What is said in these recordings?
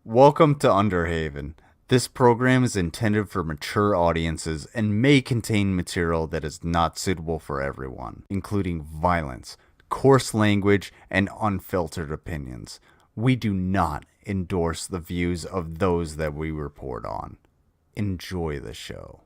Welcome to Underhaven. This program is intended for mature audiences and may contain material that is not suitable for everyone, including violence, coarse language, and unfiltered opinions. We do not endorse the views of those that we report on. Enjoy the show.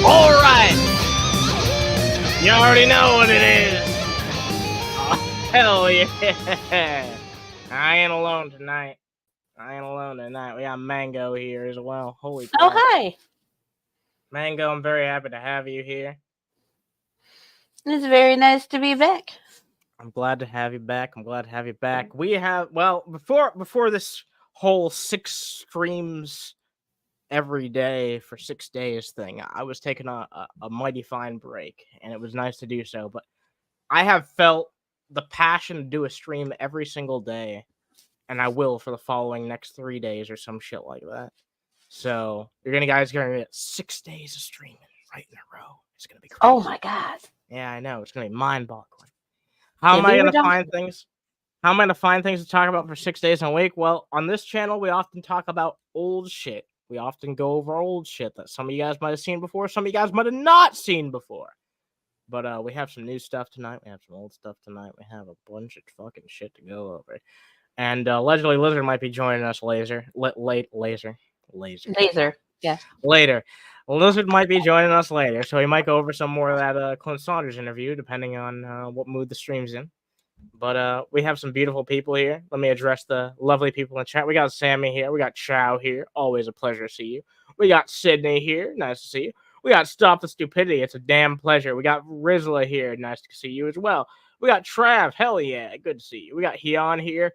All right, you already know what it is. Oh, hell yeah! I ain't alone tonight. We got Mango here as well. Holy crap. Oh, hi. Mango, I'm very happy to have you here. It's very nice to be back. I'm glad to have you back. We have, well, before this whole 6 streams every day for 6 days thing, I was taking a mighty fine break, and it was nice to do so. But I have felt the passion to do a stream every single day, and I will for the following next 3 days or some shit like that. So you're gonna get 6 days of streaming right in a row. It's gonna be crazy. Oh my god. Yeah, I know. It's gonna be mind-boggling. How am I gonna find things? How am I gonna find things to talk about for 6 days in a week? Well, on this channel, we often talk about old shit. We often go over old shit that some of you guys might have seen before, some of you guys might have not seen before. But we have some new stuff tonight. We have some old stuff tonight. We have a bunch of fucking shit to go over. And allegedly, Lizard might be joining us later. Yeah. Later. Lizard might be joining us later, so he might go over some more of that Clint Saunders interview, depending on what mood the stream's in. But we have some beautiful people here. Let me address the lovely people in chat. We got Sammy here. We got Chow here. Always a pleasure to see you. We got Sydney here. Nice to see you. We got Stop the Stupidity. It's a damn pleasure. We got Rizla here. Nice to see you as well. We got Trav. Hell yeah. Good to see you. We got Hyun here.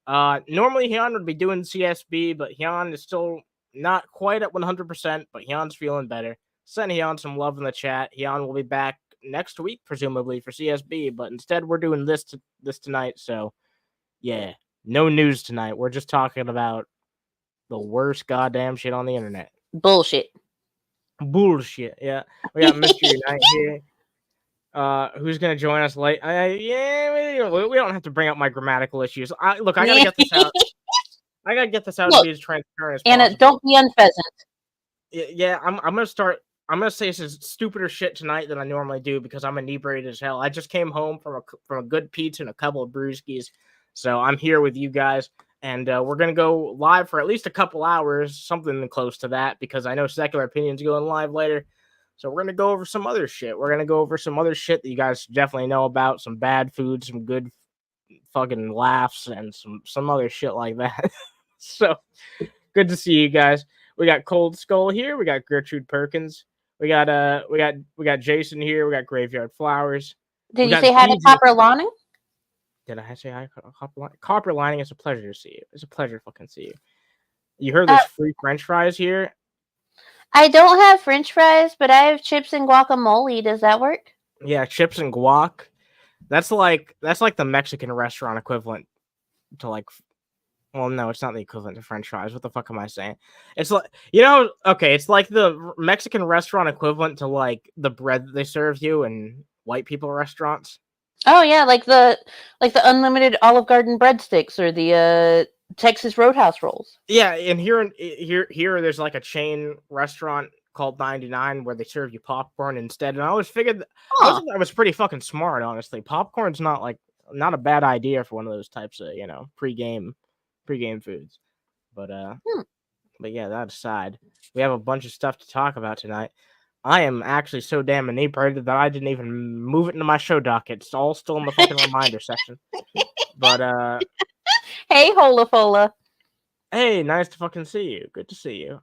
Normally Hyun would be doing CSB, but Hyun is still not quite at 100%, but Hyun's feeling better. Send Hyun some love in the chat. Hyun will be back next week, presumably, for CSB, but instead we're doing this tonight, so yeah, no news tonight. We're just talking about the worst goddamn shit on the internet. Bullshit, yeah. We got Mystery Knight here. Who's gonna join us late? Yeah, we don't have to bring up my grammatical issues. I gotta get this out. I gotta get this out to be as transparent as possible. Anna, don't be unpheasant. Yeah, I'm gonna say some stupider shit tonight than I normally do because I'm inebriated as hell. I just came home from a good pizza and a couple of brewskis, so I'm here with you guys, and we're gonna go live for at least a couple hours, something close to that, because I know Secular Opinion's going live later. So we're gonna go over some other shit. We're gonna go over some other shit that you guys definitely know about, some bad food, some good fucking laughs, and some other shit like that. So good to see you guys. We got Cold Skull here. We got Gertrude Perkins. We got Jason here. We got Graveyard Flowers. Did you say hi to Copper Lining? Did I say hi to Copper Lining? Copper Lining, it's a pleasure to see you. It's a pleasure to fucking see you. You heard there's free French fries here? I don't have French fries, but I have chips and guacamole. Does that work? Yeah, chips and guac. That's like the Mexican restaurant equivalent to like. Well, no, it's not the equivalent to French fries. What the fuck am I saying? It's like, okay, it's like the Mexican restaurant equivalent to like the bread that they serve you in white people restaurants. Oh yeah, like the unlimited Olive Garden breadsticks or the Texas Roadhouse rolls. Yeah, and here there's like a chain restaurant called 99 where they serve you popcorn instead. And I always figured that was pretty fucking smart, honestly. Popcorn's not a bad idea for one of those types of, pre-game pregame foods. But yeah, that aside, we have a bunch of stuff to talk about tonight. I am actually so damn inebriated that I didn't even move it into my show docket. It's all still in the fucking reminder section. But Hey, Hola Fola. hey, nice to fucking see you. Good to see you.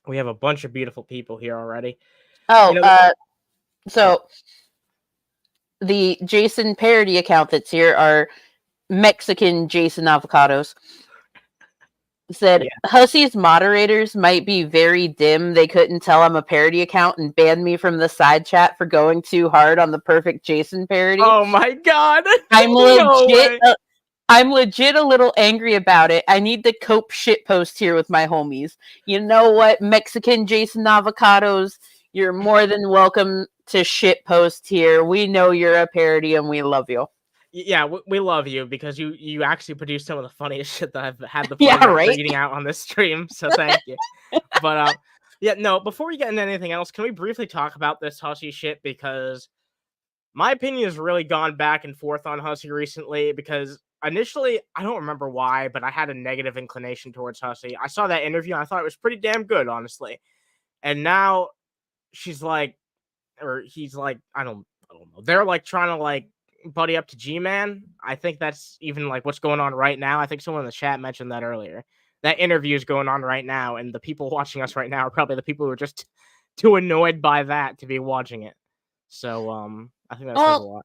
We have a bunch of beautiful people here already. Oh, You know, so the Jason parody account that's here are Mexican Jason Avocados. Said Hussey's moderators might be very dim. They couldn't tell I'm a parody account and banned me from the side chat for going too hard on the perfect Jason parody. Oh my god! I'm legit. I'm legit a little angry about it. I need the Cope shit post here with my homies. You know what, Mexican Jason Avocados, you're more than welcome to shit post here. We know you're a parody and we love you. Yeah, we love you because you actually produce some of the funniest shit that I've had the pleasure of reading out on this stream. So thank you. But yeah, no. Before we get into anything else, can we briefly talk about this Hussey shit? Because my opinion has really gone back and forth on Hussey recently. Because initially, I don't remember why, but I had a negative inclination towards Hussey. I saw that interview and I thought it was pretty damn good, honestly. And now she's like, or he's like, I don't know. They're like trying to like buddy up to G-Man. I think that's even like what's going on right now. I think someone in the chat mentioned that earlier. That interview is going on right now, and the people watching us right now are probably the people who are just too annoyed by that to be watching it. So I think that says a lot.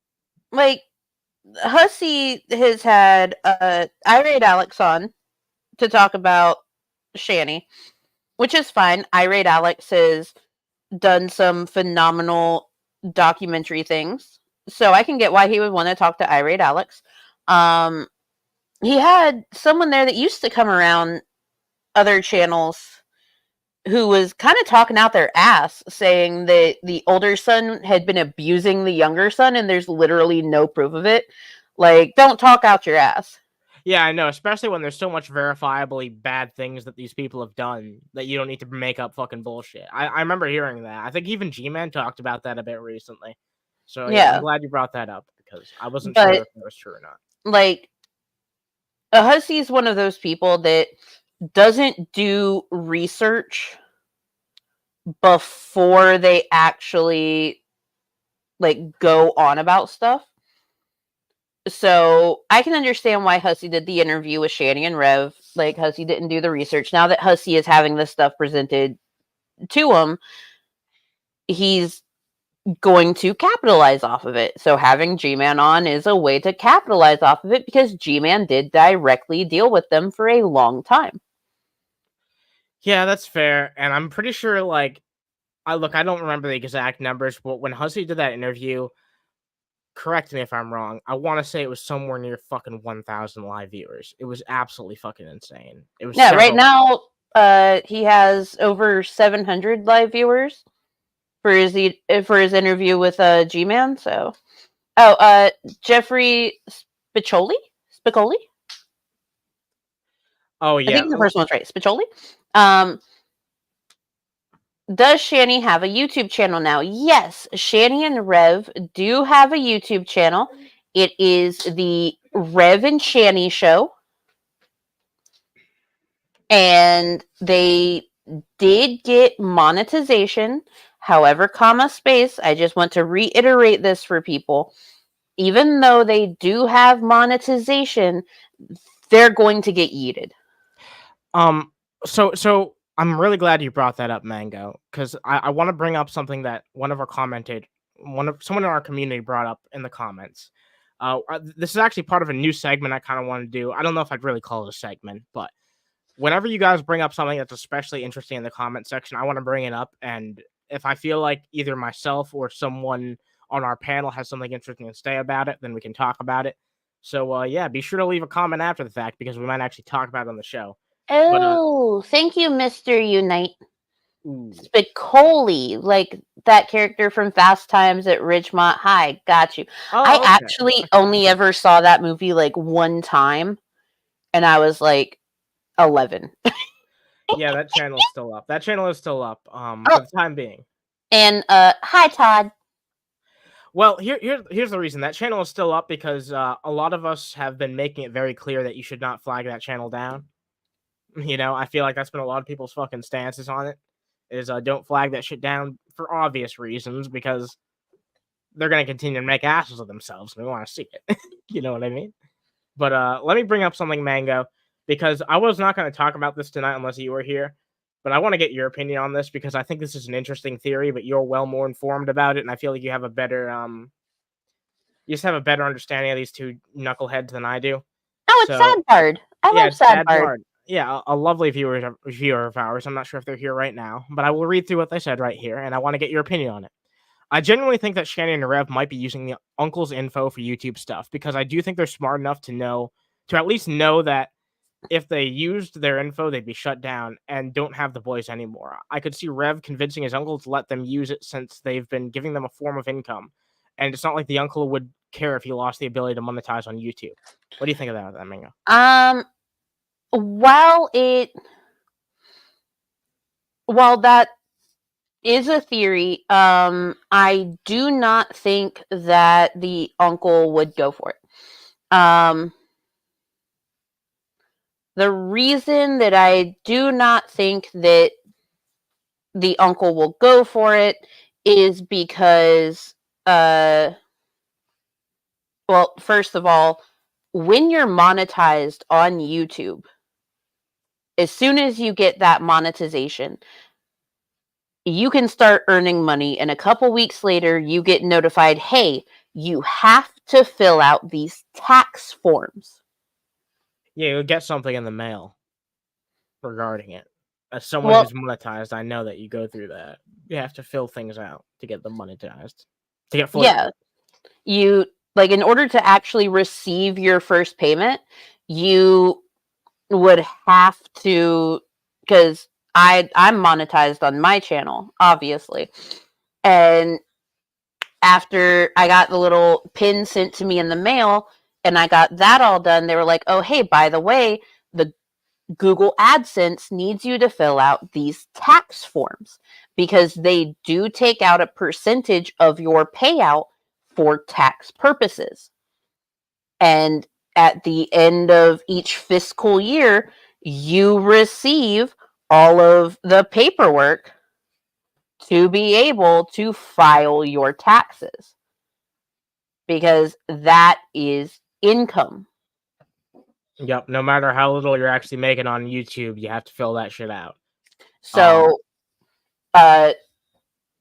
Like Hussey has had Irate Alex on to talk about Shanny, which is fine. Irate Alex has done some phenomenal documentary things. So I can get why he would want to talk to Irate Alex. He had someone there that used to come around other channels who was kind of talking out their ass, saying that the older son had been abusing the younger son, and there's literally no proof of it. Like, don't talk out your ass. Yeah, I know, especially when there's so much verifiably bad things that these people have done that you don't need to make up fucking bullshit. I remember hearing that. I think even G-Man talked about that a bit recently. So yeah, I'm glad you brought that up because I wasn't sure if it was true or not. Like, a Hussey is one of those people that doesn't do research before they actually like go on about stuff. So I can understand why Hussey did the interview with Shanny and Rev. Like, Hussey didn't do the research. Now that Hussey is having this stuff presented to him, he's going to capitalize off of it. So having G-Man on is a way to capitalize off of it because G-Man did directly deal with them for a long time. Yeah, that's fair. And I'm pretty sure, like, I don't remember the exact numbers, but when Hussey did that interview, correct me if I'm wrong, I want to say it was somewhere near fucking 1,000 live viewers. It was absolutely fucking insane. It was right now he has over 700 live viewers for his interview with G-Man. So, Jeffrey Spicoli. Oh yeah, I think the first one's right. Spicoli. Does Shanny have a YouTube channel now? Yes, Shanny and Rev do have a YouTube channel. It is the Rev and Shanny Show. And they did get monetization. However, space, I just want to reiterate this for people. Even though they do have monetization, they're going to get yeeted. So I'm really glad you brought that up, Mango, because I want to bring up something that someone in our community brought up in the comments. This is actually part of a new segment I kind of want to do. I don't know if I'd really call it a segment, but whenever you guys bring up something that's especially interesting in the comment section, I want to bring it up. And if I feel like either myself or someone on our panel has something interesting to say about it, then we can talk about it. So yeah, be sure to leave a comment after the fact because we might actually talk about it on the show. Oh, thank you, Mr. Unite. Spicoli, like that character from Fast Times at Ridgemont High. Got you. I actually only ever saw that movie like one time, and I was like 11. Yeah, that channel is still up. For the time being. And hi, Todd. Well, here's the reason. That channel is still up because a lot of us have been making it very clear that you should not flag that channel down. You know, I feel like that's been a lot of people's fucking stances on it. Is don't flag that shit down for obvious reasons because they're gonna continue to make asses of themselves. And we want to see it. You know what I mean? But let me bring up something, Mango, because I was not going to talk about this tonight unless you were here. But I want to get your opinion on this because I think this is an interesting theory, but you're well more informed about it, and I feel like you have a better you just have a better understanding of these two knuckleheads than I do. Oh, it's Sadbard. I love Sadbard. Yeah, a lovely viewer of ours. I'm not sure if they're here right now, but I will read through what they said right here, and I want to get your opinion on it. I genuinely think that Shanny and Rev might be using the uncle's info for YouTube stuff because I do think they're smart enough to at least know that if they used their info, they'd be shut down and don't have the boys anymore. I could see Rev convincing his uncle to let them use it since they've been giving them a form of income. And it's not like the uncle would care if he lost the ability to monetize on YouTube. What do you think of that, Mingo? While that is a theory, I do not think that the uncle would go for it. The reason that I do not think that the uncle will go for it is because, well, first of all, when you're monetized on YouTube, as soon as you get that monetization, you can start earning money, and a couple weeks later, you get notified, hey, you have to fill out these tax forms. Yeah, you'll get something in the mail regarding it. As someone who's monetized, I know that you go through that. You have to fill things out to get them monetized. To get fully. Yeah. You, like, in order to actually receive your first payment, you would have to, because I'm monetized on my channel, obviously. And after I got the little pin sent to me in the mail and I got that all done, they were like, oh, hey, by the way, the Google AdSense needs you to fill out these tax forms because they do take out a percentage of your payout for tax purposes. And at the end of each fiscal year, you receive all of the paperwork to be able to file your taxes because that is income. Yep, no matter how little you're actually making on YouTube, you have to fill that shit out. So,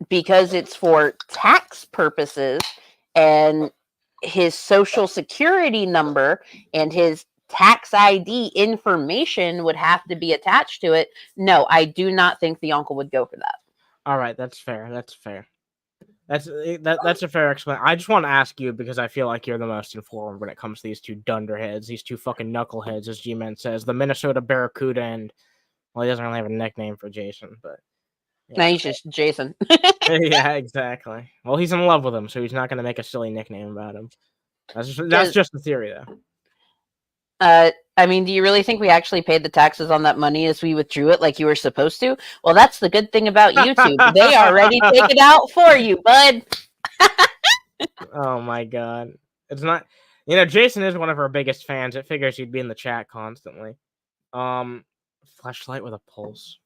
because it's for tax purposes and his social security number and his tax ID information would have to be attached to it. No, I do not think the uncle would go for that. All right, that's fair. That's fair. That's a fair explanation. I just want to ask you because I feel like you're the most informed when it comes to these two dunderheads, these two fucking knuckleheads, as G-Man says, the Minnesota Barracuda and, well, he doesn't really have a nickname for Jason, but... Yeah. No, he's just Jason. Yeah, exactly. Well, he's in love with him, so he's not going to make a silly nickname about him. That's just the theory, though. I mean, do you really think we actually paid the taxes on that money as we withdrew it like you were supposed to? Well, that's the good thing about YouTube. They already take it out for you, bud. Oh, my God. It's not... You know, Jason is one of our biggest fans. It figures he'd be in the chat constantly. Flashlight with a pulse.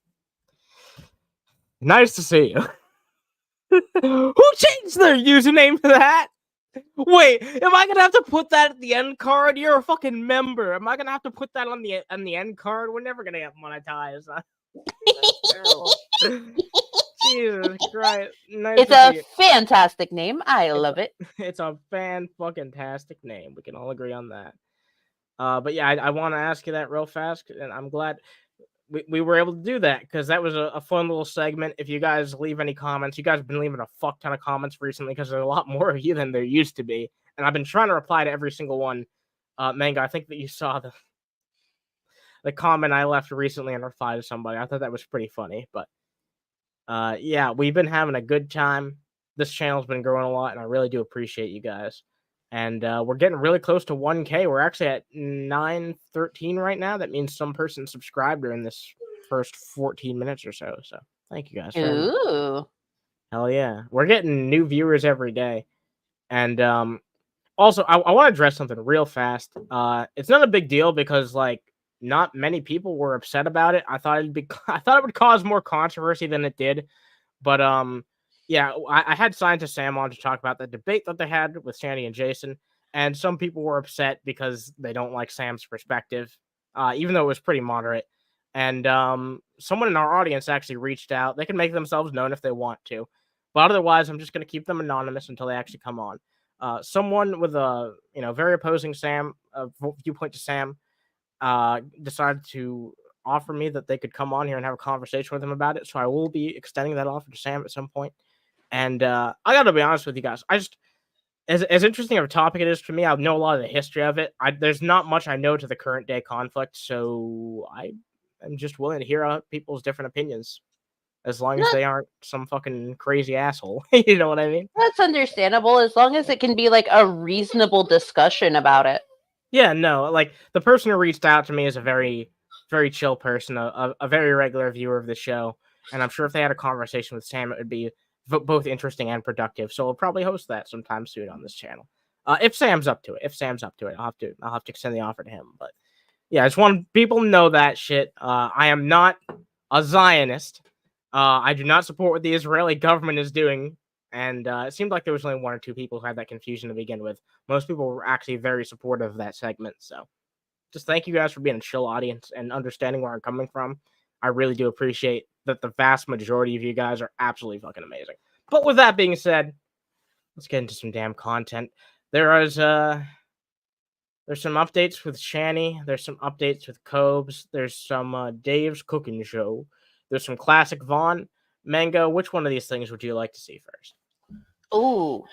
Nice to see you. Who changed their username to that? Wait, am I gonna have to put that at the end card? You're a fucking member. Am I gonna have to put that on the end card? We're never gonna get monetized. Jesus Christ! Nice it's a fantastic name. I love it. It's a fan-fucking-tastic name. We can all agree on that. But yeah, I want to ask you that real fast, and I'm glad we were able to do that because that was a fun little segment. If you guys leave any comments, you guys have been leaving a fuck ton of comments recently because there's a lot more of you than there used to be, and I've been trying to reply to every single one. Mango, I think that you saw the comment I left recently and replied to somebody. I thought that was pretty funny, but yeah, we've been having a good time. This channel's been growing a lot, and I really do appreciate you guys. And we're getting really close to 1K. We're actually at 913 right now. That means some person subscribed during this first 14 minutes or so. So thank you guys. Ooh. Hell yeah. We're getting new viewers every day. And also, I want to address something real fast. It's not a big deal because like not many people were upset about it. I thought it would cause more controversy than it did. But yeah, I had Scientist Sam on to talk about the debate that they had with Shanny and Jason, and some people were upset because they don't like Sam's perspective, even though it was pretty moderate. And someone in our audience actually reached out. They can make themselves known if they want to, but otherwise, I'm just going to keep them anonymous until they actually come on. Someone with a very opposing viewpoint to Sam decided to offer me that they could come on here and have a conversation with him about it. So I will be extending that offer to Sam at some point. And I gotta be honest with you guys. I just as interesting of a topic it is to me, I know a lot of the history of it. There's not much I know to the current day conflict, so I am just willing to hear people's different opinions. As long as they aren't some fucking crazy asshole. You know what I mean? That's understandable, as long as it can be like a reasonable discussion about it. Yeah, no, like the person who reached out to me is a very, very chill person, a very regular viewer of the show. And I'm sure if they had a conversation with Sam, it would be both interesting and productive. So we'll probably host that sometime soon on this channel. If Sam's up to it. I'll have to extend the offer to him. But yeah, I just want people to know that shit. I am not a Zionist. I do not support what the Israeli government is doing, and it seemed like there was only one or two people who had that confusion to begin with. Most people were actually very supportive of that segment, so just thank you guys for being a chill audience and understanding where I'm coming from. I really do appreciate that the vast majority of you guys are absolutely fucking amazing. But with that being said, let's get into some damn content. There's some updates with Shanny. There's some updates with Cobes. There's some Dave's cooking show. There's some classic Vaughn. Mango, which one of these things would you like to see first? Ooh,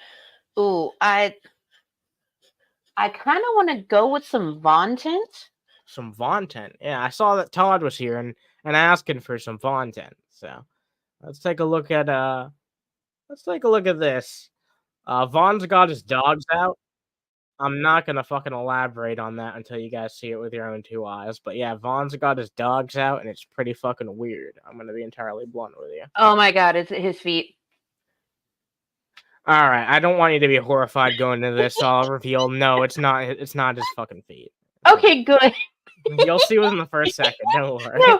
I kind of want to go with some Vaughn tint. Some Vaughn tint. Yeah, I saw that Todd was here and asking for some Vaughn tint. So let's take a look at this. Vaughn's got his dogs out. I'm not gonna fucking elaborate on that until you guys see it with your own two eyes. But yeah, Vaughn's got his dogs out, and it's pretty fucking weird. I'm gonna be entirely blunt with you. Oh my god, it's his feet. All right, I don't want you to be horrified going into this, so I'll reveal. No, it's not. It's not his fucking feet. Okay, good. You'll see within the first second. Don't worry. No,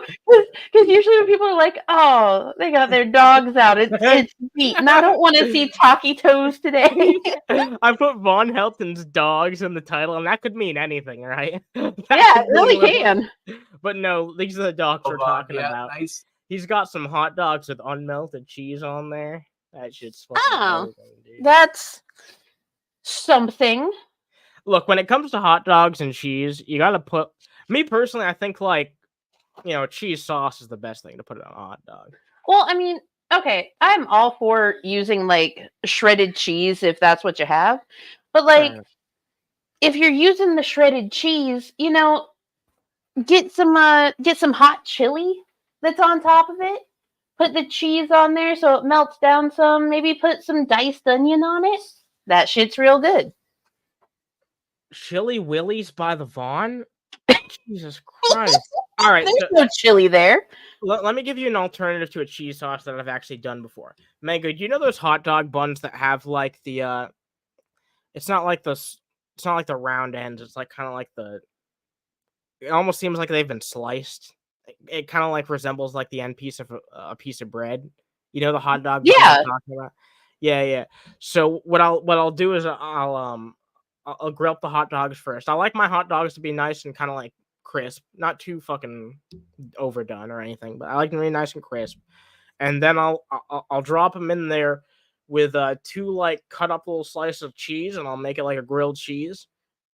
because usually when people are like, "Oh, they got their dogs out," it's feet, and I don't want to see talky toes today. I put Von Helton's dogs in the title, and that could mean anything, right? Yeah, it really can. But no, these are the dogs we're talking yeah, about. Nice. He's got some hot dogs with unmelted cheese on there. That shit's fucking amazing, dude. That's something. Look, when it comes to hot dogs and cheese, you gotta put. Me personally, I think cheese sauce is the best thing to put it on a hot dog. Well, I mean, okay, I'm all for using like shredded cheese if that's what you have, but like if you're using the shredded cheese, get some hot chili that's on top of it. Put the cheese on there so it melts down some. Maybe put some diced onion on it. That shit's real good. Chili Willies by the Vaughn? Jesus Christ. All right. There's no chili there. Let me give you an alternative to a cheese sauce that I've actually done before. Mango, do you know those hot dog buns that have like the it's not like the round ends, it's like kind of like it almost seems like they've been sliced. It kind of like resembles like the end piece of a piece of bread. You know the hot dog bun I'm talking about? Yeah. So what I'll do is I'll grill up the hot dogs first. I like my hot dogs to be nice and kind of like crisp, not too fucking overdone or anything, but I like them to be nice and crisp. And then I'll drop them in there with two like cut up little slices of cheese, and I'll make it like a grilled cheese.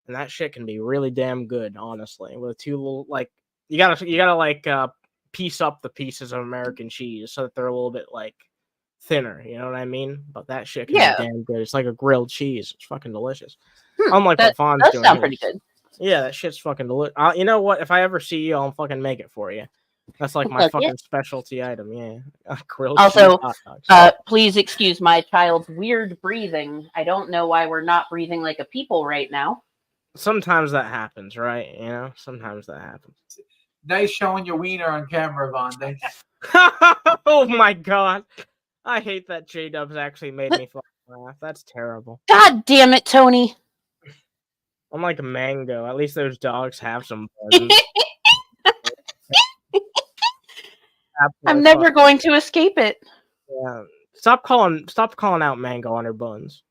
And that shit can be really damn good, honestly. With two little like you gotta like piece up the pieces of American cheese so that they're a little bit like thinner. You know what I mean? But that shit can be damn good. It's like a grilled cheese. It's fucking delicious. Unlike what Fawn's doing. That sounds pretty good. Yeah, that shit's fucking delicious. You know what? If I ever see you, I'll fucking make it for you. That's like my fucking specialty item. Yeah, grilled also, cheese hot dogs. Please excuse my child's weird breathing. I don't know why we're not breathing like a people right now. Sometimes that happens, right? Sometimes that happens. Nice showing your wiener on camera, Vaughn. Thanks. Oh my god. I hate that JDubbs actually made me fucking That's terrible. God damn it, Tony. Unlike a mango, at least those dogs have some buttons. I'm never going to escape it. Yeah. Stop calling out mango on her buns.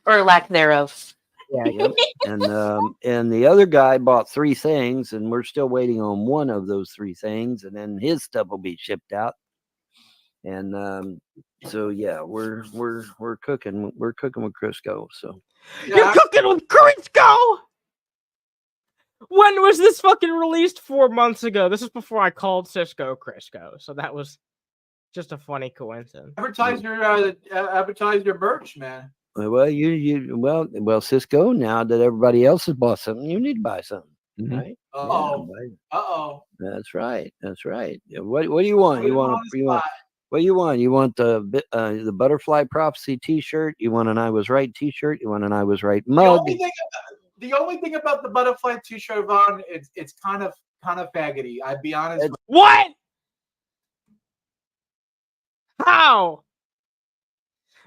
Or lack thereof. Yeah. Yep. And the other guy bought 3 things, and we're still waiting on one of those 3 things, and then his stuff will be shipped out. And so yeah, we're cooking. We're cooking with Crisco. So You're cooking with Crisco. When was this fucking released? 4 months ago. This is before I called Cisco Crisco, so that was just a funny coincidence. Advertise your merch, man. well, Cisco. Now that everybody else has bought something, you need to buy something, right? Uh-oh. Yeah, Uh-oh. that's right. That's right. Yeah, what do you want? You want? What do you want? You want the Butterfly Prophecy T-shirt? You want an I Was Right T-shirt? You want an I Was Right mug? The only thing about the butterfly T-shirt, Vaughn, it's kind of faggoty. I'd be honest. What? How?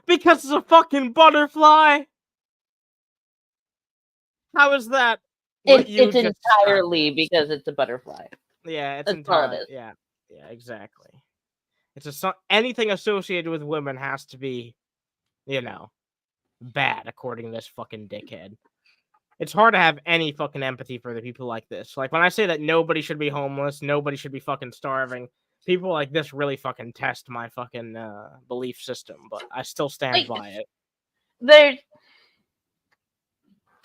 Because it's a fucking butterfly? How is that? It's entirely because it's a butterfly. Yeah, it's That's all it entirely. is. Yeah, exactly. It's anything associated with women has to be, bad according to this fucking dickhead. It's hard to have any fucking empathy for the people like this. Like when I say that nobody should be homeless, nobody should be fucking starving, people like this really fucking test my fucking belief system, but I still stand by it.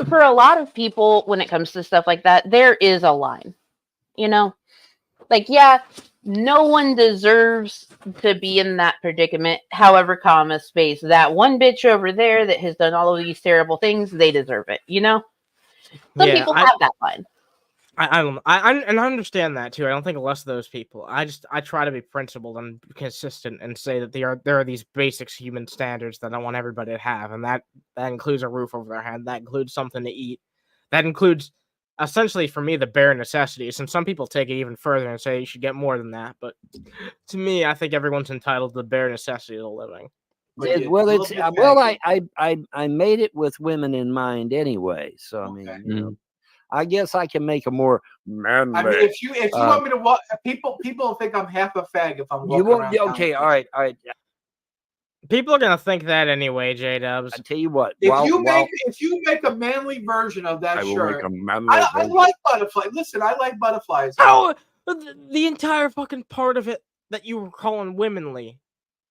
For a lot of people, when it comes to stuff like that, there is a line. Like, yeah, no one deserves to be in that predicament. However, comma space, that one bitch over there that has done all of these terrible things, they deserve it. Some people have that line. I understand that too. I don't think less of those people. I try to be principled and consistent and say that there are these basic human standards that I want everybody to have, and that includes a roof over their head, that includes something to eat, that includes essentially for me the bare necessities. And some people take it even further and say you should get more than that. But to me, I think everyone's entitled to the bare necessities of living. I made it with women in mind anyway. So I mean, I guess I can make a more manly. I mean, if you want me to walk, people think I'm half a fag if I'm walking around. Okay, all right. People are gonna think that anyway, JDubbs. I tell you what. If you make a manly version of that shirt, I like butterflies. Listen, I like butterflies. Oh, the entire fucking part of it that you were calling womanly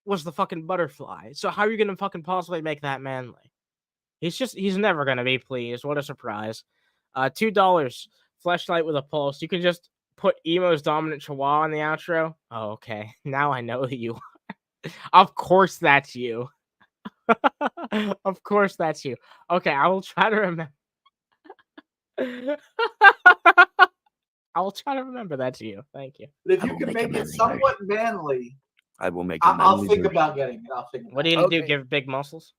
was the fucking butterfly. So how are you gonna fucking possibly make that manly? He's never gonna be pleased. What a surprise. $2 fleshlight with a pulse. You can just put Emo's dominant chihuahua in the outro. Oh, okay. Now I know who you are. Of course that's you. Of course that's you. Okay, I will try to remember. I will try to remember that's you. Thank you. But if you can make it somewhat manly, I will make it manly. I'll think about getting it. What are you gonna do? Give it big muscles?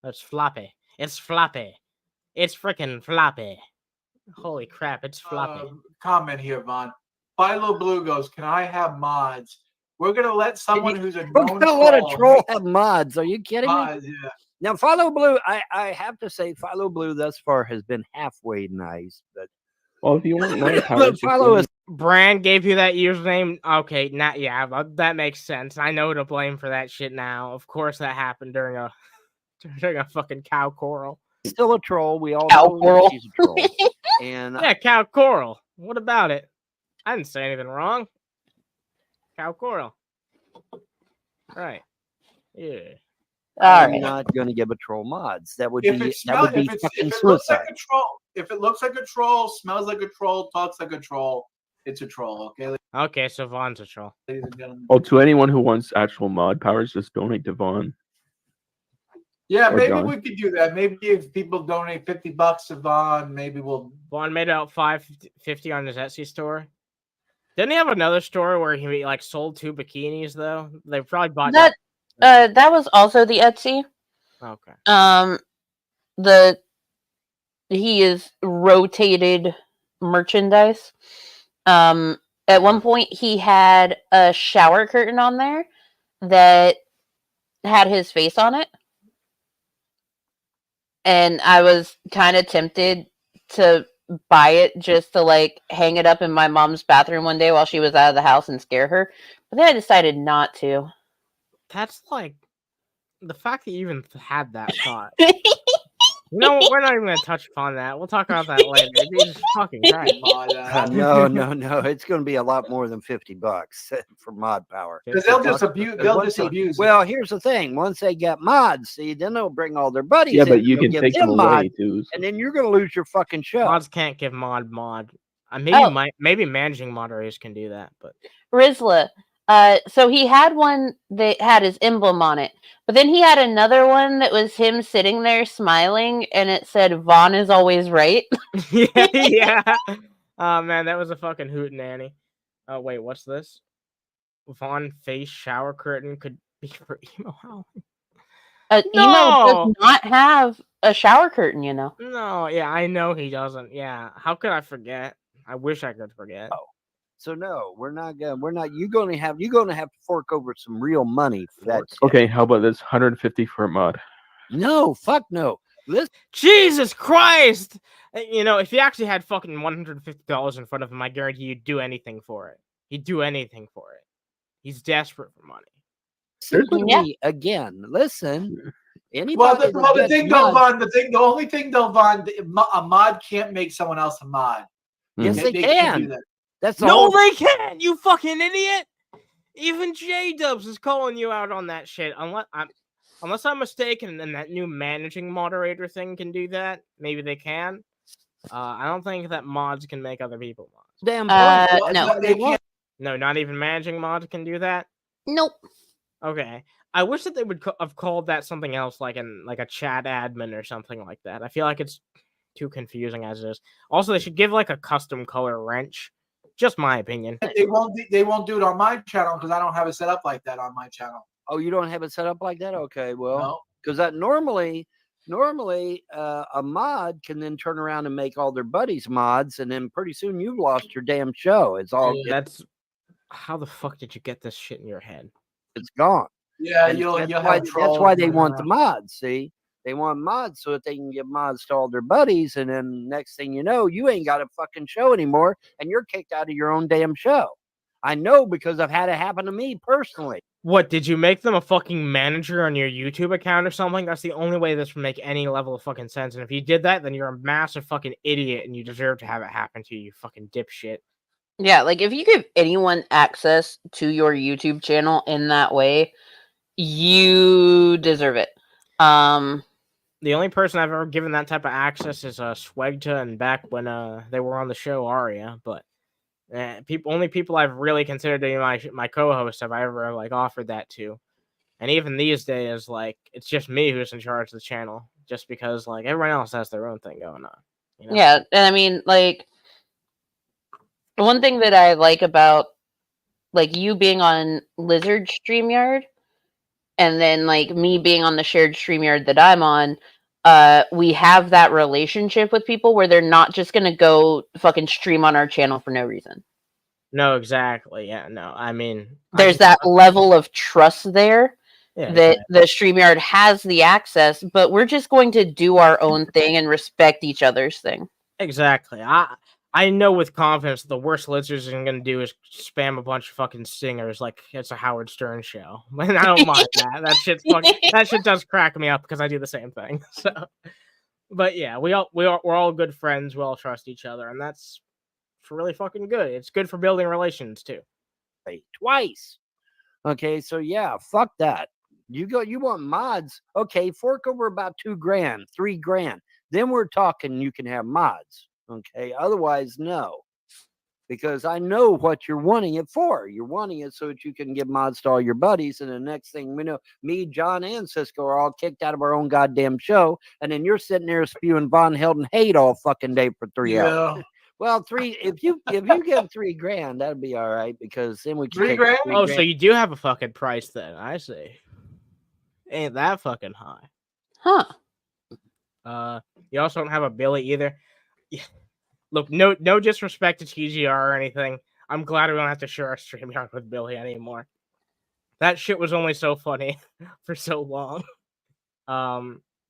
That's floppy. It's floppy. It's freaking floppy. Holy crap, it's floppy. Comment here, Vaughn. Philo Blue goes, can I have mods? We're going to let someone who's a known We're going to let a troll have mods. Are you kidding me? Yeah. Now, Philo Blue, I have to say, Philo Blue thus far has been halfway nice. But well, if you want my powers, Philo is... Brand gave you that username? Okay, that makes sense. I know to blame for that shit now. Of course that happened during a fucking cow coral. Still a troll. We all cow know coral. She's a troll. And yeah, cow coral. What about it? I didn't say anything wrong. Cow coral. Right. Yeah. I'm not going to give a troll mods. That would be fucking suicide. If it looks like a troll, smells like a troll, talks like a troll, it's a troll. Okay. Okay, so Vaughn's a troll. Ladies and gentlemen. Well, to anyone who wants actual mod powers, just donate to Vaughn. Yeah, maybe we could do that. Maybe if people donate $50 to Vaughn, maybe we'll. Vaughn made out $5.50 on his Etsy store. Didn't he have another store where he sold 2 bikinis though? They probably bought that. That was also the Etsy. Okay. He is rotated merchandise. At one point he had a shower curtain on there that had his face on it. and I was kind of tempted to buy it just to like hang it up in my mom's bathroom one day while she was out of the house and scare her. But then I decided not to. That's like the fact that you even had that thought. You know what? We're not even going to touch upon that. We'll talk about that later. Jesus fucking Christ. No. It's going to be a lot more than $50 for mod power. Because they'll just abuse. Well, here's the thing: once they get mods, see, then they'll bring all their buddies. Yeah, in, but you can take them away too. and then you're going to lose your fucking show. Mods can't give mod. Maybe managing moderators can do that, but Rizla. So he had one that had his emblem on it, but then he had another one that was him sitting there smiling, and it said "Vaughn is always right." yeah. Oh man, that was a fucking hootenanny. Oh wait, what's this? Vaughn face shower curtain could be for emo howling. Emo does not have a shower curtain, you know. No, yeah, I know he doesn't. Yeah, how could I forget? I wish I could forget. Oh. So no, we're not. You're going to have to fork over some real money for that. Okay, how about this? 150 for a mod. No, fuck no. Listen. Jesus Christ! You know, if he actually had fucking $150 in front of him, I guarantee you'd do anything for it. He'd do anything for it. He's desperate for money. Simply, again, listen. Anybody the only thing though, Vaughn, a mod can't make someone else a mod. Yes, they can. That's no, they can't. You fucking idiot. Even JDubbs is calling you out on that shit. Unless I'm mistaken, and that new managing moderator thing can do that. Maybe they can. I don't think that mods can make other people mods. Damn. No, they can't. No, not even managing mods can do that. Nope. Okay. I wish that they would have called that something else, like a chat admin or something like that. I feel like it's too confusing as it is. Also, they should give like a custom color wrench. Just my opinion. They won't do it on my channel because I don't have it set up like that on my channel. Oh, you don't have it set up like that? Okay, well, because that normally a mod can then turn around and make all their buddies mods, and then pretty soon you've lost your damn show. It's all that's how the fuck did you get this shit in your head? It's gone. Yeah, that's why they want the mods. See, they want mods so that they can give mods to all their buddies, and then next thing you know, you ain't got a fucking show anymore, and you're kicked out of your own damn show. I know because I've had it happen to me personally. What, did you make them a fucking manager on your YouTube account or something? That's the only way this would make any level of fucking sense. And if you did that, then you're a massive fucking idiot and you deserve to have it happen to you, fucking dipshit. Yeah, like if you give anyone access to your YouTube channel in that way, you deserve it. The only person I've ever given that type of access is Swegta, and back when they were on the show Aria, but only people I've really considered to be my co-host have I ever like offered that to. And even these days, like, it's just me who's in charge of the channel, just because like everyone else has their own thing going on. You know? Yeah, and I mean, like, one thing that I like about like you being on Lizard StreamYard and then like me being on the shared StreamYard that I'm on, we have that relationship with people where they're not just gonna go fucking stream on our channel for no reason. No, exactly. Yeah, no. I mean, there's that level of trust there that exactly. the StreamYard has the access, but we're just going to do our own thing and respect each other's thing. Exactly. I know with confidence the worst Lizards are going to do is spam a bunch of fucking stingers like it's a Howard Stern show. And I don't mind that. That shit does crack me up because I do the same thing. So, but yeah, we're all good friends. We all trust each other, and that's really fucking good. It's good for building relations too. Twice. Okay, so yeah, fuck that. You want mods? Okay, fork over about $2,000, $3,000. Then we're talking. You can have mods. Okay, otherwise, no. Because I know what you're wanting it for. You're wanting it so that you can give mods to all your buddies, and the next thing we know, me, John, and Cisco are all kicked out of our own goddamn show, and then you're sitting there spewing Von Helton hate all fucking day for 3 hours. Well, if you get $3,000, that'd be all right, because then we can $3,000. Oh, so you do have a fucking price then? I see. Ain't that fucking high? Huh? You also don't have a Billy either. Yeah. Look, no disrespect to TGR or anything. I'm glad we don't have to share our StreamYard with Billy anymore. That shit was only so funny for so long.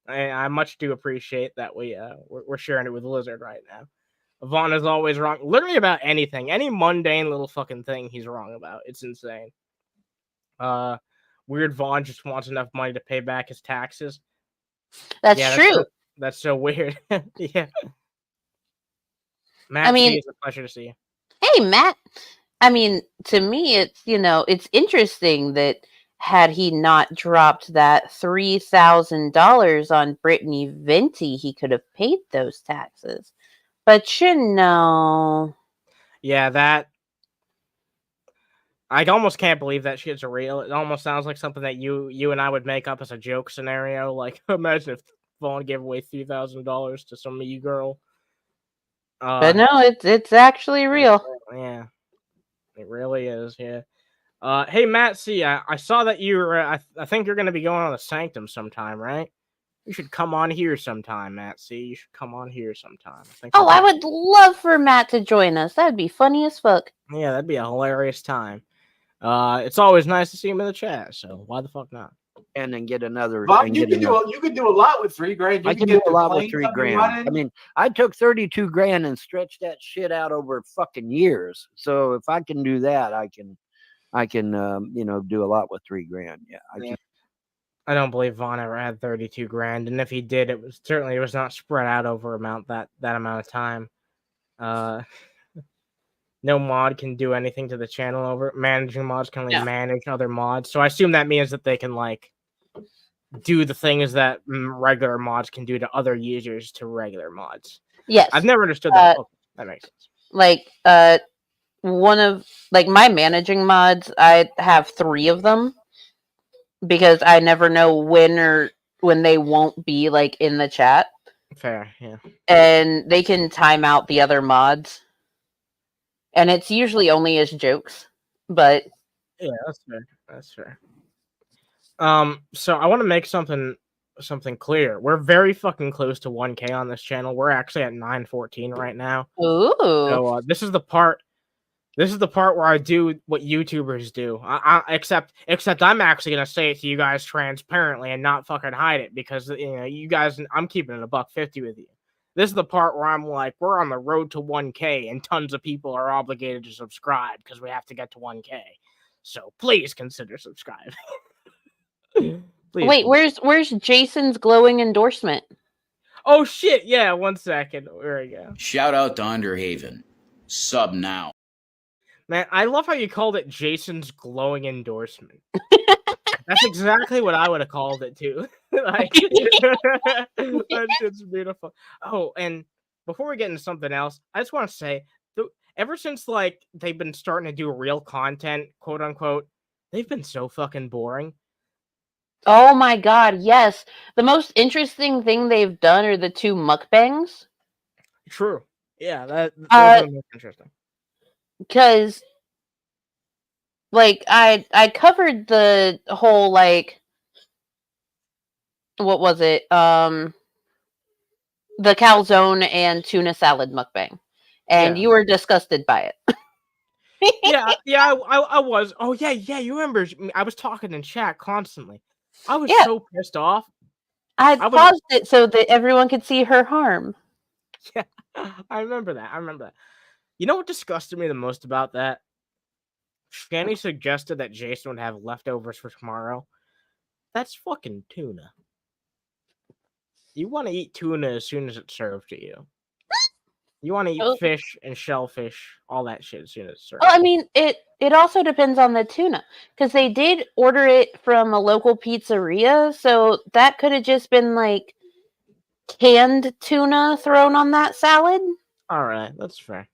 I much do appreciate that we're sharing it with Lizard right now. Vaughn is always wrong, literally about anything, any mundane little fucking thing he's wrong about. It's insane. Weird Vaughn just wants enough money to pay back his taxes. That's true. That's so weird. Yeah. Matt, it's a pleasure to see you. Hey, Matt. I mean, to me, it's interesting that had he not dropped that $3,000 on Brittany Venti, he could have paid those taxes. But yeah, that I almost can't believe that shit's real. It almost sounds like something that you and I would make up as a joke scenario. Like, imagine if Vaughn gave away $3,000 to some girl. But no, it's actually real. Yeah, it really is. Yeah. Hey Matt, I saw that you're. I think you're going to be going on the Sanctum sometime, right? You should come on here sometime, Matt. You should come on here sometime. I would love for Matt to join us. That'd be funny as fuck. Yeah, that'd be a hilarious time. It's always nice to see him in the chat. So why the fuck not? And then get another. Bob, you can do a lot with $3,000. I can do a lot with $3,000. I mean, I took $32,000 and stretched that shit out over fucking years. So if I can do that, I can do a lot with $3,000. Yeah. I don't believe Vaughn ever had $32,000, and if he did, it was not spread out over that amount of time. No mod can do anything to the channel over managing mods can only manage other mods. So I assume that means that they can do the things that regular mods can do to other users to regular mods. Yes, I've never understood that. That makes sense. One of my managing mods, I have 3 of them because I never know when they won't be in the chat. Fair, yeah. And they can time out the other mods. And it's usually only as jokes, but yeah, that's fair. So I want to make something clear. We're very fucking close to 1K on this channel. We're actually at 914 right now. Ooh. So this is the part where I do what YouTubers do. Except I'm actually gonna say it to you guys transparently and not fucking hide it because you guys. I'm keeping it $1.50 with you. This is the part where I'm like, we're on the road to 1K and tons of people are obligated to subscribe because we have to get to 1K. So please consider subscribing. Wait, where's Jason's glowing endorsement? Oh shit, yeah, 1 second. There we go. Shout out to Underhaven. Sub now. Man, I love how you called it Jason's glowing endorsement. That's exactly what I would have called it too. That shit's beautiful. Oh, and before we get into something else, I just want to say, ever since they've been starting to do real content, quote unquote, they've been so fucking boring. Oh my god, yes. The most interesting thing they've done are the 2 mukbangs. True. Yeah, that's interesting. Because I covered the whole what was it? The calzone and tuna salad mukbang. And you were disgusted by it. yeah, I was. Oh yeah, you remember I was talking in chat constantly. I was so pissed off. I paused it so that everyone could see her harm. Yeah, I remember that. You know what disgusted me the most about that? Shanny suggested that Jason would have leftovers for tomorrow. That's fucking tuna. You want to eat tuna as soon as it's served to you. You want to eat fish and shellfish, all that shit as soon as it's served. Well, I mean, it also depends on the tuna. Because they did order it from a local pizzeria, so that could have just been canned tuna thrown on that salad. All right, that's fair.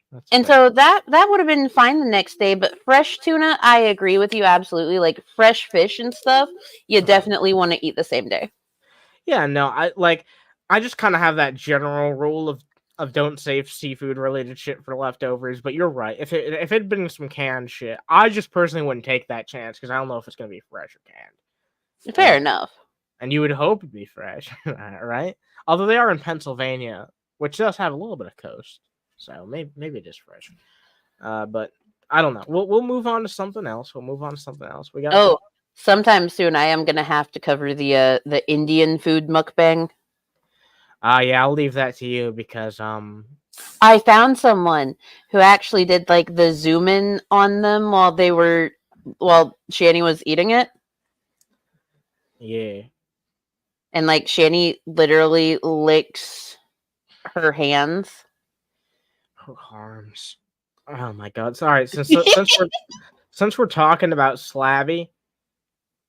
So that would have been fine the next day, but fresh tuna, I agree with you absolutely. Fresh fish and stuff, you definitely want to eat the same day. Yeah, no, I just kind of have that general rule of don't save seafood related shit for leftovers. But you're right. If it had been some canned shit, I just personally wouldn't take that chance because I don't know if it's gonna be fresh or canned. Fair enough. And you would hope it'd be fresh, right? Although they are in Pennsylvania, which does have a little bit of coast, so maybe it is fresh. But I don't know. We'll move on to something else. We got sometime soon I am gonna have to cover the Indian food mukbang Yeah, I'll leave that to you because I found someone who actually did like the zoom in on them while Shanny was eating it. Yeah. And like Shanny literally licks her hands. Her arms. Oh my god. Sorry, since we're talking about Slavy,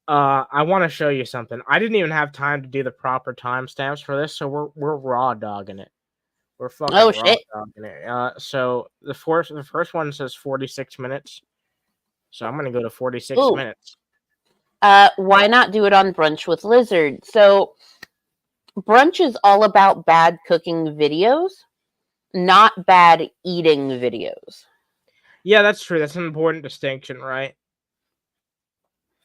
I want to show you something. I didn't even have time to do the proper timestamps for this, so we're raw dogging it. We're fucking raw dogging it. So the first one says 46 minutes. So I'm gonna go to 46 minutes. Why not do it on Brunch with Lizard? So Brunch is all about bad cooking videos, not bad eating videos. Yeah, that's true. That's an important distinction, right?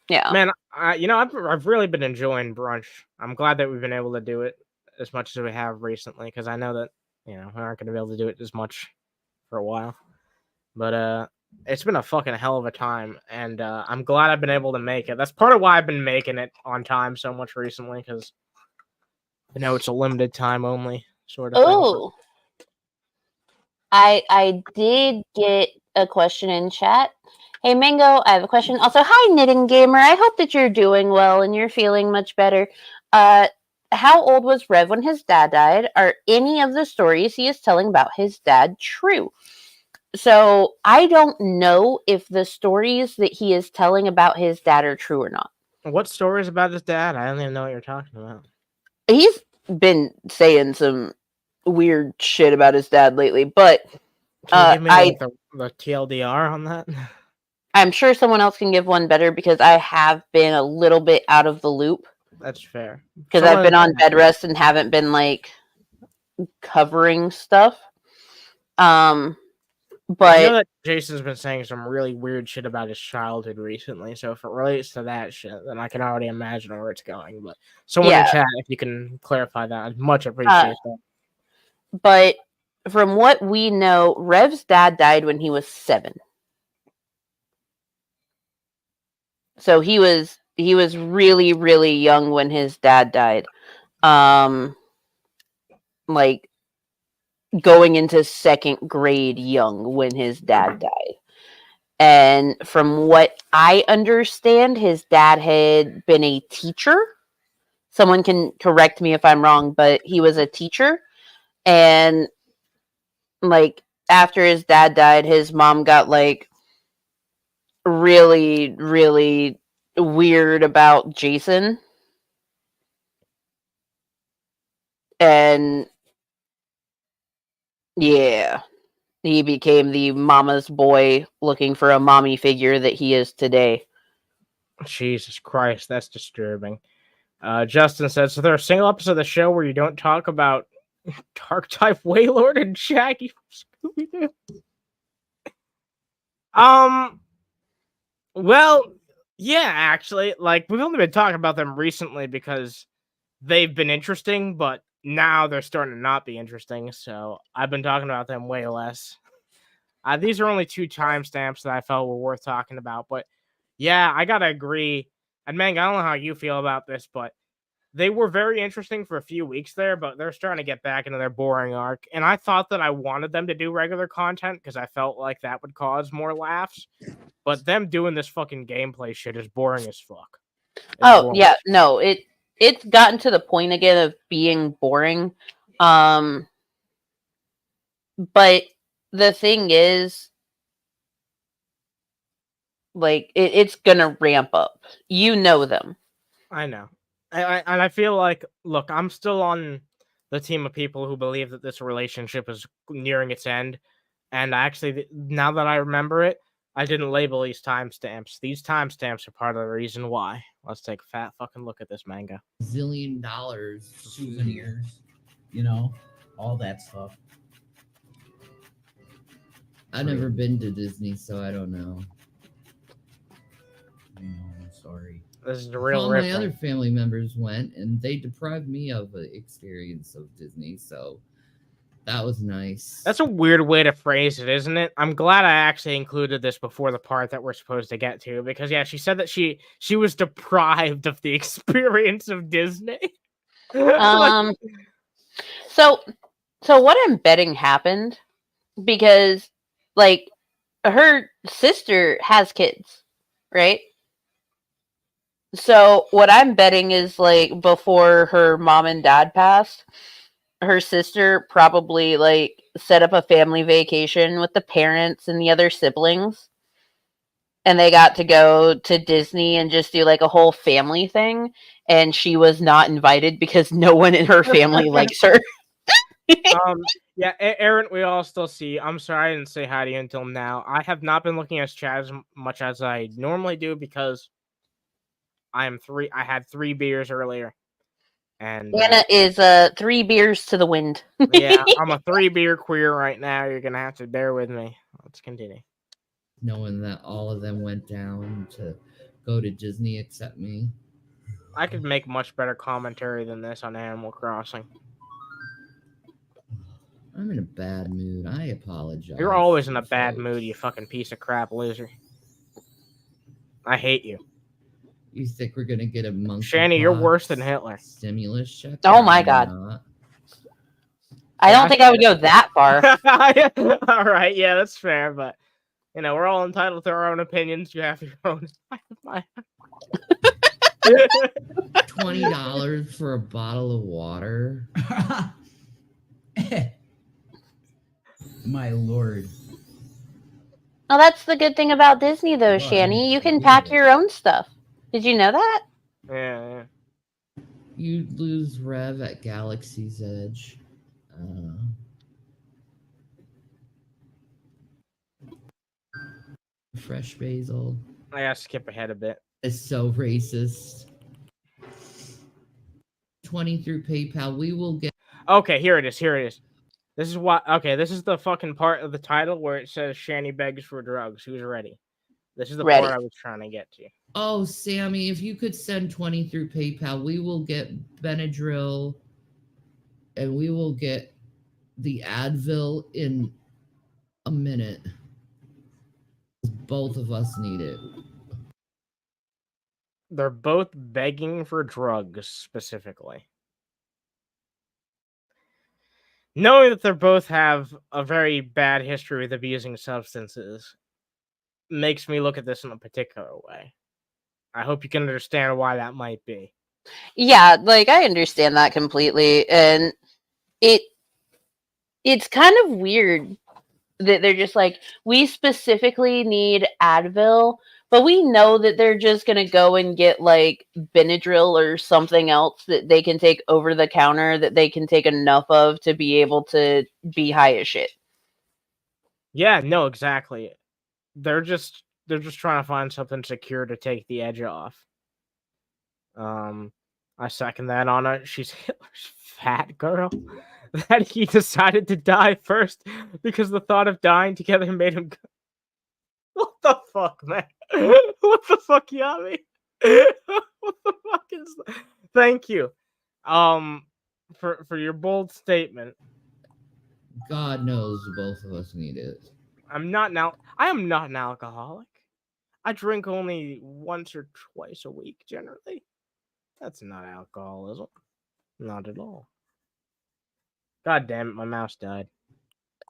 Yeah. Man, I've really been enjoying Brunch. I'm glad that we've been able to do it as much as we have recently, because I know that we aren't going to be able to do it as much for a while. But it's been a fucking hell of a time, and I'm glad I've been able to make it. That's part of why I've been making it on time so much recently, because it's a limited time only sort of thing. Oh, I did get a question in chat. Hey, Mango, I have a question. Also, hi, Knitting Gamer. I hope that you're doing well and you're feeling much better. How old was Rev when his dad died? Are any of the stories he is telling about his dad true? So I don't know if the stories that he is telling about his dad are true or not. What stories about his dad? I don't even know what you're talking about. He's been saying some weird shit about his dad lately, but can you give me the TLDR on that? I'm sure someone else can give one better because I have been a little bit out of the loop. That's fair. Because I've been on bed rest and haven't been like covering stuff. But I know that Jason's been saying some really weird shit about his childhood recently. So if it relates to that shit, then I can already imagine where it's going. But someone in chat, if you can clarify that, I'd much appreciate that. But from what we know, Rev's dad died when he was 7. So he was really, really young when his dad died. Like going into 2nd grade young when his dad died. And from what I understand, his dad had been a teacher. Someone can correct me if I'm wrong, but he was a teacher. And like after his dad died, his mom got like really, really weird about Jason. And yeah, he became the mama's boy looking for a mommy figure that he is today. Jesus Christ, that's disturbing. Justin said, so there's a single episode of the show where you don't talk about Dark Type Waylord and Shaggy from Scooby-Doo? Well, yeah, actually, like we've only been talking about them recently because they've been interesting, but now they're starting to not be interesting. So I've been talking about them way less. These are only 2 timestamps that I felt were worth talking about, but yeah, I gotta agree. And Mang, I don't know how you feel about this, but they were very interesting for a few weeks there, but they're starting to get back into their boring arc. And I thought that I wanted them to do regular content because I felt like that would cause more laughs. But them doing this fucking gameplay shit is boring as fuck. Yeah, no, it's gotten to the point again of being boring. But the thing is, like, it's gonna ramp up. You know them. I know. And I feel like, look, I'm still on the team of people who believe that this relationship is nearing its end. And actually, now that I remember it, I didn't label these timestamps. These timestamps are part of the reason why. Let's take a fat fucking look at this manga. $1 zillion souvenirs, all that stuff. I've never been to Disney, so I don't know. I'm sorry. This is the real all my other family members went, and they deprived me of the experience of Disney, so that was nice. That's a weird way to phrase it, isn't it? I'm glad I actually included this before the part that we're supposed to get to, because yeah, she said that she was deprived of the experience of Disney. So what I'm betting happened, because like her sister has kids, right? So what I'm betting is like before her mom and dad passed, her sister probably like set up a family vacation with the parents and the other siblings, and they got to go to Disney and just do like a whole family thing, and she was not invited because no one in her family likes her. Yeah, Aaron, we all still see. I'm sorry I didn't say hi to you until now. I have not been looking at chat as much as I normally do because I had 3 beers earlier. And Anna is 3 beers to the wind. Yeah, I'm a 3 beer queer right now. You're gonna have to bear with me. Let's continue. Knowing that all of them went down to go to Disney except me. I could make much better commentary than this on Animal Crossing. I'm in a bad mood. I apologize. You're always in a bad mood, you fucking piece of crap loser. I hate you. You think we're gonna get a monkey? Shanny, you're worse than Hitler. Stimulus check? Oh my god. Not. I don't think I would go that far. All right, yeah, that's fair, but you know, we're all entitled to our own opinions. You have your own. $20 for a bottle of water. My lord. Oh, that's the good thing about Disney, though, Shanny. You can pack your own stuff. Did you know that? Yeah. You lose Rev at Galaxy's Edge. Fresh basil. I gotta skip ahead a bit. It's so racist. 20 through PayPal. We will get. Okay, here it is. This is what. Okay, this is the fucking part of the title where it says Shanny begs for drugs. Who's ready? This is the part I was trying to get to. Oh, Sammy, if you could send 20 through PayPal, we will get Benadryl and we will get the Advil in a minute. Both of us need it. They're both begging for drugs, specifically. Knowing that they both have a very bad history with abusing substances makes me look at this in a particular way. I hope you can understand why that might be. Yeah, like I understand that completely, and it's kind of weird that they're just like, we specifically need Advil, but we know that they're just going to go and get like Benadryl or something else that they can take over the counter that they can take enough of to be able to be high as shit. Yeah, no, exactly. They're just trying to find something secure to take the edge off. I second that on her. She's Hitler's fat girl. That he decided to die first because the thought of dying together made him. What the fuck, man? What the fuck, Yami? What the fuck is that? Thank you. For your bold statement. God knows both of us need it. I am not an alcoholic. I drink only once or twice a week, generally. That's not alcoholism. Not at all. God damn it, my mouse died.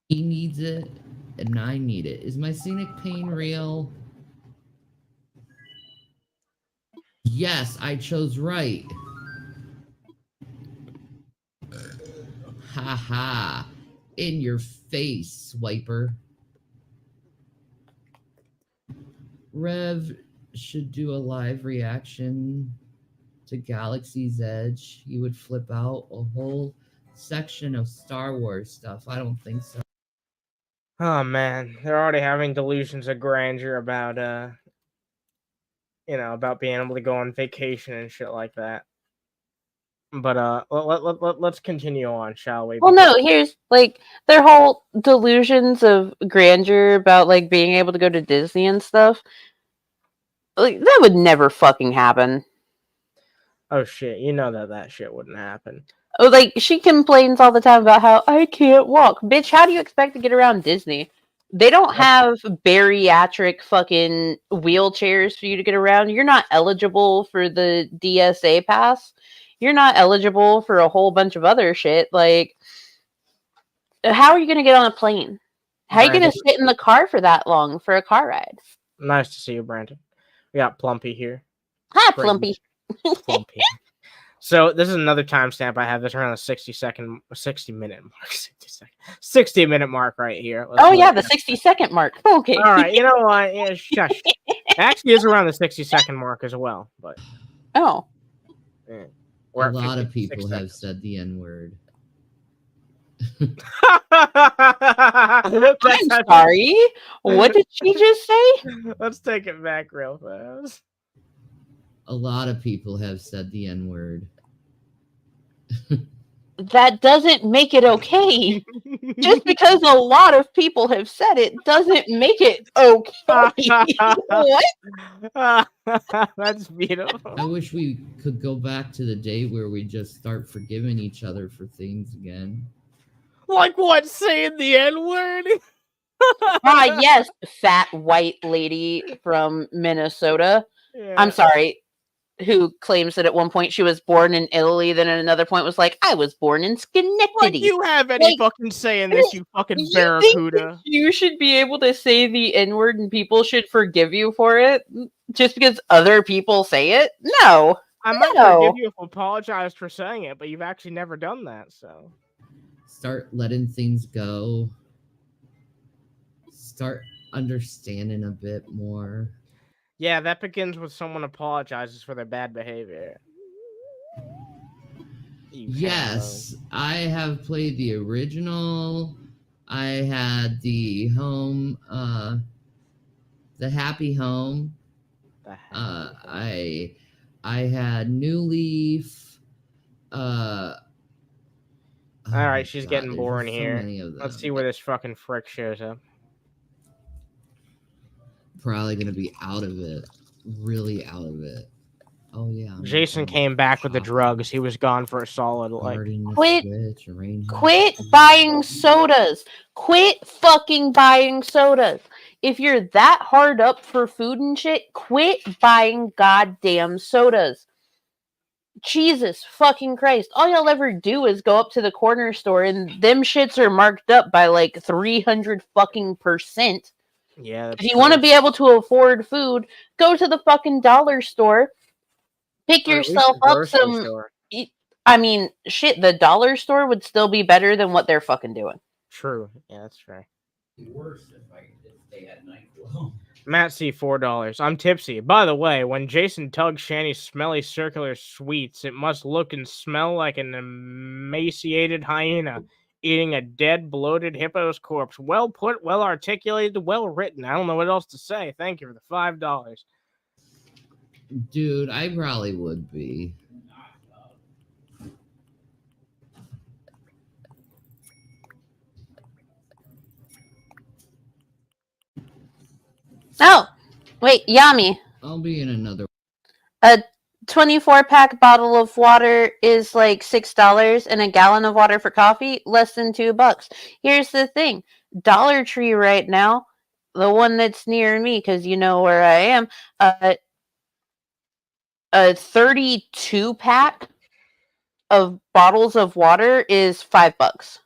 He needs it, and I need it. Is my scenic pain real? Yes, I chose right. Ha ha. In your face, swiper. Rev should do a live reaction to Galaxy's Edge. He would flip out a whole section of Star Wars stuff. I don't think so. Oh man, they're already having delusions of grandeur about about being able to go on vacation and shit like that. But let's continue on, shall we? Well, no, here's like their whole delusions of grandeur about like being able to go to Disney and stuff. Like that would never fucking happen. Oh shit, you know that shit wouldn't happen. Oh, like she complains all the time about how I can't walk. Bitch, how do you expect to get around Disney? They don't have bariatric fucking wheelchairs for you to get around. You're not eligible for the DSA pass. You're not eligible for a whole bunch of other shit. Like, how are you going to get on a plane? How are you going to sit in the car for that long for a car ride? Nice to see you, Brandon. We got Plumpy here. Hi, Plumpy. Plumpy. So this is another timestamp I have. This around the 60-minute mark. 60-minute mark right here. Oh yeah, the 60-second mark. Okay. All right. You know what? Yeah, shush. Actually, it's around the 60-second mark as well. But oh, yeah. A lot of people have said the N-word. I'm sorry. What did she just say? Let's take it back real fast. A lot of people have said the N-word. That doesn't make it okay. Just because a lot of people have said it doesn't make it okay. What? That's beautiful. I wish we could go back to the day where we just start forgiving each other for things again. Like what? Saying the N-word? Yes, fat white lady from Minnesota. Yeah. I'm sorry. Who claims that at one point she was born in Italy, then at another point was like, I was born in Schenectady. Like you have any fucking say in this, you fucking barracuda. You should be able to say the N-word and people should forgive you for it just because other people say it? No. I might forgive you if I apologized for saying it, but you've actually never done that, so. Start letting things go. Start understanding a bit more. Yeah, that begins with someone apologizes for their bad behavior. Yes, I have played the original. I had the home, the happy home. I had New Leaf. All right, she's getting boring here. Let's see where this fucking frick shows up. Probably gonna be out of it, really out of it. Oh yeah. Jason came back with the drugs. He was gone for a solid Quit buying sodas. Quit fucking buying sodas. If you're that hard up for food and shit, quit buying goddamn sodas. Jesus fucking Christ. All y'all ever do is go up to the corner store and them shits are marked up by like 300 fucking %. Yeah. If you want to be able to afford food, go to the fucking dollar store. Pick yourself up some. I mean, shit, the dollar store would still be better than what they're fucking doing. True. Yeah, that's fair. Worse if they had NyQuil. Matt C, $4. I'm tipsy. By the way, when Jason tugs Shanny's smelly circular sweets, it must look and smell like an emaciated hyena eating a dead, bloated hippo's corpse. Well put, well articulated, well written. I don't know what else to say. Thank you for the $5. Dude, I probably would be. Oh, wait, Yami. I'll be in another. A 24-pack bottle of water is like $6, and a gallon of water for coffee, less than $2. Here's the thing. Dollar Tree right now, the one that's near me, because you know where I am, a 32-pack of bottles of water is $5.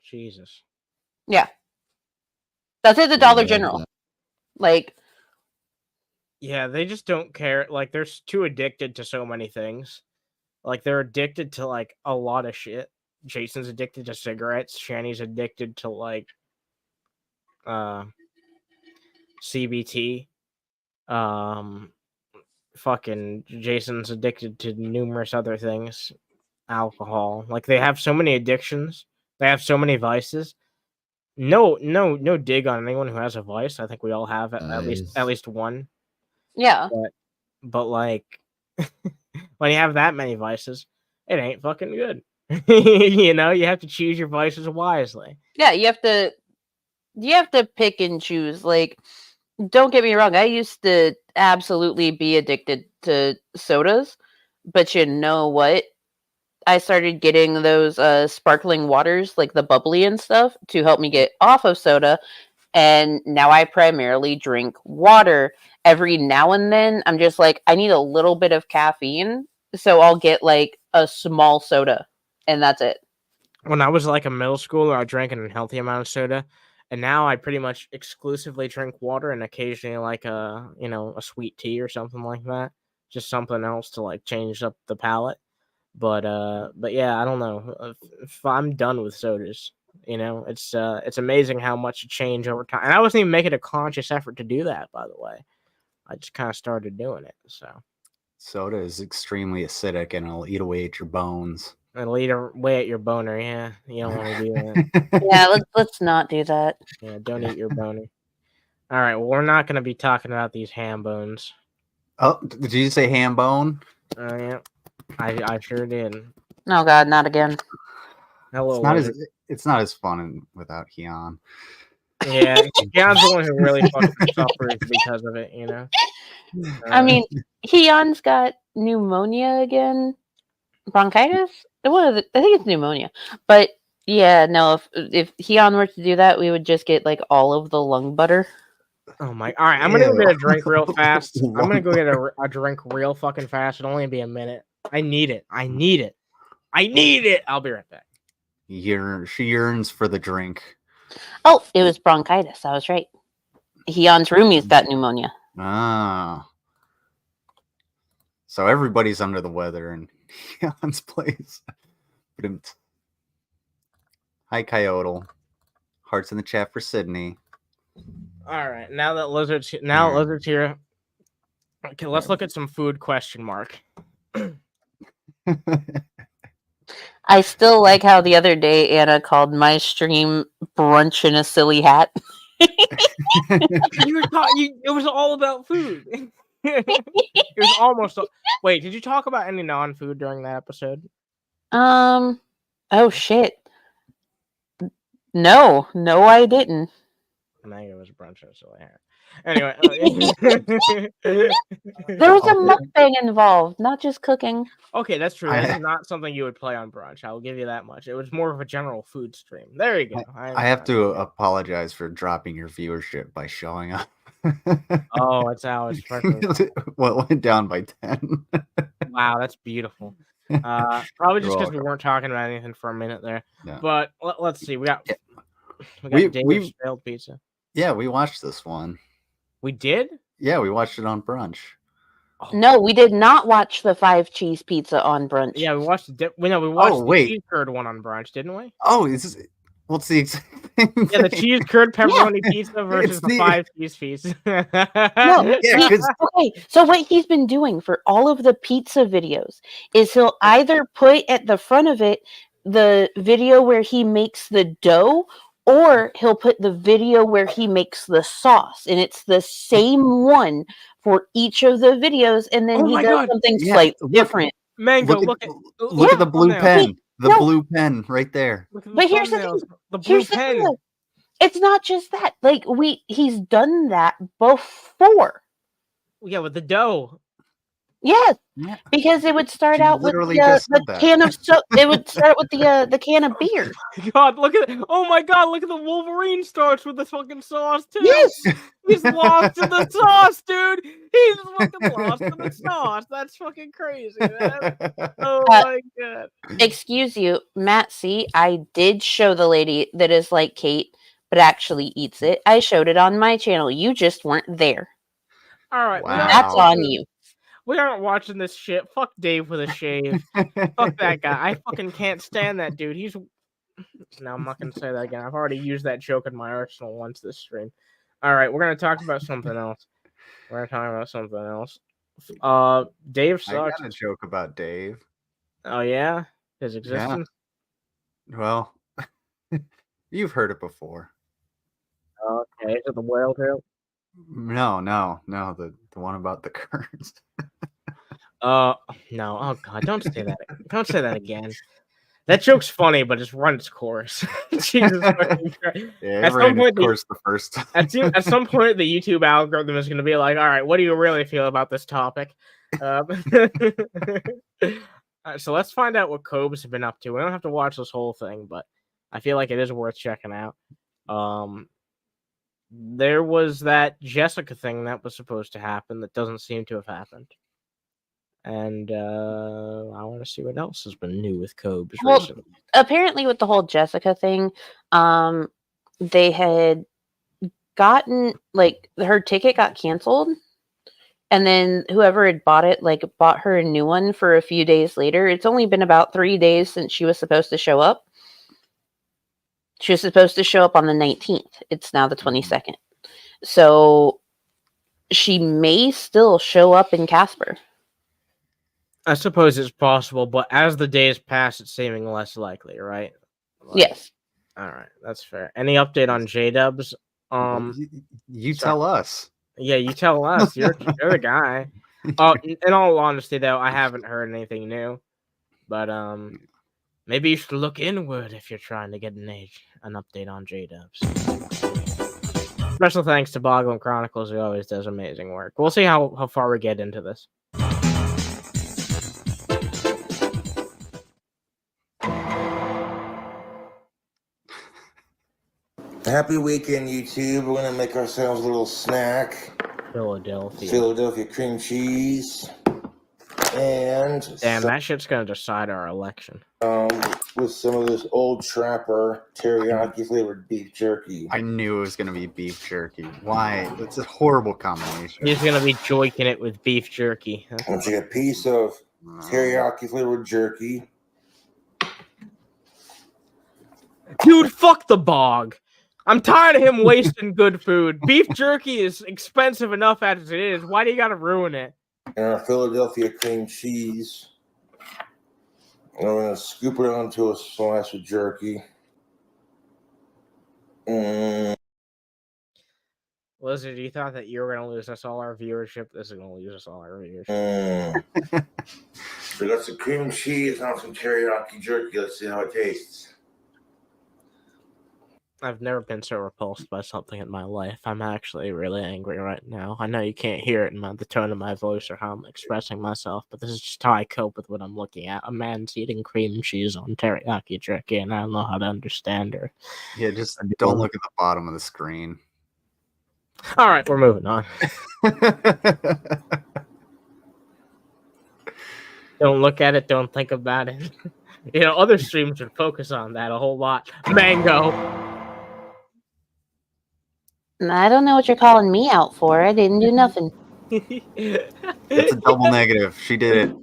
Jesus. Yeah. That's at the Dollar General. Like... Yeah, they just don't care. Like, they're too addicted to so many things. Like, they're addicted to, like, a lot of shit. Jason's addicted to cigarettes. Shanny's addicted to, like, CBT. Fucking Jason's addicted to numerous other things. Alcohol. Like, they have so many addictions. They have so many vices. No dig on anyone who has a vice. I think we all have at least one. Yeah. But like, when you have that many vices, it ain't fucking good. You know, you have to choose your vices wisely. Yeah, you have to pick and choose. Like, don't get me wrong, I used to absolutely be addicted to sodas, but you know what? I started getting those sparkling waters, like the bubbly and stuff, to help me get off of soda. And now I primarily drink water. Every now and then, I'm just like, I need a little bit of caffeine. so I'll get like a small soda, and that's it. When I was like a middle schooler, I drank an unhealthy amount of soda, and now I pretty much exclusively drink water and occasionally like a sweet tea or something like that, just something else to like change up the palate. But yeah, I don't know if I'm done with sodas. It's amazing how much it changed over time, and I wasn't even making a conscious effort to do that. By the way, I just kind of started doing it. So soda is extremely acidic and it'll eat away at your bones. It'll eat away at your boner. Yeah, you don't want to do that. Yeah, let's not do that. Yeah, don't eat your boner. All right, well, we're not going to be talking about these ham bones. Oh, did you say ham bone? Oh yeah, I sure did. Oh God, not again. Hello. It's not as fun without Heon. Yeah, Heon's the one who really fucking suffers because of it. I mean, Heon's got pneumonia again, bronchitis. I think it's pneumonia. But yeah, no. If Heon were to do that, we would just get like all of the lung butter. Oh my! All right, I'm gonna go get a drink real fast. I'm gonna go get a drink real fucking fast. It'll only be a minute. I need it. I'll be right back. She yearns for the drink. Oh, it was bronchitis. I was right. Heon's roomie's got pneumonia. Ah. So everybody's under the weather in Heon's place. Hi, Coyote. Hearts in the chat for Sydney. All right, now that Lizard's here, okay, let's look at some food question mark. I still like how the other day Anna called my stream brunch in a silly hat. It was all about food. It was almost. Wait, did you talk about any non-food during that episode? Oh shit. No, I didn't. I think it was brunch in a silly hat. Anyway, there was a mukbang involved, not just cooking. Okay, that's true. That's not something you would play on brunch. I will give you that much. It was more of a general food stream. There you go. I have to apologize for dropping your viewership by showing up. Oh, it's Alex. Well, it went down by 10. Wow, that's beautiful. Probably just because we weren't talking about anything for a minute there. Yeah. But let's see. We got Dave's failed pizza. Yeah, we watched this one. We did? Yeah, we watched it on brunch. Oh. No, we did not watch the 5 cheese pizza on brunch. Yeah, we watched the cheese curd one on brunch, didn't we? Oh, what's the exact thing? Yeah, the cheese curd pepperoni pizza versus the 5 cheese piece. No, okay. So what he's been doing for all of the pizza videos is he'll either put at the front of it the video where he makes the dough, or he'll put the video where he makes the sauce, and it's the same one for each of the videos, and then he does something slightly different. Mango, look at the blue pen. Blue pen right there. But here's the thing. The blue pen. It's not just that. Like he's done that before. Yeah, with the dough. Yes, because it would start out with the can of it would start with the can of beer. God, look at it! Oh my God, look at the Wolverine starts with the fucking sauce too. Yes, he's lost in the sauce, dude. He's fucking lost in the sauce. That's fucking crazy, man. Oh my God. Excuse you, Matt. See, I did show the lady that is like Kate, but actually eats it. I showed it on my channel. You just weren't there. All right, wow. That's on you. We aren't watching this shit. Fuck Dave with a shave. Fuck that guy. I fucking can't stand that dude. No, I'm not gonna say that again. I've already used that joke in my arsenal once this stream. All right, we're gonna talk about something else. Dave sucks. I got a joke about Dave. Oh yeah, his existence. Yeah. Well, you've heard it before. Okay, is it the whale tail? No, the one about the curse. No. Oh God, don't say that. Don't say that again. That joke's funny, but just run its course. Jesus fucking Christ. Yeah, at some point, the first time. At some point, the YouTube algorithm is going to be like, "All right, what do you really feel about this topic?" So let's find out what Cobes have been up to. We don't have to watch this whole thing, but I feel like it is worth checking out. There was that Jessica thing that was supposed to happen that doesn't seem to have happened. And I want to see what else has been new with Cobes Well, recently. apparently with the whole Jessica thing, they had gotten, like, her ticket got canceled. And then whoever had bought it, like, bought her a new one for a few days later. It's only been about 3 days since she was supposed to show up. She was supposed to show up on the 19th. It's now the 22nd. So she may still show up in Casper. I suppose it's possible, but as the days pass, it's seeming less likely, right? Yes. All right, that's fair. Any update on JDubbs? You tell us. Yeah, you tell us. You're the guy. In all honesty, though, I haven't heard anything new. But maybe you should look inward if you're trying to get an update on JDubbs. Special thanks to Boglin Chronicles, who always does amazing work. We'll see how far we get into this. Happy weekend, YouTube. We're going to make ourselves a little snack. Philadelphia cream cheese. And damn, that shit's going to decide our election. With some of this old trapper teriyaki flavored beef jerky. I knew it was going to be beef jerky. Why? It's a horrible combination. He's going to be joiking it with beef jerky. I'll take a piece of teriyaki flavored jerky. Dude, fuck the bog. I'm tired of him wasting good food. Beef jerky is expensive enough as it is. Why do you gotta ruin it? And our Philadelphia cream cheese. And we're gonna scoop it onto a slice of jerky. Lizard, you thought that you were gonna lose us all our viewership. This is gonna lose us all our viewership. We got some cream cheese and some teriyaki jerky. Let's see how it tastes. I've never been so repulsed by something in my life. I'm actually really angry right now. I know you can't hear it in the tone of my voice or how I'm expressing myself, but this is just how I cope with what I'm looking at. A man's eating cream cheese on teriyaki jerky, and I don't know how to understand her. Yeah, just don't look at the bottom of the screen. All right, we're moving on. Don't look at it. Don't think about it. Other streams would focus on that a whole lot. Mango. I don't know what you're calling me out for. I didn't do nothing. It's a double negative. She did it.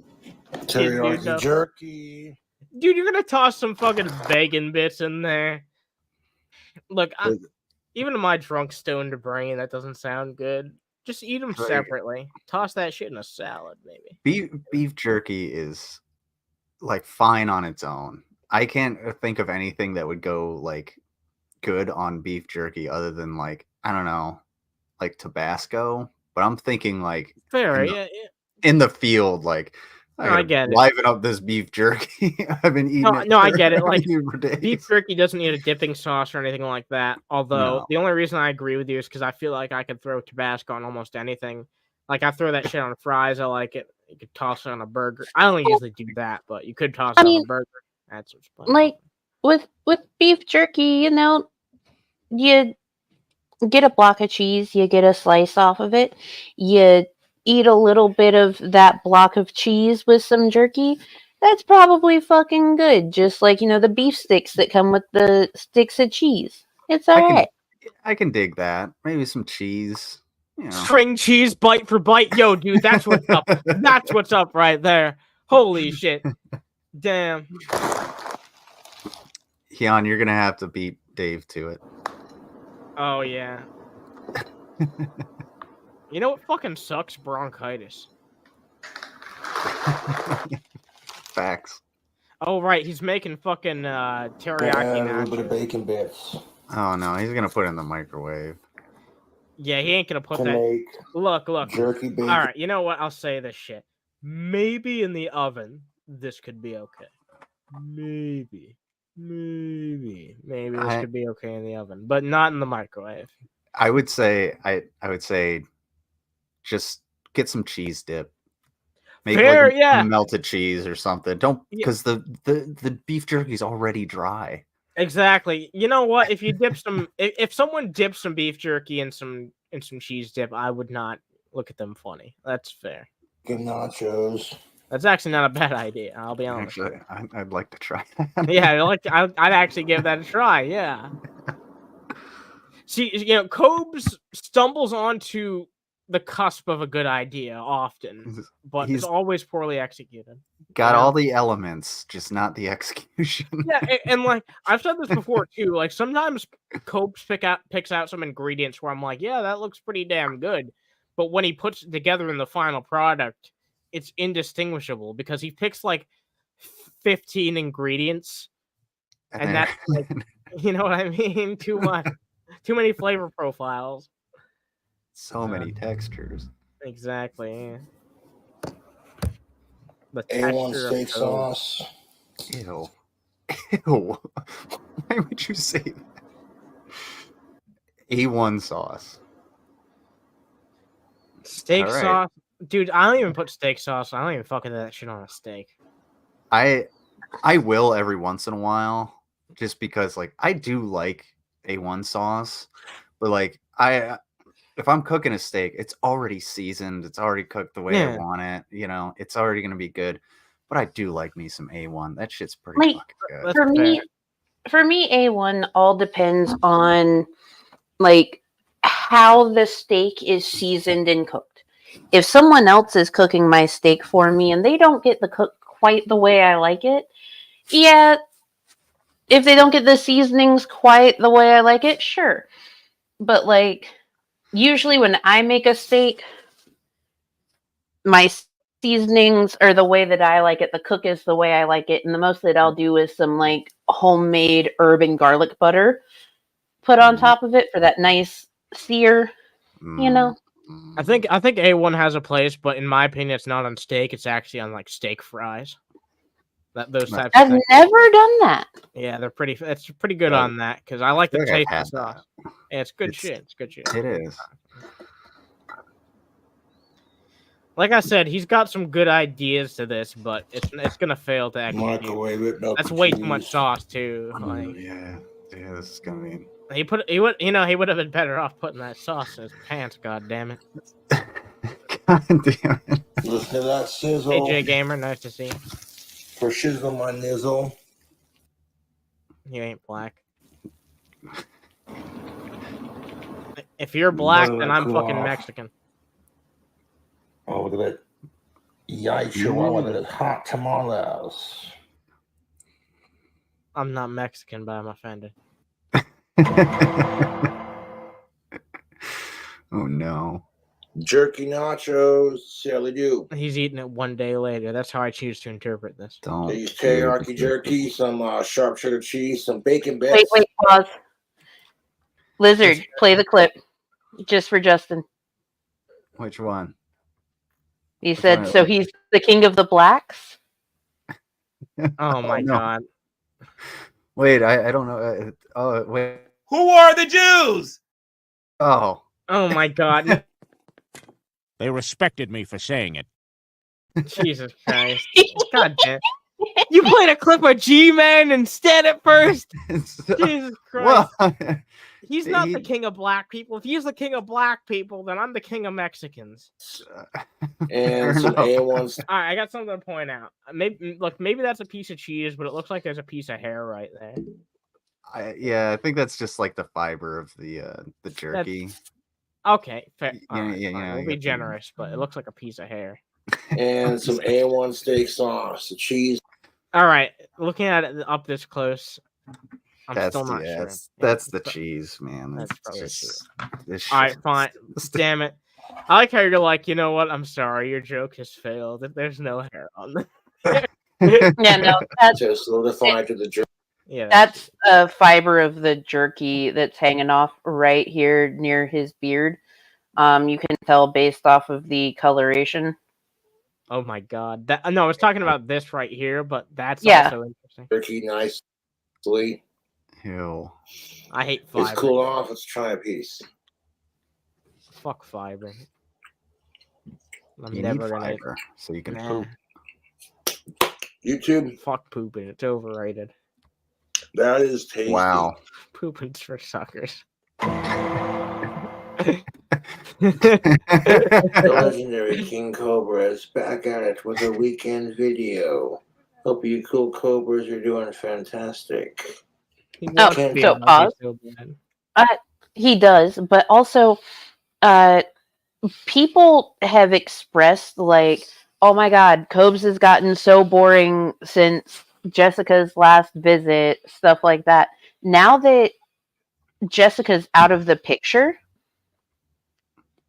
Teriyaki jerky. Dude, you're gonna toss some fucking bacon bits in there. Look, even in my drunk, stoned brain, that doesn't sound good. Just eat them separately. Toss that shit in a salad, maybe. Beef jerky is like fine on its own. I can't think of anything that would go like good on beef jerky other than like, I don't know, like Tabasco. But I'm thinking like in the field, like I get it. Liven up this beef jerky. I've been eating it. No, I get it. Like beef jerky doesn't need a dipping sauce or anything like that. Although the only reason I agree with you is because I feel like I could throw Tabasco on almost anything. Like I throw that shit on fries. I like it. You could toss it on a burger. I don't usually do that, but you could toss it on a burger. That's what's fun. Like with beef jerky, you get a block of cheese, you get a slice off of it, you eat a little bit of that block of cheese with some jerky. That's probably fucking good. Just like, the beef sticks that come with the sticks of cheese. It's all right. I can dig that. Maybe some cheese. String cheese, bite for bite. Yo, dude, that's what's up. That's what's up right there. Holy shit. Damn. Hyun, you're going to have to beat Dave to it. Oh, yeah. You know what fucking sucks? Bronchitis. Facts. Oh, right. He's making fucking teriyaki a little bit of bacon bits. Oh, no. He's going to put it in the microwave. Yeah, he ain't going to put that. Look. Jerky bacon. All right. You know what? I'll say this shit. Maybe in the oven, this could be okay. Maybe this could be okay in the oven, but not in the microwave. I would say just get some cheese dip. Make like melted cheese or something. Don't, because the beef jerky is already dry. Exactly. You know what? If you dip some, if someone dips some beef jerky in some cheese dip, I would not look at them funny. That's fair. Get nachos. That's actually not a bad idea. I'll be honest. Actually, I'd like to try that. Yeah, I'd actually give that a try. Yeah. See, Cobes stumbles onto the cusp of a good idea often, but it's always poorly executed. Got all the elements, just not the execution. Yeah, and like I've said this before too. Like sometimes Cobes picks out some ingredients where I'm like, yeah, that looks pretty damn good, but when he puts it together in the final product, it's indistinguishable because he picks like 15 ingredients, and that's like, you know what I mean? Too much, too many flavor profiles. So many textures. Exactly. Yeah. The A1 texture steak of sauce. Ew. Ew. Why would you say that? A1 sauce. Steak sauce. Dude, I don't even put steak sauce. I don't even fucking that shit on a steak. I will every once in a while, just because like I do like A1 sauce, but like if I'm cooking a steak, it's already seasoned, it's already cooked the way I want it, it's already gonna be good. But I do like me some A1. That shit's pretty fucking good. For me, A1 all depends on like how the steak is seasoned and cooked. If someone else is cooking my steak for me and they don't get the cook quite the way I like it, yeah, if they don't get the seasonings quite the way I like it, sure. But like usually when I make a steak, my seasonings are the way that I like it. The cook is the way I like it. And the most that I'll do is some like homemade herb and garlic butter put on top of it for that nice sear, I think A1 has a place, but in my opinion, it's not on steak. It's actually on like steak fries. Those types. I've never done that. Yeah, it's pretty good on that because I like the taste of sauce. Yeah, it's good shit. It's good shit. It is. Like I said, he's got some good ideas to this, but it's gonna fail to execute. Microwave it. That's way too much sauce too. Like, yeah, this is gonna be. He would have been better off putting that sauce in his pants. God damn it. God damn it. Listen to that sizzle. AJ Gamer, nice to see you. For shizzle my nizzle. You ain't black. If you're black, then I'm fucking Mexican. Oh, look at that. Yikes, look at that hot tamales. I'm not Mexican, but I'm offended. Oh no. Jerky nachos, see how they do. He's eating it one day later. That's how I choose to interpret this. They use teriyaki jerky, some sharp cheddar cheese, some bacon bits. Wait, pause. Lizard, play the clip. Just for Justin. Which one? He said, so he's the king of the blacks? Oh my god. Wait, I don't know. Oh, wait. Who are the Jews? Oh. Oh my god. They respected me for saying it. Jesus Christ. God damn. You played a clip of G-Man instead at first? Jesus Christ. Well, he's not the king of black people. If he's the king of black people, then I'm the king of Mexicans. And some A1s. All right, I got something to point out. Maybe that's a piece of cheese, but it looks like there's a piece of hair right there. I think that's just like the fiber of the jerky. Okay, fair. Yeah, we'll be generous, but it looks like a piece of hair. And some A1 steak sauce, the cheese. All right, looking at it up this close, I'm still not sure. That's the cheese, man. That's probably just, all right, fine. Damn it. I like how you're like, you know what? I'm sorry, your joke has failed. There's no hair on the. Yeah, no, that's just solidified to the jerky. Yeah, that's a fiber of the jerky that's hanging off right here near his beard. You can tell based off of the coloration. Oh my god! No, I was talking about this right here, but that's also interesting. Jerky nicely. Ew. I hate fiber. It's cool off. Let's try a piece. Fuck fiber. You need fiber so you can poop. YouTube. Fuck pooping. It's overrated. That is tasty. Wow. Pooping's for suckers. The legendary King Cobra is back at it with a weekend video. Hope you cool Cobras are doing fantastic. Oh, so pause. He does, but also, people have expressed like, "Oh my God, Cobes has gotten so boring since Jessica's last visit," stuff like that. Now that Jessica's out of the picture,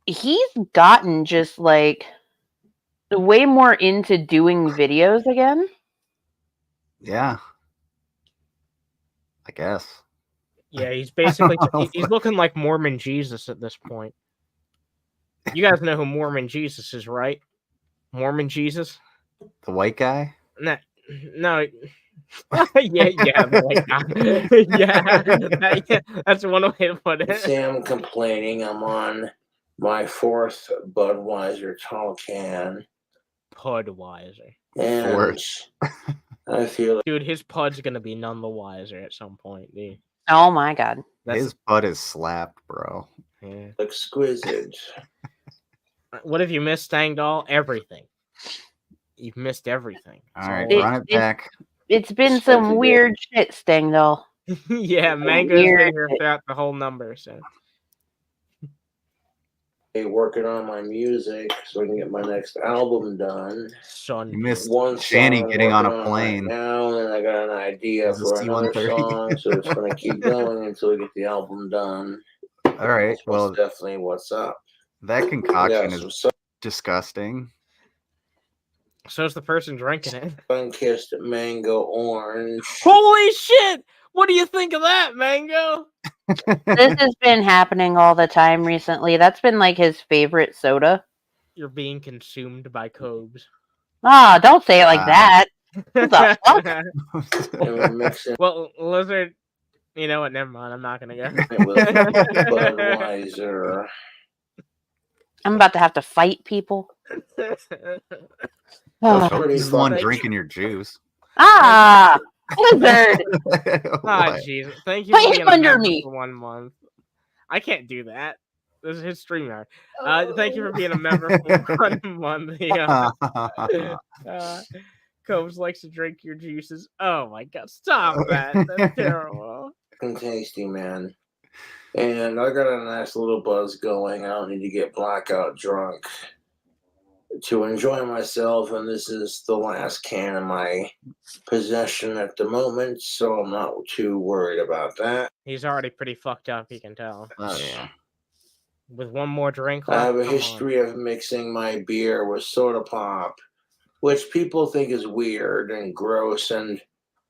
he's gotten just like way more into doing videos again. Yeah. I guess. Yeah, he's basically he's looking like Mormon Jesus at this point. You guys know who Mormon Jesus is, right? Mormon Jesus? The white guy? No. yeah, the white guy. yeah, that's one way to put it. Sam complaining I'm on my 4th Budweiser tall can. Budweiser. And I feel dude, his pud's gonna be none the wiser at some point, dude. Oh my God. His butt is slapped, bro. Yeah. Exquisite. What have you missed, Stangdoll? Everything. You've missed everything. All right, run it back. It's been some weird shit, Stangdoll. Yeah, Mango's been here throughout the whole number, so. Working on my music so I can get my next album done. Son, you missed one Shanny song getting on a right plane. now, and I got an idea for another song, so it's going to keep going until we get the album done. All right, well, definitely what's up. That concoction is disgusting. So's the person drinking it. Sun-kissed mango orange. Holy shit! What do you think of that, Mango? This has been happening all the time recently. That's been like his favorite soda. You're being consumed by Cobes. Ah, don't say it like that. What the fuck? Well, Lizard, you know what? Never mind. I'm not gonna go. Budweiser. I'm about to have to fight people. He's the one drinking your juice. Ah, Lizard. Ah, jeez. Thank you Put for him being a under member me. for 1 month. I can't do that. This is his stream yard. Thank you for being a member for 1 month. Yeah. Cobes likes to drink your juices. Oh my God! Stop that. That's terrible. Tasty, man. And I got a nice little buzz going. I don't need to get blackout drunk to enjoy myself, and this is the last can in my possession at the moment, so I'm not too worried about that. He's already pretty fucked up, you can tell. Oh yeah. With one more drink I have a left, history of mixing my beer with soda pop, which people think is weird and gross and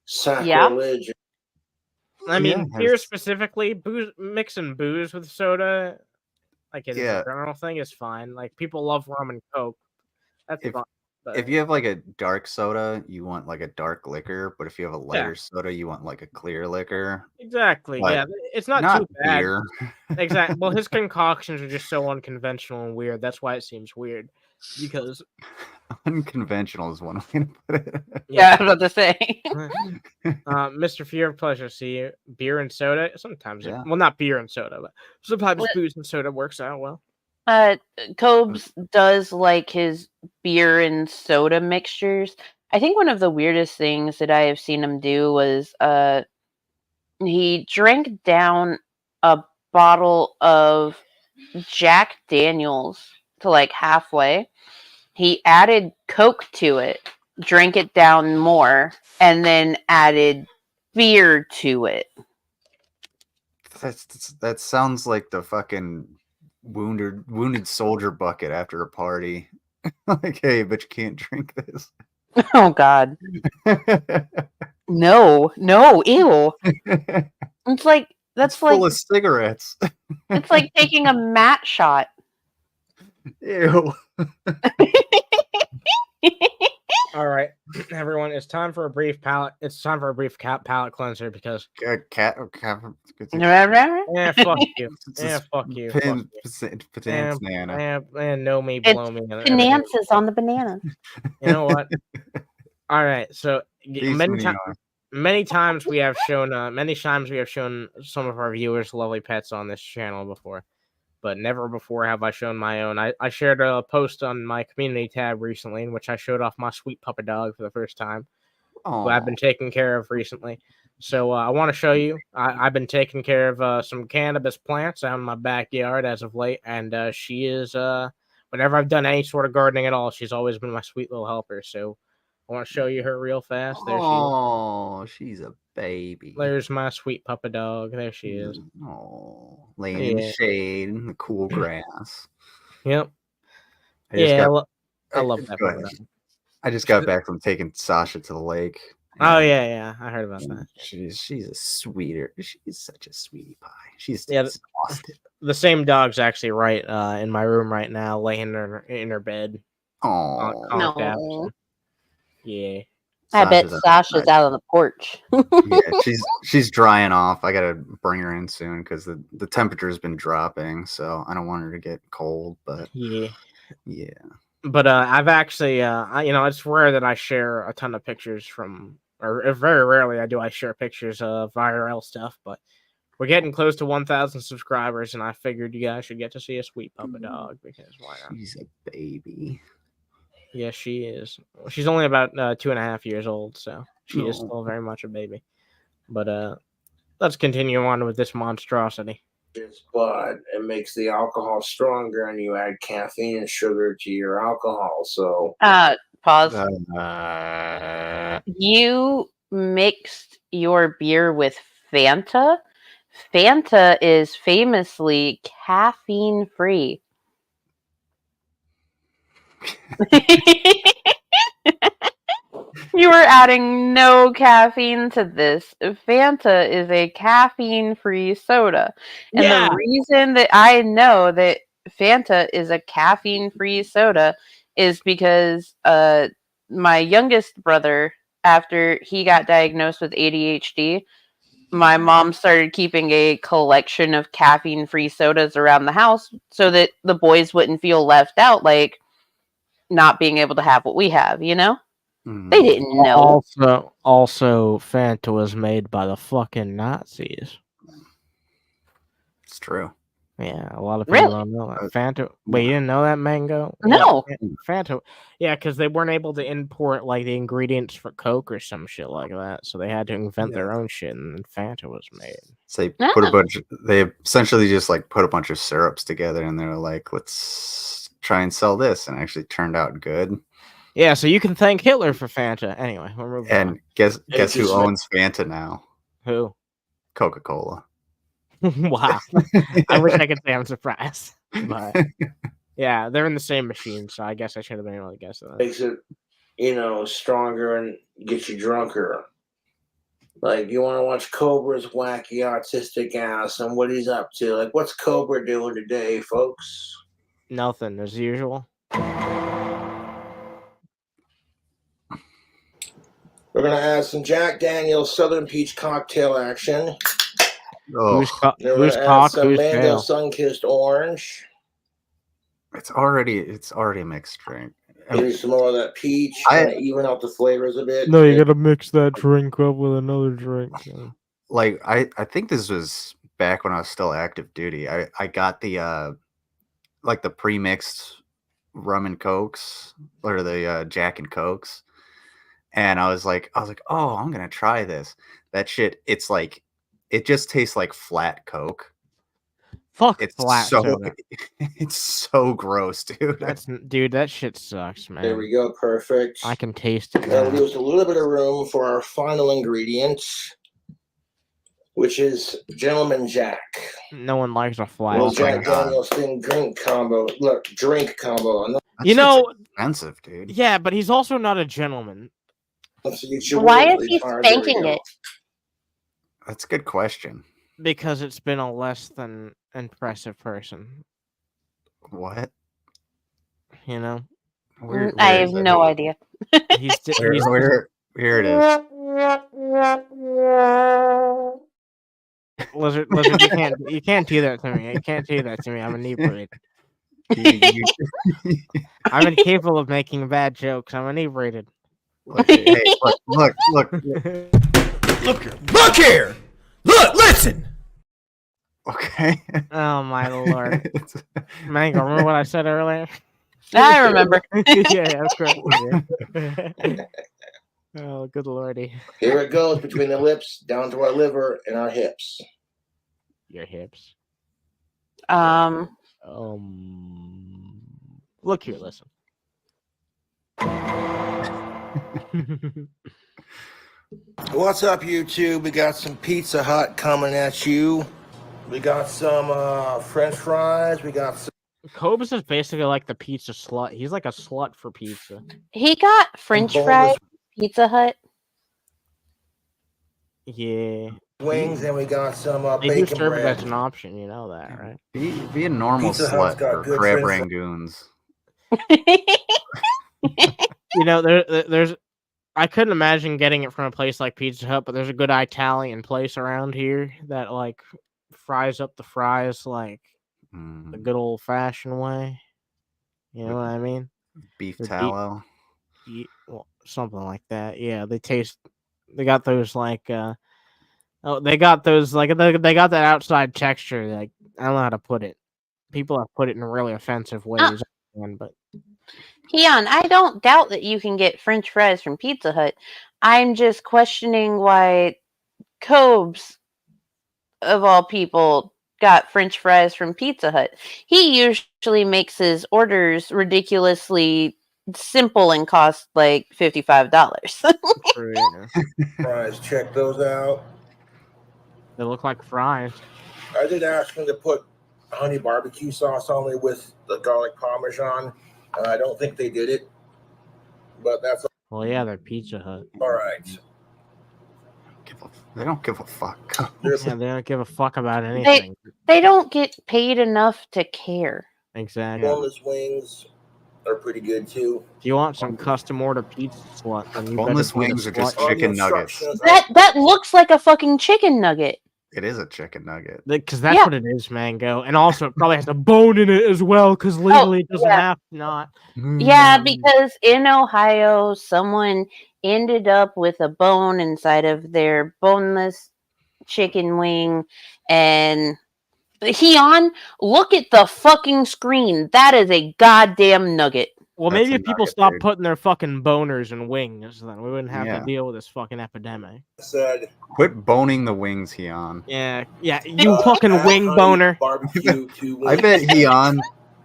sacrilege. I mean, beer specifically, mixing booze with soda, like as a general thing, is fine. Like people love rum and Coke. That's fine. But If you have like a dark soda, you want like a dark liquor, but if you have a lighter soda, you want like a clear liquor. Exactly. But yeah, it's not too bad. beer. Exactly. Well, his concoctions are just so unconventional and weird. That's why it seems weird. Because unconventional is one way to put it. Yeah, I was about to say. Mr. Fear of Pleasure, see you. Beer and soda. Sometimes, well, not beer and soda, but sometimes booze and soda works out well. Cobes does like his beer and soda mixtures. I think one of the weirdest things that I have seen him do was he drank down a bottle of Jack Daniels to like halfway. He added Coke to it, drank it down more, and then added beer to it. That sounds like the fucking wounded soldier bucket after a party. Like, hey, but you can't drink this. Oh God. No, ew. It's like that's like full of cigarettes. It's like taking a mat shot. Ew. All right, everyone, it's time for a brief palate. It's time for a brief palate cleanser because yeah, fuck you. Yeah, fuck you. And no me, blow me. Finances on the banana. You know what? All right, so many times we have shown some of our viewers lovely pets on this channel before, but never before have I shown my own. I shared a post on my community tab recently in which I showed off my sweet puppy dog for the first time, who I've been taking care of recently. So I want to show you. I've been taking care of some cannabis plants out in my backyard as of late, and she is, whenever I've done any sort of gardening at all, she's always been my sweet little helper. So I want to show you her real fast. There she is. Oh, she's a baby. There's my sweet puppy dog. There she is. Oh, laying in the shade in the cool grass. Yep. I love that. Go ahead. I just got back from taking Sasha to the lake. Oh yeah, I heard about that. She's a sweeter. She's such a sweetie pie. She's exhausted. The same dog's actually right in my room right now, laying in her bed. Oh no. Yeah. I bet Sasha's out on the porch. Yeah, she's drying off. I gotta bring her in soon because the temperature's been dropping, so I don't want her to get cold. But yeah. But I've actually, it's rare that I share a ton of pictures from, or very rarely I share pictures of IRL stuff. But we're getting close to 1,000 subscribers, and I figured you guys should get to see a sweet puppy dog because why not? She's a baby. Yes, she is. She's only about 2.5 years old, so she is still very much a baby. But let's continue on with this monstrosity. But it makes the alcohol stronger, and you add caffeine and sugar to your alcohol. So, pause. You mixed your beer with Fanta. Fanta is famously caffeine free. You are adding no caffeine to this. Fanta is a caffeine-free soda. And the reason that I know that Fanta is a caffeine-free soda is because my youngest brother, after he got diagnosed with ADHD, my mom started keeping a collection of caffeine-free sodas around the house so that the boys wouldn't feel left out, like not being able to have what we have, you know? They didn't know. Also, Fanta was made by the fucking Nazis. It's true. Yeah, a lot of people don't know that. Fanta. Wait, you didn't know that, Mango? No. Yeah, Fanta. Yeah, because they weren't able to import like the ingredients for Coke or some shit like that, so they had to invent their own shit, and then Fanta was made. So they essentially just like put a bunch of syrups together, and they're like, let's try and sell this, and it actually turned out good. Yeah, so you can thank Hitler for Fanta. Anyway, we're moving on. Guess who owns Fanta now? Who? Coca-Cola. Wow. I wish I could say I'm surprised. But yeah, they're in the same machine, so I guess I should have been able to guess that. Makes it, stronger and gets you drunker. Like, you want to watch Cobra's wacky autistic ass and what he's up to. Like, what's Cobra doing today, folks? Nothing, as usual. We're going to add some Jack Daniel's Southern Peach cocktail action. Who's cock? Some Mango Sun-Kissed Orange. It's already a mixed drink. Maybe some more of that peach. Kind of even out the flavors a bit. No, you got to mix that drink up with another drink. Like, I think this was back when I was still active duty. I got the like the pre-mixed rum and cokes, or the Jack and Cokes. And I was like, oh, I'm gonna try this. That shit, it's like, it just tastes like flat Coke. Fuck, it's flat soda. It's so gross, dude. That shit sucks, man. There we go, perfect. I can taste it. That leaves a little bit of room for our final ingredient, which is Gentleman Jack. No one likes a flat. Well, Jack Daniel's drink combo. Look, drink combo. That's expensive, dude. Yeah, but he's also not a gentleman. Why is he spanking it? That's a good question. Because it's been a less than impressive person. What? You know? Where I have no idea. Here it is. Lizard, you can't do that to me. You can't do that to me. I'm inebriated. I'm incapable of making bad jokes. I'm inebriated. Look. Look here! Look, listen! Okay. Oh my lord. Mango, remember what I said earlier? I remember. Yeah, of course you did. Oh, good lordy. Here it goes between the lips, down to our liver and our hips. Your hips. Look here, listen. What's up, YouTube? We got some Pizza Hut coming at you. We got some French fries. We got some. Cobes is basically like the pizza slut. He's like a slut for pizza. He got French fries, Pizza Hut. Yeah. Wings, and we got some they bacon do serve bread. it as an option, you know that, right? Be a normal Pizza Hut's slut got for good crab French rangoons. You know, there's. I couldn't imagine getting it from a place like Pizza Hut, but there's a good Italian place around here that like fries up the fries like the good old fashioned way. You know what I mean? Beef tallow. Well, something like that. Yeah, they taste. They got those like. They got those like they got that outside texture. Like I don't know how to put it. People have put it in really offensive ways, but. Keon, I don't doubt that you can get French fries from Pizza Hut. I'm just questioning why Cobes, of all people, got French fries from Pizza Hut. He usually makes his orders ridiculously simple and cost like $55. Fries, check those out. They look like fries. I did ask him to put honey barbecue sauce only with the garlic parmesan. I don't think they did it, but that's well, yeah, they're Pizza Hut. All right. They don't give a fuck. Yeah, they don't give a fuck about anything. They don't get paid enough to care. Exactly. Boneless wings are pretty good too. If you want some custom order pizza slut, then you Boneless wings are just chicken nuggets. That looks like a fucking chicken nugget. It is a chicken nugget. Because that's what it is, Mango. And also, it probably has a bone in it as well, because legally it doesn't have to not. Yeah, because in Ohio, someone ended up with a bone inside of their boneless chicken wing. And Heon, look at the fucking screen. That is a goddamn nugget. Well, maybe if people stop putting their fucking boners in wings, then we wouldn't have to deal with this fucking epidemic. Quit boning the wings, Heon. Yeah, you fucking wing boner. I bet Heon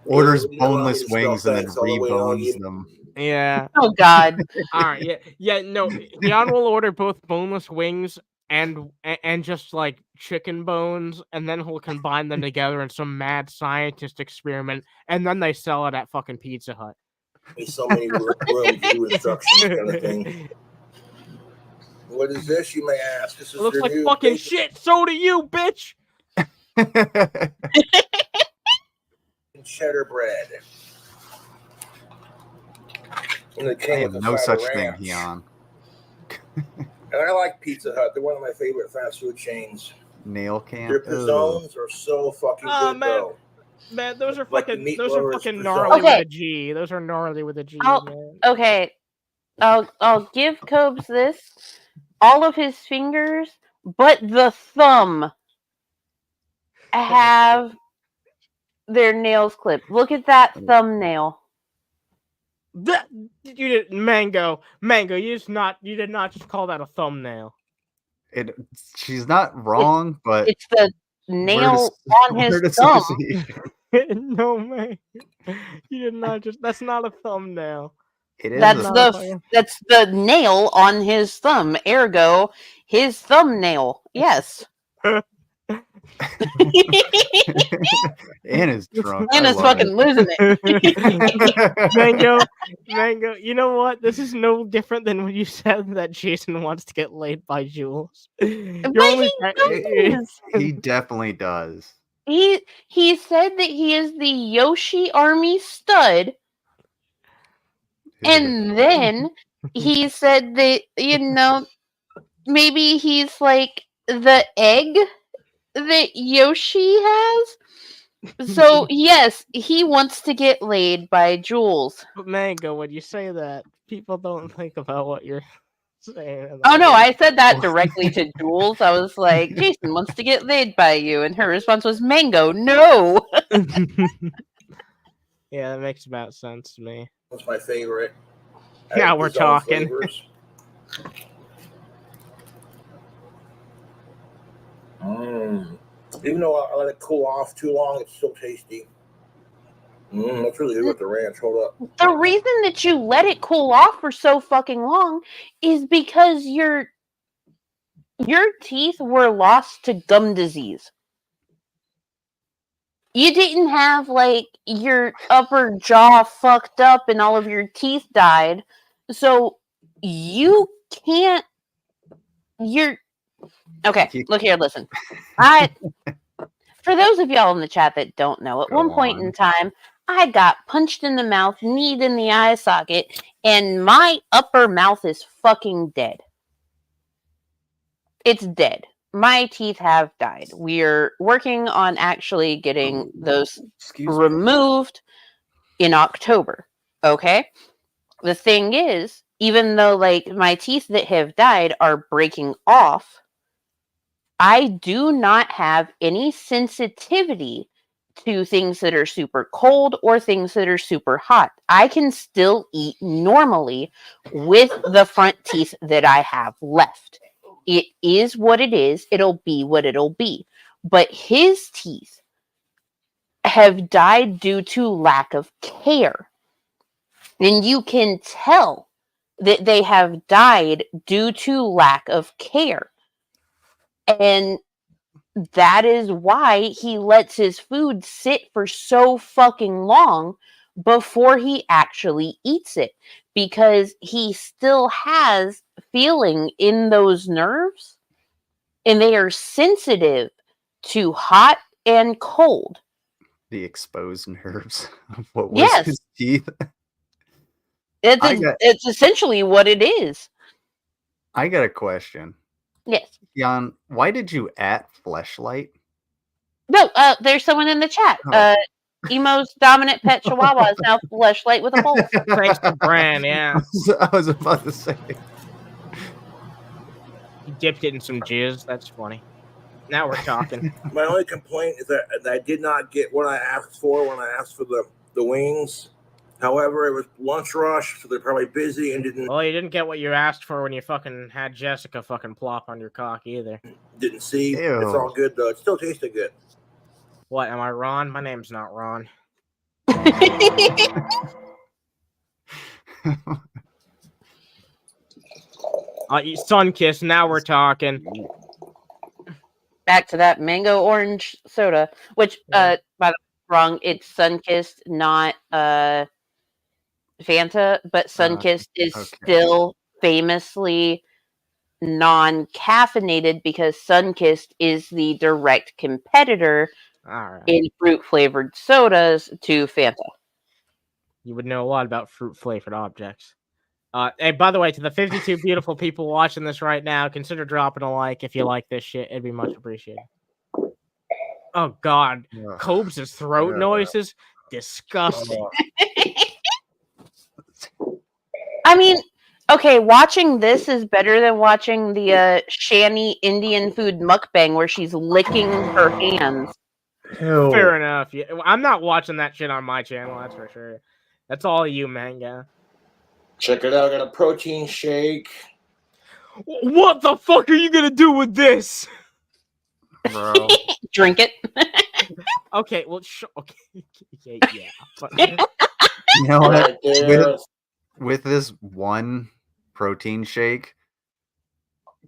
orders boneless wings and then rebones them. Yeah. Oh God. All right. Yeah. No. Heon will order both boneless wings and just like chicken bones, and then he'll combine them together in some mad scientist experiment, and then they sell it at fucking Pizza Hut. So many rooms to do instructions kind of thing. What is this, you may ask? This is It looks your like new fucking bacon shit. So do you, bitch. cheddar bread. And the I king have with the no flat such ranch. thing, Heon. And I like Pizza Hut. They're one of my favorite fast food chains. Nail camp. Their pizzones are so fucking good, though. Man, those are Like the fucking meat those are lovers fucking pizzone. gnarly Okay. with a G. Those are gnarly with a G, man. Okay, I'll give Cobes this. All of his fingers, but the thumb, have their nails clipped. Look at that thumbnail. That you did Mango. You did not just call that a thumbnail. She's not wrong, but It's the nail on his word thumb. association. No, man. You did not just. That's not a thumbnail. It is That's a- that's the nail on his thumb. Ergo, his thumbnail. Yes. Anna's drunk. Anna's fucking losing it. Mango, you know what? This is no different than when you said that Jason wants to get laid by Jules. He definitely does. He said that he is the Yoshi Army stud. And then he said that, maybe he's like the egg that Yoshi has. So, yes, he wants to get laid by Jules. But Mango, when you say that, people don't think about what you're Oh no, I said that directly to Jules. I was like, Jason wants to get laid by you, and her response was, Mango, no. Yeah, that makes about sense to me. What's my favorite? Now we're talking. Even though I let it cool off too long, it's still tasty. That's really good with the ranch. Hold up. The reason that you let it cool off for so fucking long is because your teeth were lost to gum disease. You didn't have, like, your upper jaw fucked up and all of your teeth died. So you can't... Okay, look here, listen. For those of y'all in the chat that don't know, at one point in time, I got punched in the mouth, kneed in the eye socket, and my upper mouth is fucking dead. It's dead. My teeth have died. We're working on actually getting those removed in October. Okay? The thing is, even though, like, my teeth that have died are breaking off, I do not have any sensitivity to things that are super cold or things that are super hot. I can still eat normally with the front teeth that I have left. It is what it is. It'll be what it'll be. But his teeth have died due to lack of care. And you can tell that they have died due to lack of care. And that is why he lets his food sit for so fucking long before he actually eats it. Because he still has feeling in those nerves, and they are sensitive to hot and cold. The exposed nerves of what was his teeth. It's essentially what it is. I got a question. Yes. Jan, why did you @Fleshlight? No, there's someone in the chat. Emo's dominant pet chihuahua is now Fleshlight with a pulse. Thanks to Bran, yeah. I was about to say. He dipped it in some jizz. That's funny. Now we're talking. My only complaint is that I did not get what I asked for when I asked for the wings. However, it was lunch rush, so they're probably busy and didn't... Well, you didn't get what you asked for when you fucking had Jessica fucking plop on your cock either. Didn't see. Ew. It's all good, though. It still tasted good. What, am I Ron? My name's not Ron. Sunkiss, now we're talking. Back to that mango orange soda, which, by the way, wrong, it's Sunkissed, not Fanta, but Sunkissed is still famously non-caffeinated because Sunkissed is the direct competitor in fruit-flavored sodas to Fanta. You would know a lot about fruit-flavored objects. Hey, by the way, to the 52 beautiful people watching this right now, consider dropping a like if you like this shit. It'd be much appreciated. Oh, God. Cobes' throat noises? Disgusting. I mean, okay, watching this is better than watching the Shanny Indian food mukbang where she's licking her hands. Fair enough. Yeah, I'm not watching that shit on my channel, that's for sure. That's all you, manga. Check it out. I got a protein shake. What the fuck are you gonna do with this? Bro. Drink it. Okay, well, okay. Yeah. You know what? With this one protein shake,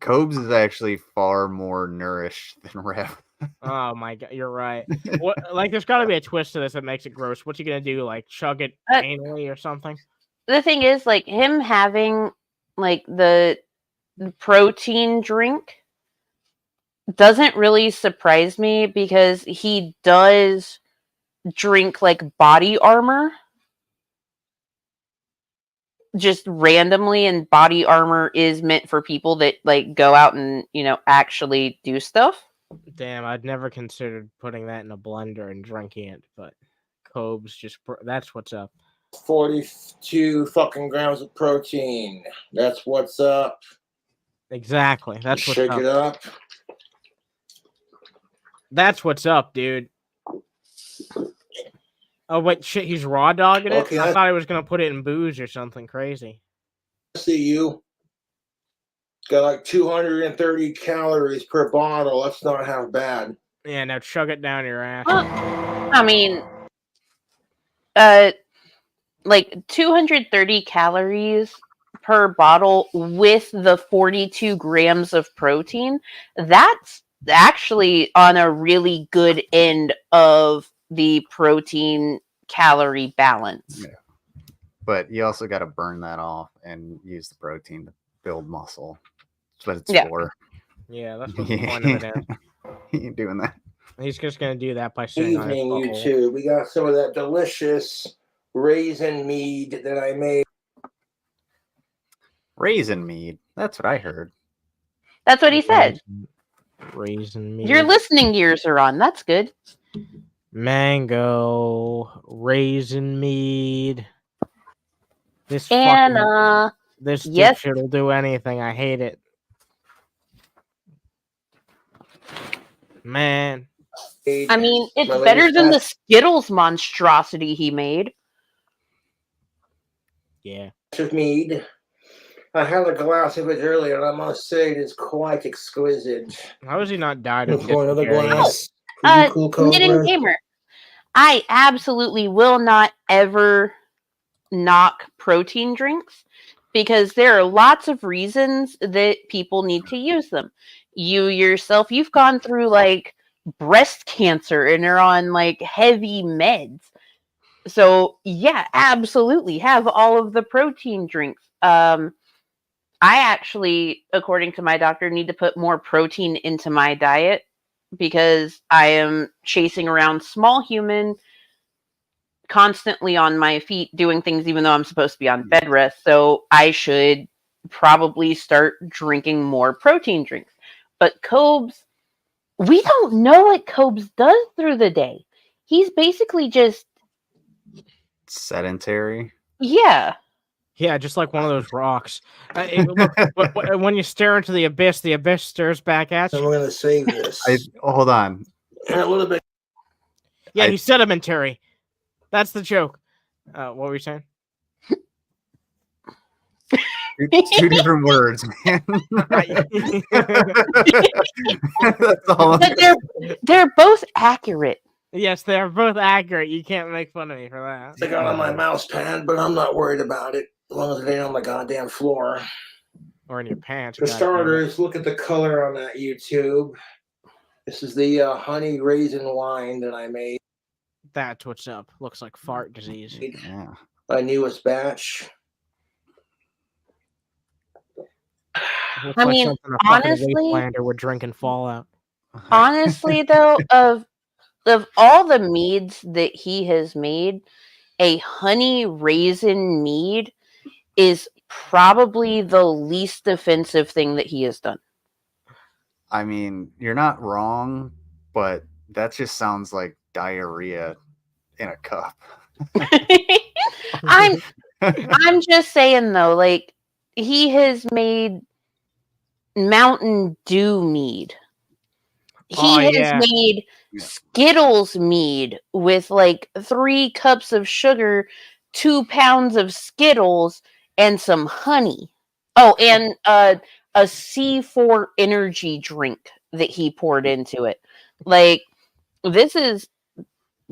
Cobes is actually far more nourished than Rev. Oh my God, you're right. What? Like, there's got to be a twist to this that makes it gross. What's he gonna do? Like, chug it anally or something? The thing is, like, him having, like, the protein drink doesn't really surprise me because he does drink, like, body armor just randomly, and body armor is meant for people that, like, go out and, you know, actually do stuff. Damn, I'd never considered putting that in a blender and drinking it, but Cobes just, that's what's up. 42 fucking grams of protein. That's what's up. Exactly. That's what's Shake up. it up. That's what's up, dude. Oh wait, shit! He's raw dogging it. Okay, I thought he was gonna put it in booze or something crazy. I see you. Got like 230 calories per bottle. That's not half bad. Yeah, now chug it down your ass. I mean, like 230 calories per bottle with the 42 grams of protein. That's actually on a really good end of the protein calorie balance. Yeah. But you also got to burn that off and use the protein to build muscle. That's what it's for. Yeah, that's what the point of it is. He ain't doing that. He's just gonna do that by sitting on his Evening, you butthole. two. We got some of that delicious raisin mead that I made. Raisin mead. That's what I heard. That's what he said. Raisin mead. Your listening ears are on. That's good. Mango raisin mead. This Anna. This Yes. dipshit will do anything. I hate it. Man. I mean, it's My better latest than the batch. Skittles monstrosity he made. Yeah. Of mead. I had a glass of it earlier, and I must say it is quite exquisite. How has he not died of Pour another dysentery? glass. For you, cool Knitting Cobra. Gamer. I absolutely will not ever knock protein drinks because there are lots of reasons that people need to use them. You yourself, you've gone through like breast cancer and are on like heavy meds. So yeah, absolutely have all of the protein drinks. I actually, according to my doctor, need to put more protein into my diet because I am chasing around small human constantly on my feet doing things even though I'm supposed to be on bed rest. So I should probably start drinking more protein drinks. But Cobes, we don't know what Cobes does through the day. He's basically just sedentary. Yeah. Yeah, just like one of those rocks. Look, when you stare into the abyss stares back at you. So we're going to save this. Hold on. In a little bit. Yeah, he's sedimentary. That's the joke. What were you saying? Two different words, man. That's all. But they're both accurate. Yes, they are both accurate. You can't make fun of me for that. I got on my mouse pad, but I'm not worried about it as long as it ain't on the goddamn floor. Or in your pants. For starters, look at the color on that YouTube. This is the honey raisin wine that I made. That's what's up. Looks like fart disease. Yeah. My newest batch. Looks I like mean, something a fucking honestly- wastelander would drink in Fallout. Honestly, though, of all the meads that he has made, a honey raisin mead is probably the least offensive thing that he has done. I mean, you're not wrong, but that just sounds like diarrhea in a cup. I'm just saying though, like he has made Mountain Dew mead. He has made Skittles mead with like 3 cups of sugar, 2 pounds of Skittles, and some honey. Oh, and a C4 energy drink that he poured into it. Like, this is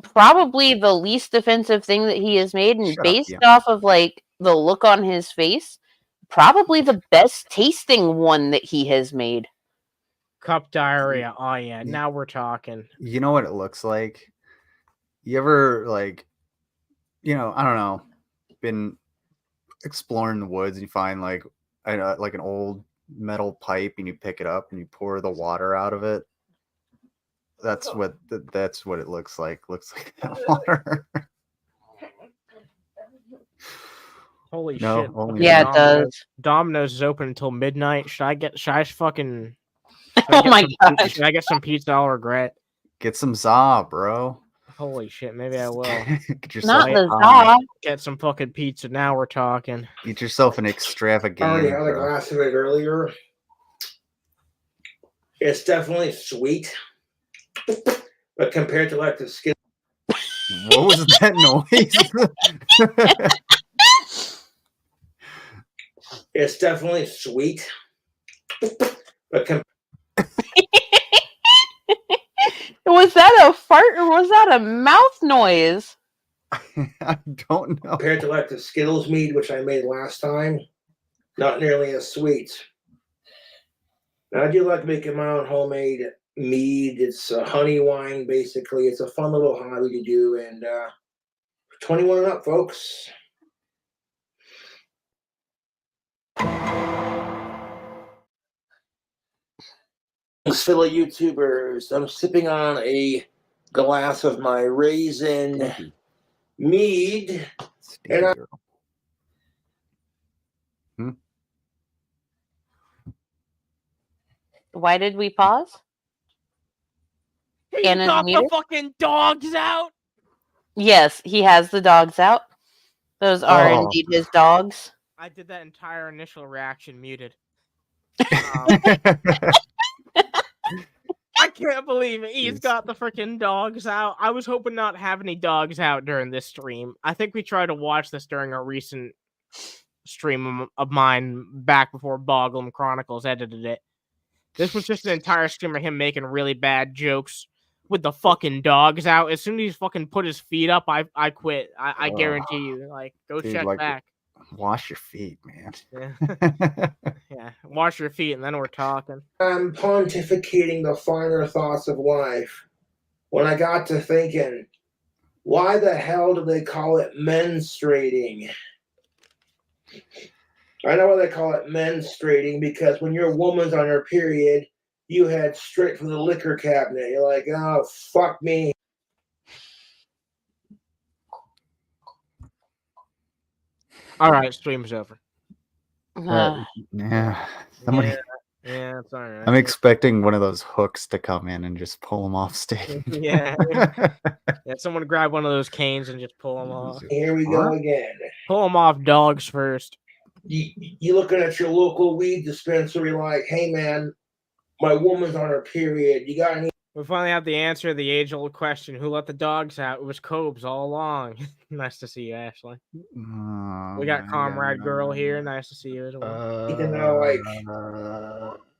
probably the least offensive thing that he has made, and based off of like the look on his face, probably the best tasting one that he has made. Cup diarrhea. Oh yeah, now we're talking. You know what it looks like? You ever like, I don't know, been exploring the woods and you find like an old metal pipe and you pick it up and you pour the water out of it? That's what it looks like. Looks like that water. Holy No, shit. only Yeah, it Domino's. does. Domino's is open until midnight. Should I fucking Oh my god. Should I get some pizza I'll regret? Get some za, bro. Holy shit, maybe I will. Get Not yourself the za. Get some fucking pizza. Now we're talking. Get yourself an I already extravaganza. had a glass of it earlier. It's definitely sweet, but compared to like the skin. What was that noise? It's definitely sweet, but Was that a fart or was that a mouth noise? I don't know. Compared to like the Skittles mead, which I made last time, not nearly as sweet. Now, I do like making my own homemade mead. It's a honey wine, basically. It's a fun little hobby to do, and 21 and up, folks. Fellow YouTubers, I'm sipping on a glass of my raisin mead, and Why did we pause? He got the fucking dogs out. Yes, he has the dogs out. Those are indeed his dogs. I did that entire initial reaction muted. I can't believe it. He's got the freaking dogs out. I was hoping not to have any dogs out during this stream. I think we tried to watch this during a recent stream of mine back before Boglum Chronicles edited it. This was just an entire stream of him making really bad jokes with the fucking dogs out. As soon as he fucking put his feet up, I quit. I guarantee you. Like, go check back. Wash your feet, man. Yeah, wash your feet, and then we're talking. I'm pontificating the finer thoughts of life when I got to thinking, why the hell do they call it menstruating? I know why they call it menstruating, because when your woman's on her period, you head straight for the liquor cabinet. You're like, oh, fuck me. All right, stream's over. Yeah. Somebody. Yeah, it's all right. I'm expecting one of those hooks to come in and just pull them off stage. Yeah. Someone grab one of those canes and just pull them off. Here we go again. Pull them off dogs first. You looking at your local weed dispensary like, hey, man, my woman's on her period. You got any? We finally have the answer to the age-old question: who let the dogs out? It was Cobes all along. Nice to see you, Ashley. We got Comrade Girl here. Nice to see you as well. You can like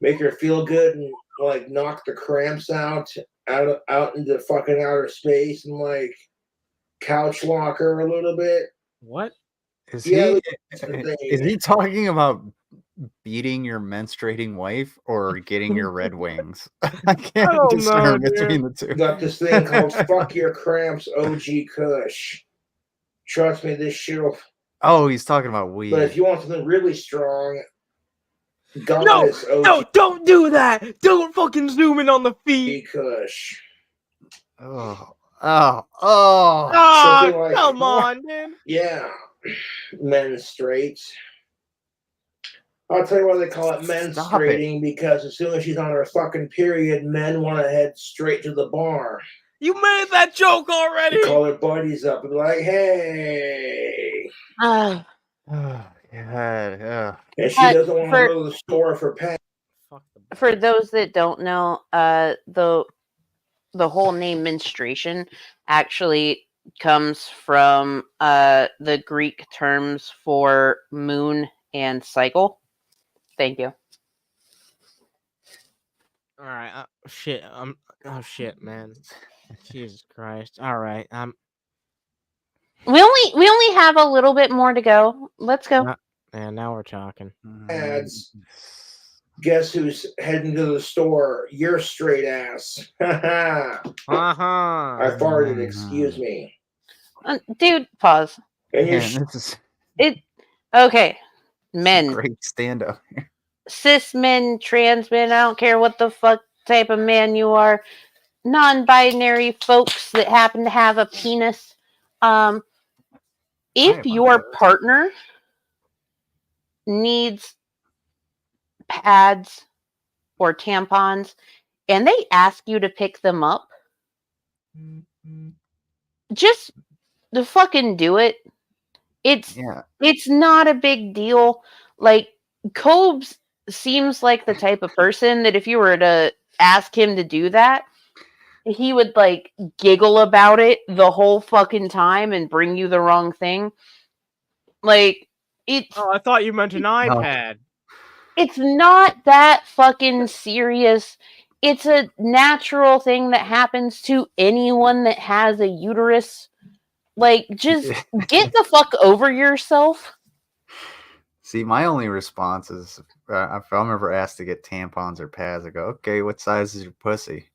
make her feel good and like knock the cramps out into fucking outer space and like couch lock her a little bit. What? Is he talking about beating your menstruating wife or getting your Red Wings? I can't discern between the two. Got this thing called Fuck Your Cramps OG Kush. Trust me, this shit will... Oh, he's talking about weed. But if you want something really strong, No, don't do that. Don't fucking zoom in on the feet. Kush. Oh, like, come on, man. Yeah. Menstruate. I'll tell you why they call it menstruating, because as soon as she's on her fucking period, men want to head straight to the bar. You made that joke already. They call their buddies up and be like, hey. Oh, God. Yeah. And she doesn't want to go to the store for pay. For those that don't know, the whole name menstruation actually comes from the Greek terms for moon and cycle. Thank you. All right. Shit. Oh shit, man. Jesus Christ. All right. We only have a little bit more to go. Let's go. Now we're talking. Ads. Guess who's heading to the store? Your straight ass. I farted. Excuse me. Dude, pause. And okay. Men. Great stand up here. Cis men, trans men, I don't care what the fuck type of man you are. Non-binary folks that happen to have a penis. If your partner needs pads or tampons and they ask you to pick them up, just to fucking do it. It's not a big deal. Like, Cobes seems like the type of person that if you were to ask him to do that, he would like giggle about it the whole fucking time and bring you the wrong thing. Like it's. Oh, I thought you meant an iPad. It's not that fucking serious. It's a natural thing that happens to anyone that has a uterus. Like, just get the fuck over yourself. See, my only response is if I'm ever asked to get tampons or pads, I go, okay, what size is your pussy?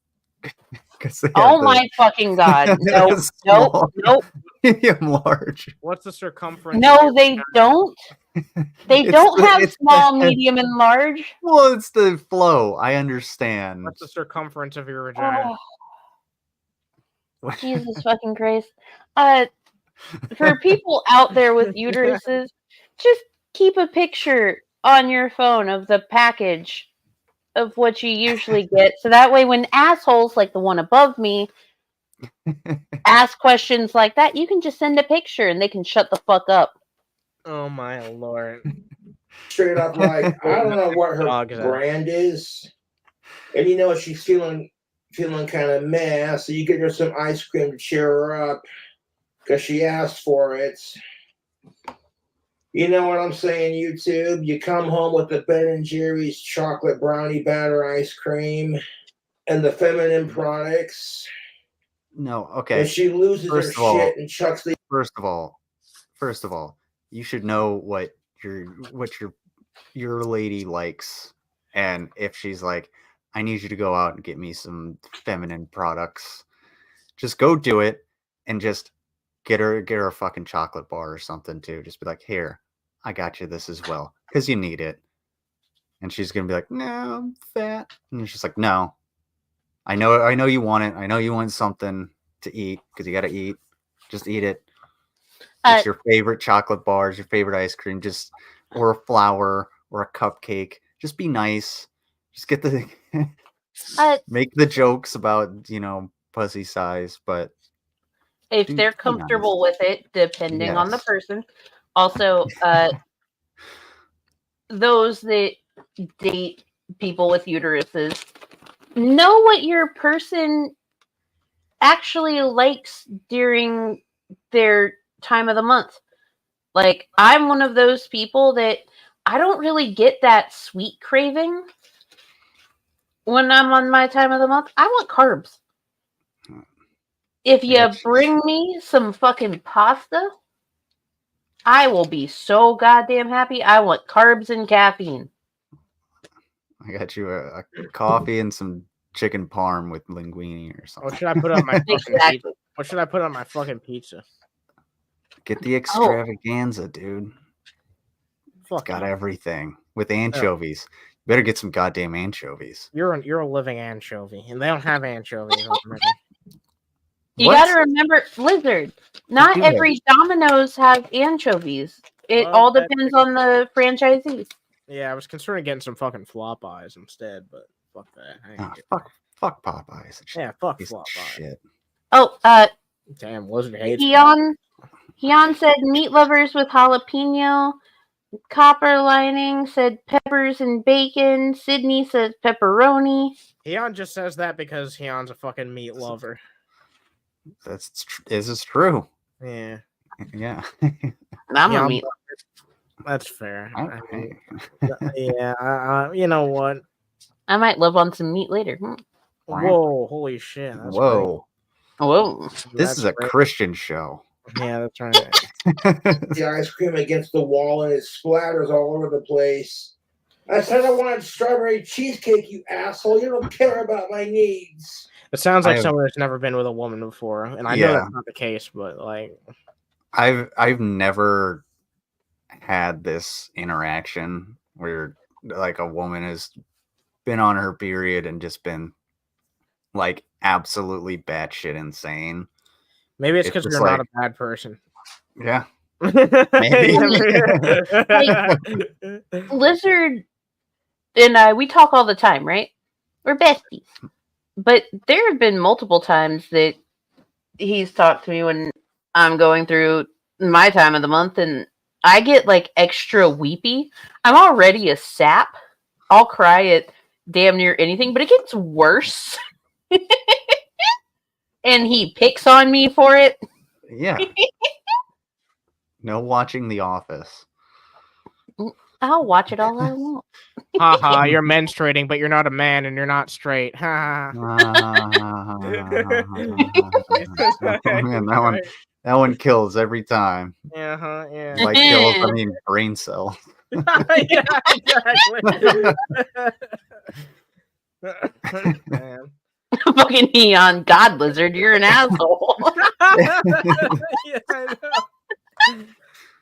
Oh my fucking god. Nope. Medium large. What's the circumference? No, they don't. They don't have small, medium, and large. Well, it's the flow. I understand. What's the circumference of your vagina? Oh, Jesus fucking Christ. For people out there with uteruses, just keep a picture on your phone of the package of what you usually get. So that way when assholes like the one above me ask questions like that, you can just send a picture and they can shut the fuck up. Oh my lord. Straight up, like, I don't know what her brand is. And you know, she's feeling kind of meh, so you get her some ice cream to cheer her up because she asked for it. You know what I'm saying, YouTube? You come home with the Ben & Jerry's chocolate brownie batter ice cream and the feminine products. No, okay. And she loses her shit and chucks the... First of all, you should know what your lady likes. And if she's like, I need you to go out and get me some feminine products, just go do it and just get her a fucking chocolate bar or something too. Just be like, here, I got you this as well, because you need it. And she's gonna be like, no, I'm fat. And she's like, no, I know you want it. I know you want something to eat because you gotta eat. Just eat it. It's your favorite chocolate bars, your favorite ice cream, or a flower or a cupcake. Just be nice. Just get the make the jokes about, pussy size, but if they're comfortable with it, depending on the person. Also, those that date people with uteruses, know what your person actually likes during their time of the month. Like, I'm one of those people that I don't really get that sweet craving when I'm on my time of the month. I want carbs. If you bring me some fucking pasta, I will be so goddamn happy. I want carbs and caffeine. I got you a coffee and some chicken parm with linguine or something. What should I put on my fucking pizza? What should I put on my fucking pizza? Get the extravaganza, dude. It's got everything with anchovies. You better get some goddamn anchovies. You're a living anchovy, and they don't have anchovies. You got to remember, Lizard. Not every Domino's have anchovies. It all depends on the franchisees. Yeah, I was concerned of getting some fucking flop eyes instead, but fuck that. Fuck Popeyes. Yeah, fuck flop eyes. Shit. Oh, damn, Lizard hates. Heon said meat lovers with jalapeno. Copper Lining said peppers and bacon. Sydney says pepperoni. Heon just says that because Heon's a fucking meat lover. This is true. Yeah. Yeah. I'm a meat lover. That's fair. Yeah. You know what? I might live on some meat later. Whoa! Holy shit! That's Whoa! Great. Whoa! This is a Christian show. Yeah, that's right. The ice cream against the wall and it splatters all over the place. I said I wanted strawberry cheesecake, you asshole. You don't care about my needs. It sounds like someone that's never been with a woman before, and I know that's not the case, but like, I've never had this interaction where like a woman has been on her period and just been like absolutely batshit insane. Maybe it's because you're not a bad person. Yeah. Maybe. Like, Lizard and I, we talk all the time, right? We're besties. But there have been multiple times that he's talked to me when I'm going through my time of the month and I get like extra weepy. I'm already a sap. I'll cry at damn near anything, but it gets worse. And he picks on me for it. Yeah. No watching The Office. I'll watch it all I want. Haha, you're menstruating, but you're not a man and you're not straight. Ha. Oh, man, that one kills every time. Yeah. By kills, I mean brain cell. Yeah, exactly. Man. Fucking neon god lizard, you're an asshole. Yeah, I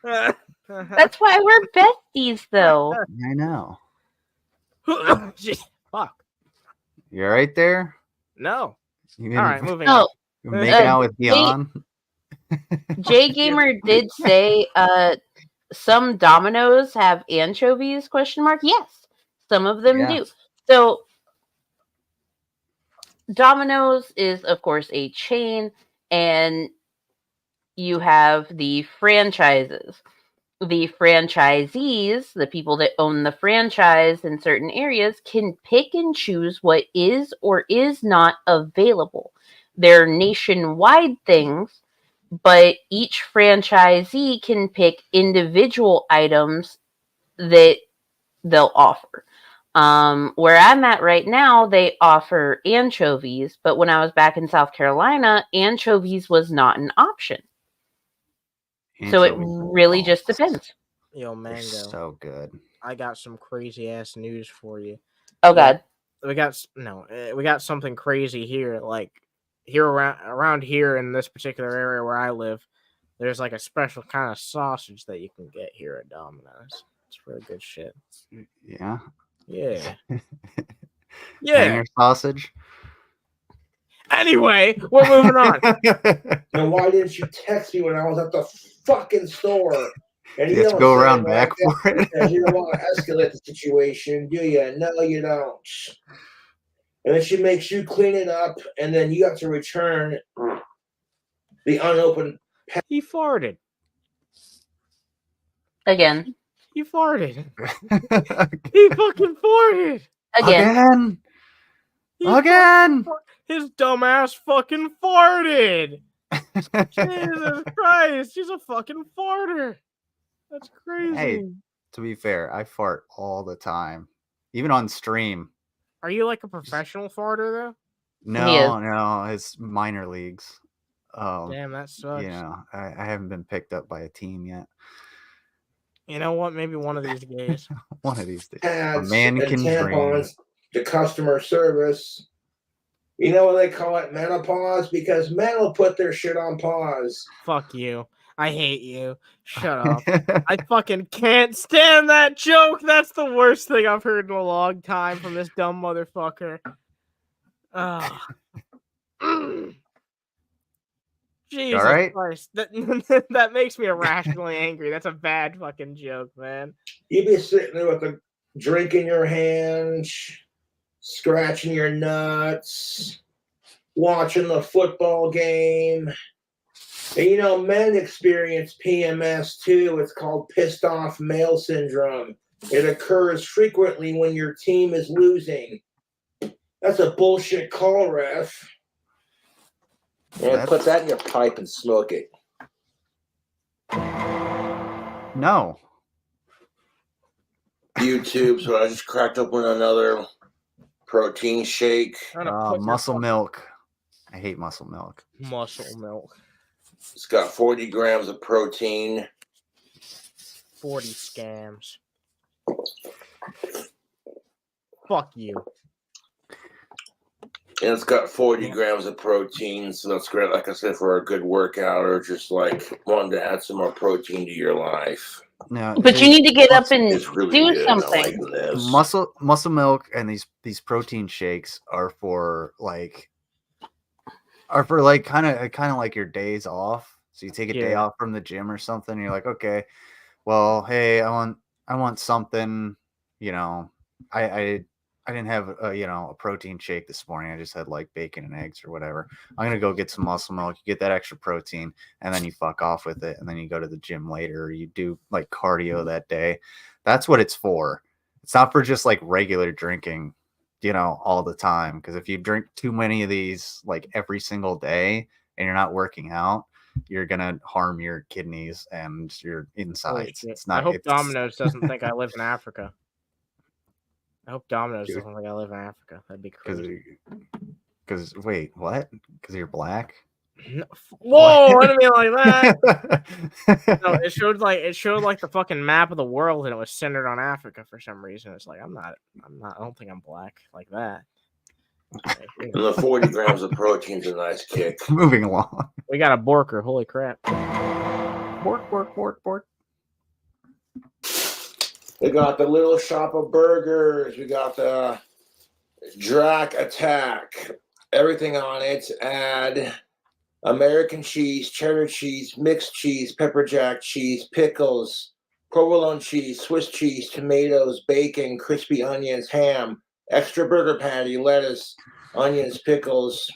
know. That's why we're besties, though. I know. Fuck. You're right there? No. You All right, moving on. You're making out with Dion? J Gamer did say some Dominoes have anchovies, ? Yes, some of them do. So Domino's is, of course, a chain, and you have the franchises. The franchisees, the people that own the franchise in certain areas, can pick and choose what is or is not available. They're nationwide things, but each franchisee can pick individual items that they'll offer. Where I'm at right now, they offer anchovies, but when I was back in South Carolina, anchovies was not an option. So it really just depends. Yo, Mango. So good. I got some crazy ass news for you. Oh God. We got something crazy here. Like here around here in this particular area where I live, there's like a special kind of sausage that you can get here at Domino's. It's really good shit. Yeah. Yeah. Yeah. Hanger sausage. Anyway, we're moving on. Now, why didn't you text me when I was at the fucking store? And you have to go around back for it. You don't want to escalate the situation, do you? No, you don't. And then she makes you clean it up, and then you have to return the unopened. He farted. Again. He farted. He fucking farted. Again. Again. His dumbass fucking farted. Jesus Christ, she's a fucking farter. That's crazy. Hey, to be fair, I fart all the time, even on stream. Are you like a professional farter though? No, it's minor leagues. Damn, that sucks. You know, I haven't been picked up by a team yet. You know what? Maybe one of these days. One of these days. A man can dream. The customer service. You know what they call it? Menopause? Because men will put their shit on pause. Fuck you. I hate you. Shut up. I fucking can't stand that joke. That's the worst thing I've heard in a long time from this dumb motherfucker. Jesus Christ. That makes me irrationally angry. That's a bad fucking joke, man. You'd be sitting there with a drink in your hand, scratching your nuts, watching the football game. And you know, men experience PMS too. It's called pissed off male syndrome. It occurs frequently when your team is losing. That's a bullshit call, ref. And put that in your pipe and smoke it. No. YouTube, so I just cracked open another protein shake. Muscle milk. I hate muscle milk. Muscle milk. It's got 40 grams of protein. 40 scams. Fuck you. And it's got 40 grams of protein, so that's great, like I said, for a good workout or just like wanting to add some more protein to your life. No, but you need to get up and really do good. something. Muscle milk and these protein shakes are for like kind of like your days off. So you take a day off from the gym or something. And you're like, okay, well, hey, I want something. You know, I didn't have a protein shake this morning. I just had like bacon and eggs or whatever. I'm gonna go get some muscle milk. You get that extra protein, and then you fuck off with it, and then you go to the gym later. Or you do like cardio that day. That's what it's for. It's not for just like regular drinking. all the time. Because if you drink too many of these like every single day and you're not working out, you're gonna harm your kidneys and your insides. It's not. I hope Domino's doesn't think I live in Africa. I hope Domino's doesn't think I live in Africa. That'd be crazy. Because wait, what? Because you're black? No, whoa! I didn't mean like that. No, it showed like the fucking map of the world, and it was centered on Africa for some reason. It's like I'm not. I don't think I'm black like that. Okay, and the 40 grams of protein's a nice kick. Moving along. We got a Borker. Holy crap! Bork. We got the Little Shop of Burgers. We got the Drac Attack. Everything on it. Add American cheese, cheddar cheese, mixed cheese, pepper jack cheese, pickles, provolone cheese, Swiss cheese, tomatoes, bacon, crispy onions, ham, extra burger patty, lettuce, onions, pickles.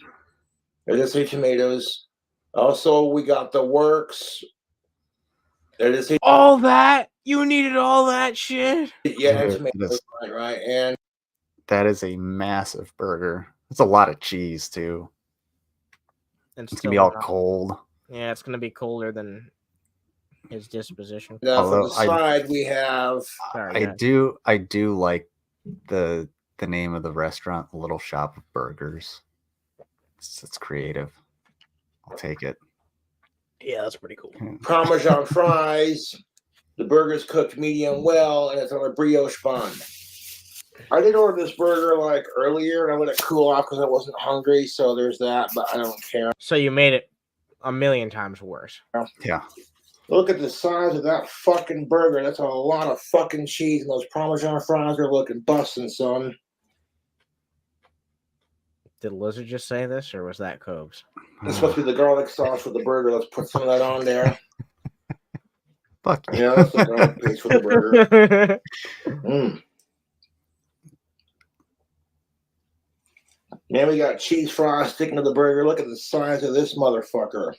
There just say tomatoes. Also, we got the works. There just say all that. You needed all that shit. Yeah, tomatoes, right. And that is a massive burger. It's a lot of cheese too. And it's gonna be all cold. Yeah, it's gonna be colder than his disposition. Now, from the side, we have. I do like the name of the restaurant, Little Shop of Burgers. It's creative. I'll take it. Yeah, that's pretty cool. Parmesan fries. The burger's cooked medium well, and it's on a brioche bun. I did order this burger like earlier, and I let it cool off because I wasn't hungry. So there's that, but I don't care. So you made it a million times worse. Yeah. Look at the size of that fucking burger. That's a lot of fucking cheese, and those Parmesan fries are looking busting, son. Did Lizard just say this, or was that Cobes? It's supposed to be the garlic sauce for the burger. Let's put some of that on there. Fuck you. Yeah, that's the garlic paste for the burger. Man, we got cheese fries sticking to the burger. Look at the size of this motherfucker.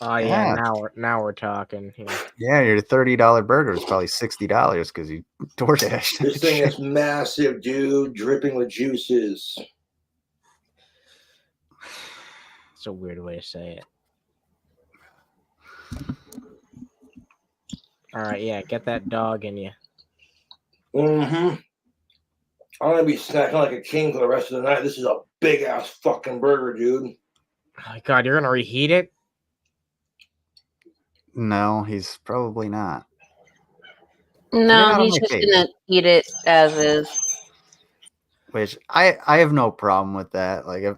Oh yeah, now we're talking. Yeah, your $30 burger is probably $60 because you DoorDashed. This thing is massive, dude, dripping with juices. It's a weird way to say it. All right, yeah, get that dog in you. Mm-hmm. I'm gonna be snacking like a king for the rest of the night. This is a big ass fucking burger, dude. Oh my God, you're gonna reheat it? No, he's probably not. No, he's just gonna eat it as is. Which I have no problem with that. Like if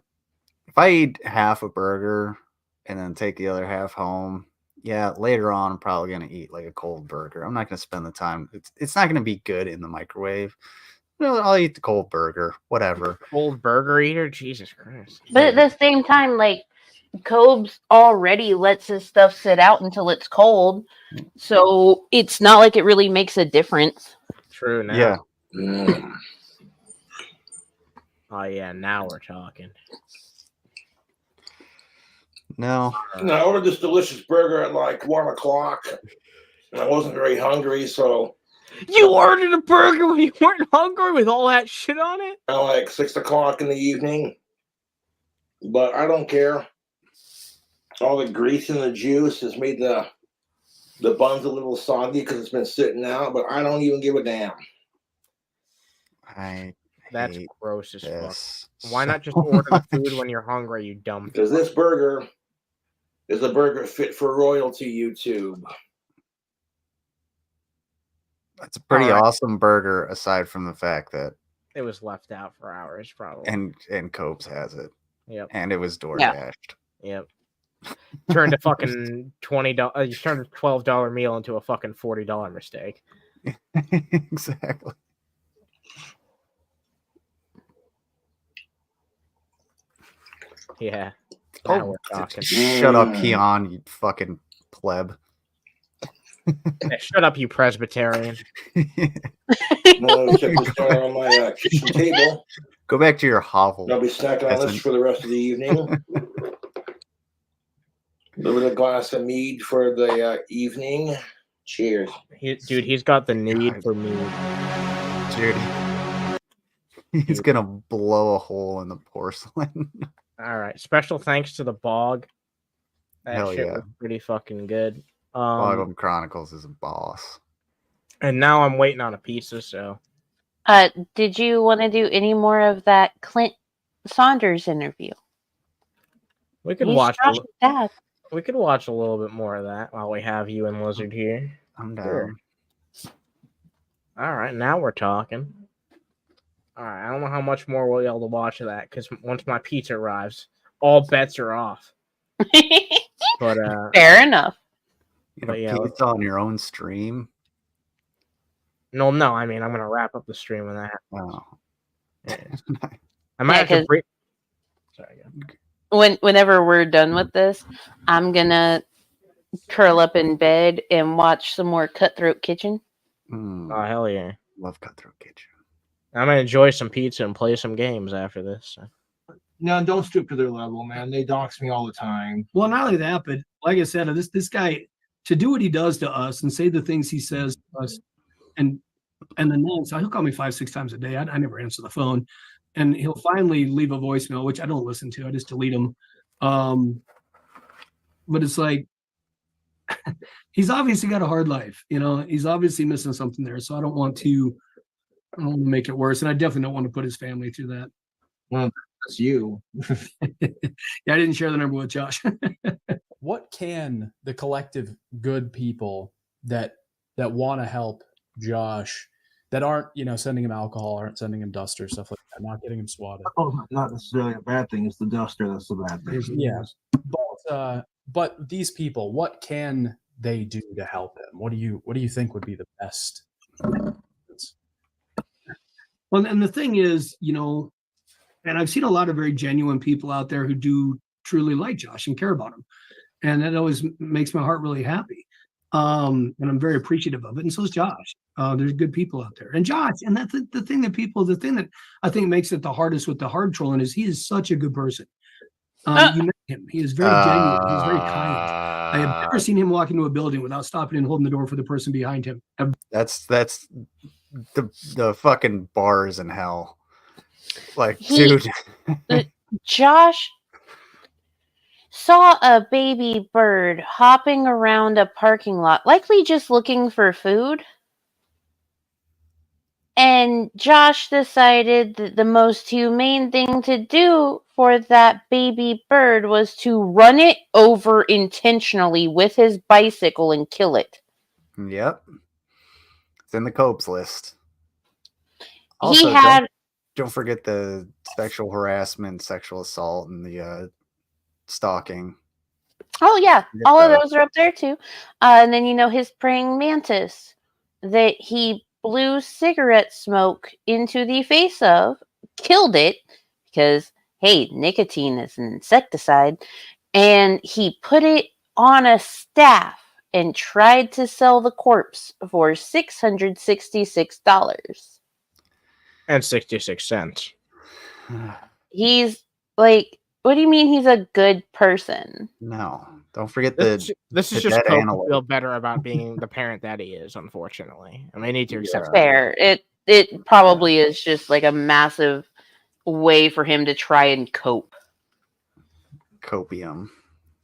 I eat half a burger and then take the other half home, yeah, later on I'm probably gonna eat like a cold burger. I'm not gonna spend the time. It's not gonna be good in the microwave. I'll eat the cold burger, whatever. Cold burger eater, Jesus Christ! But at the same time, like Cobes already lets his stuff sit out until it's cold, so it's not like it really makes a difference. True. Now. Yeah. Oh yeah, now we're talking. No. I ordered this delicious burger at like 1 o'clock, and I wasn't very hungry, so. You ordered a burger when you weren't hungry with all that shit on it? At like 6 o'clock in the evening, but I don't care. All the grease and the juice has made the buns a little soggy because it's been sitting out, but I don't even give a damn. That's gross as fuck. Why not just order the food when you're hungry, you dumb? Because this burger is a burger fit for royalty, YouTube. That's a pretty awesome burger, aside from the fact that it was left out for hours, probably. And Cobes has it. Yep. And it was DoorDashed. Yep. Turned a fucking $20. You turned a $12 meal into a fucking $40 mistake. Exactly. Yeah. Now we're talking. Shut up, Keon, you fucking pleb. Yeah, shut up, you Presbyterian. No, check this out on my kitchen table. Go back to your hovel. I'll be snacking on this for the rest of the evening. A little bit of glass of mead for the evening. Cheers. Dude, he's got the need for mead. Dude. He's gonna blow a hole in the porcelain. All right. Special thanks to the Bog. That Hell shit yeah. was pretty fucking good. Bogum Chronicles is a boss. And now I'm waiting on a pizza, so. Did you want to do any more of that Clint Saunders interview? We could watch we could watch a little bit more of that while we have you and Lizard here. I'm down. Sure. All right, now we're talking. All right, I don't know how much more we'll be able to watch of that because once my pizza arrives, all bets are off. But fair enough. You know, pizza on your own stream. No, I mean I'm gonna wrap up the stream with that. Oh. Yeah. I might have to break. Sorry. Whenever we're done with this, I'm gonna curl up in bed and watch some more Cutthroat Kitchen. Oh hell yeah! Love Cutthroat Kitchen. I'm gonna enjoy some pizza and play some games after this. So. No, don't stoop to their level, man. They dox me all the time. Well, not only that, but like I said, this guy, to do what he does to us and say the things he says to us, and then so he'll call me 5-6 times a day. I never answer the phone, and he'll finally leave a voicemail, which I don't listen to. I just delete them. But it's like he's obviously got a hard life. You know, he's obviously missing something there. So I don't want to make it worse, and I definitely don't want to put his family through that. Well, that's you. Yeah, I didn't share the number with Josh. What can the collective good people that want to help Josh, that aren't, sending him alcohol, aren't sending him duster, stuff like that, not getting him swatted? Oh, not necessarily a bad thing. It's the duster that's the bad thing. Yeah. But these people, what can they do to help him? What do you think would be the best? Well, and the thing is, and I've seen a lot of very genuine people out there who do truly like Josh and care about him. And that always makes my heart really happy. And I'm very appreciative of it. And so is Josh. There's good people out there. And Josh, and that's the thing that I think makes it the hardest with the hard trolling is he is such a good person. You met him. He is very genuine. He's very kind. I have never seen him walk into a building without stopping and holding the door for the person behind him. That's the fucking bars in hell. Like, dude. Josh saw a baby bird hopping around a parking lot, likely just looking for food. And Josh decided that the most humane thing to do for that baby bird was to run it over intentionally with his bicycle and kill it. Yep. It's in the Cobes list. Also, don't forget the sexual harassment, sexual assault, and the stalking. Oh, yeah. All of those are up there, too. And then, his praying mantis that he blew cigarette smoke into the face of, killed it, because, hey, nicotine is an insecticide, and he put it on a staff and tried to sell the corpse for $666. And 66 cents. He's like, what do you mean he's a good person? No. Don't forget this is just Cope feel better about being the parent that he is, unfortunately. And they need to accept fair. It probably is just like a massive way for him to try and cope. Copium.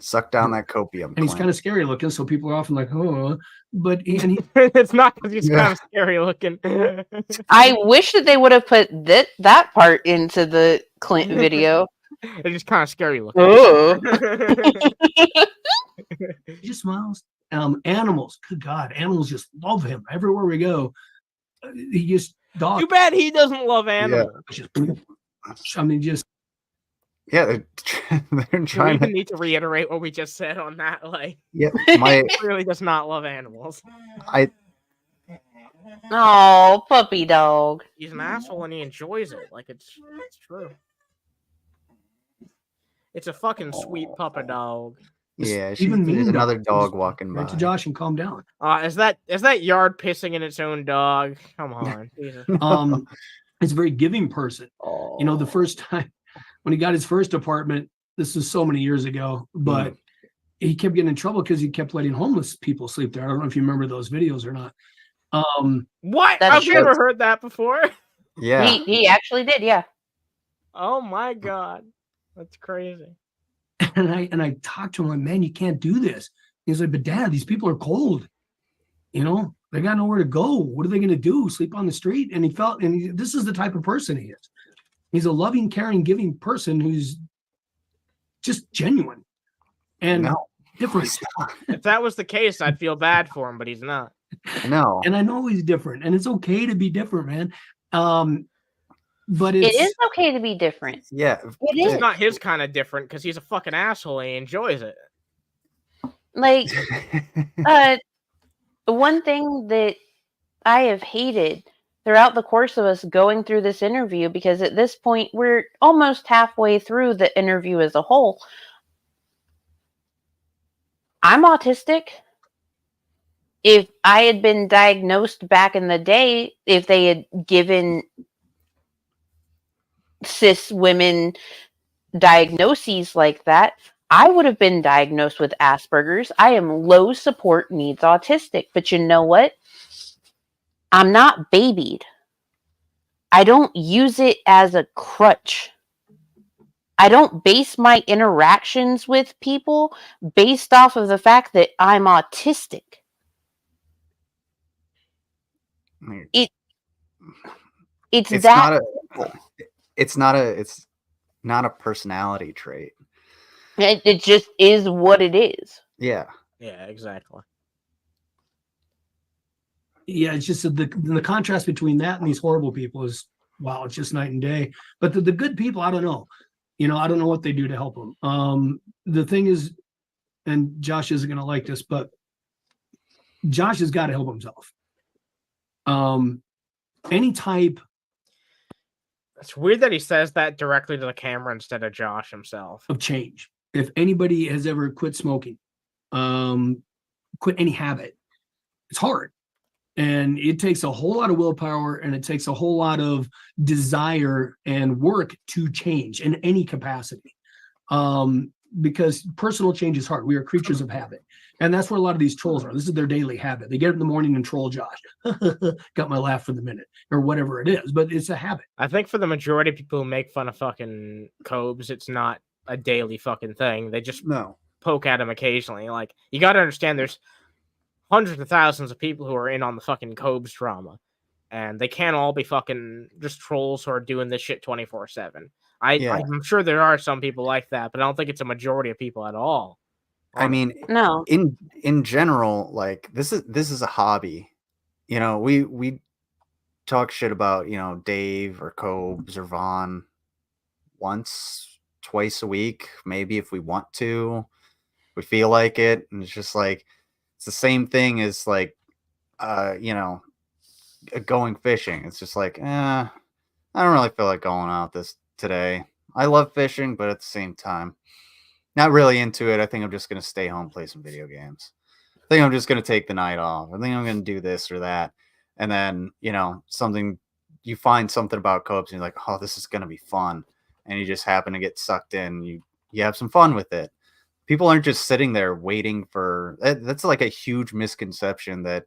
Suck down that copium. And he's kind of scary looking, so people are often like, oh, but it's not because he's kind of scary looking. I wish that they would have put that part into the Clint video. It's just kind of scary looking. Oh. He just smiles. Animals, good God, animals just love him everywhere we go. He just Too bad he doesn't love animals. Yeah, they're trying. We even need to reiterate what we just said on that. Like, yeah, he really does not love animals. Oh, puppy dog. He's an asshole and he enjoys it. Like it's true. It's a fucking sweet puppy dog. Yeah, even another dog walking by. Right to Josh and calm down. Is that yard pissing in its own dog? Come on. It's a very giving person. The first time when he got his first apartment, this was so many years ago, but he kept getting in trouble because he kept letting homeless people sleep there. I don't know if you remember those videos or not. What? I've never heard that before. Yeah. He actually did, yeah. Oh my god. That's crazy. And I talked to him like, man, you can't do this. He's like, but Dad, these people are cold. You know, they got nowhere to go. What are they going to do? Sleep on the street? And this is the type of person he is. He's a loving, caring, giving person who's just genuine and different. If that was the case, I'd feel bad for him, but he's not. No. And I know he's different, and it's okay to be different, man. But it is okay to be different. Yeah. It's not his kind of different because he's a fucking asshole and he enjoys it. Like, one thing that I have hated throughout the course of us going through this interview, because at this point we're almost halfway through the interview as a whole. I'm autistic. If I had been diagnosed back in the day, if they had given cis women diagnoses like that, I would have been diagnosed with Asperger's. I am low support needs autistic. But you know what? I'm not babied. I don't use it as a crutch. I don't base my interactions with people based off of the fact that I'm autistic. It's not a personality trait. It just is what it is. Yeah. Yeah, exactly. Yeah, it's just the contrast between that and these horrible people is, wow, it's just night and day. But the good people, I don't know. You know, I don't know what they do to help them. The thing is, and Josh isn't going to like this, but Josh has got to help himself. Any type. It's weird that he says that directly to the camera instead of Josh himself. Of change. If anybody has ever quit smoking, quit any habit, it's hard. And it takes a whole lot of willpower, and it takes a whole lot of desire and work to change in any capacity. Because personal change is hard. We are creatures of habit. And that's where a lot of these trolls are. This is their daily habit. They get up in the morning and troll Josh. Got my laugh for the minute, or whatever it is, but it's a habit. I think for the majority of people who make fun of fucking Cobes, it's not a daily fucking thing. They just poke at him occasionally. Like, you got to understand there's hundreds of thousands of people who are in on the fucking Cobes drama, and they can't all be fucking just trolls who are doing this shit 24/7. I'm sure there are some people like that, but I don't think it's a majority of people at all. I mean, no. In general, like this is a hobby. You know, we talk shit about, you know, Dave or Cobes or Vaughn once, twice a week, maybe if we want to, we feel like it, and it's just like it's the same thing as like you know, going fishing. It's just like, I don't really feel like going out today. I love fishing, but at the same time, not really into it. I think I'm just going to stay home, play some video games. I think I'm just going to take the night off. I think I'm going to do this or that. And then, you know, you find something about Cobes and you're like, oh, this is going to be fun. And you just happen to get sucked in. You have some fun with it. People aren't just sitting there waiting for, that's like a huge misconception that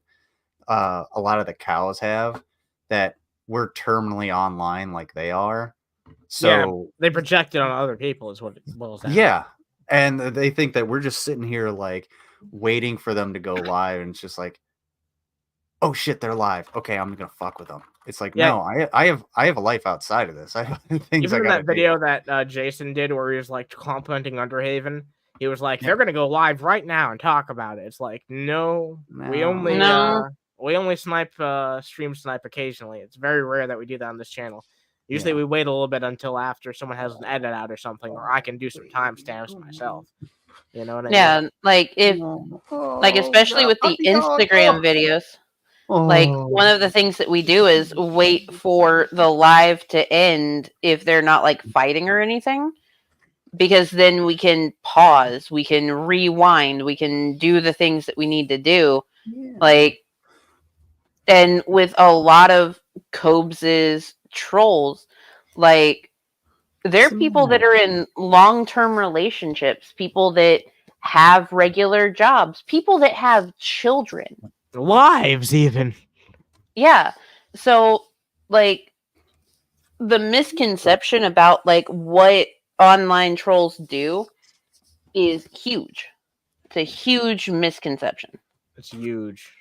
a lot of the cows have, that we're terminally online like they are. So yeah, they project it on other people is what it boils down to. Yeah. And they think that we're just sitting here like waiting for them to go live, and it's just like, oh shit, they're live. Okay, I'm gonna fuck with them. It's like, no, I have a life outside of this. I have things. Even in that video that Jason did where he was like complimenting Underhaven, he was like, they're gonna go live right now and talk about it. It's like, no. we only stream snipe occasionally. It's very rare that we do that on this channel. Usually we wait a little bit until after someone has an edit out or something, or I can do some timestamps myself. You know what I mean? Yeah, like especially with the Instagram videos. Like one of the things that we do is wait for the live to end if they're not like fighting or anything, because then we can pause, we can rewind, we can do the things that we need to do. Like, and with a lot of Cobes's trolls, like they're people that are in long-term relationships, people that have regular jobs, people that have children, lives even. Yeah. So like the misconception about like what online trolls do is huge. It's a huge misconception. It's huge.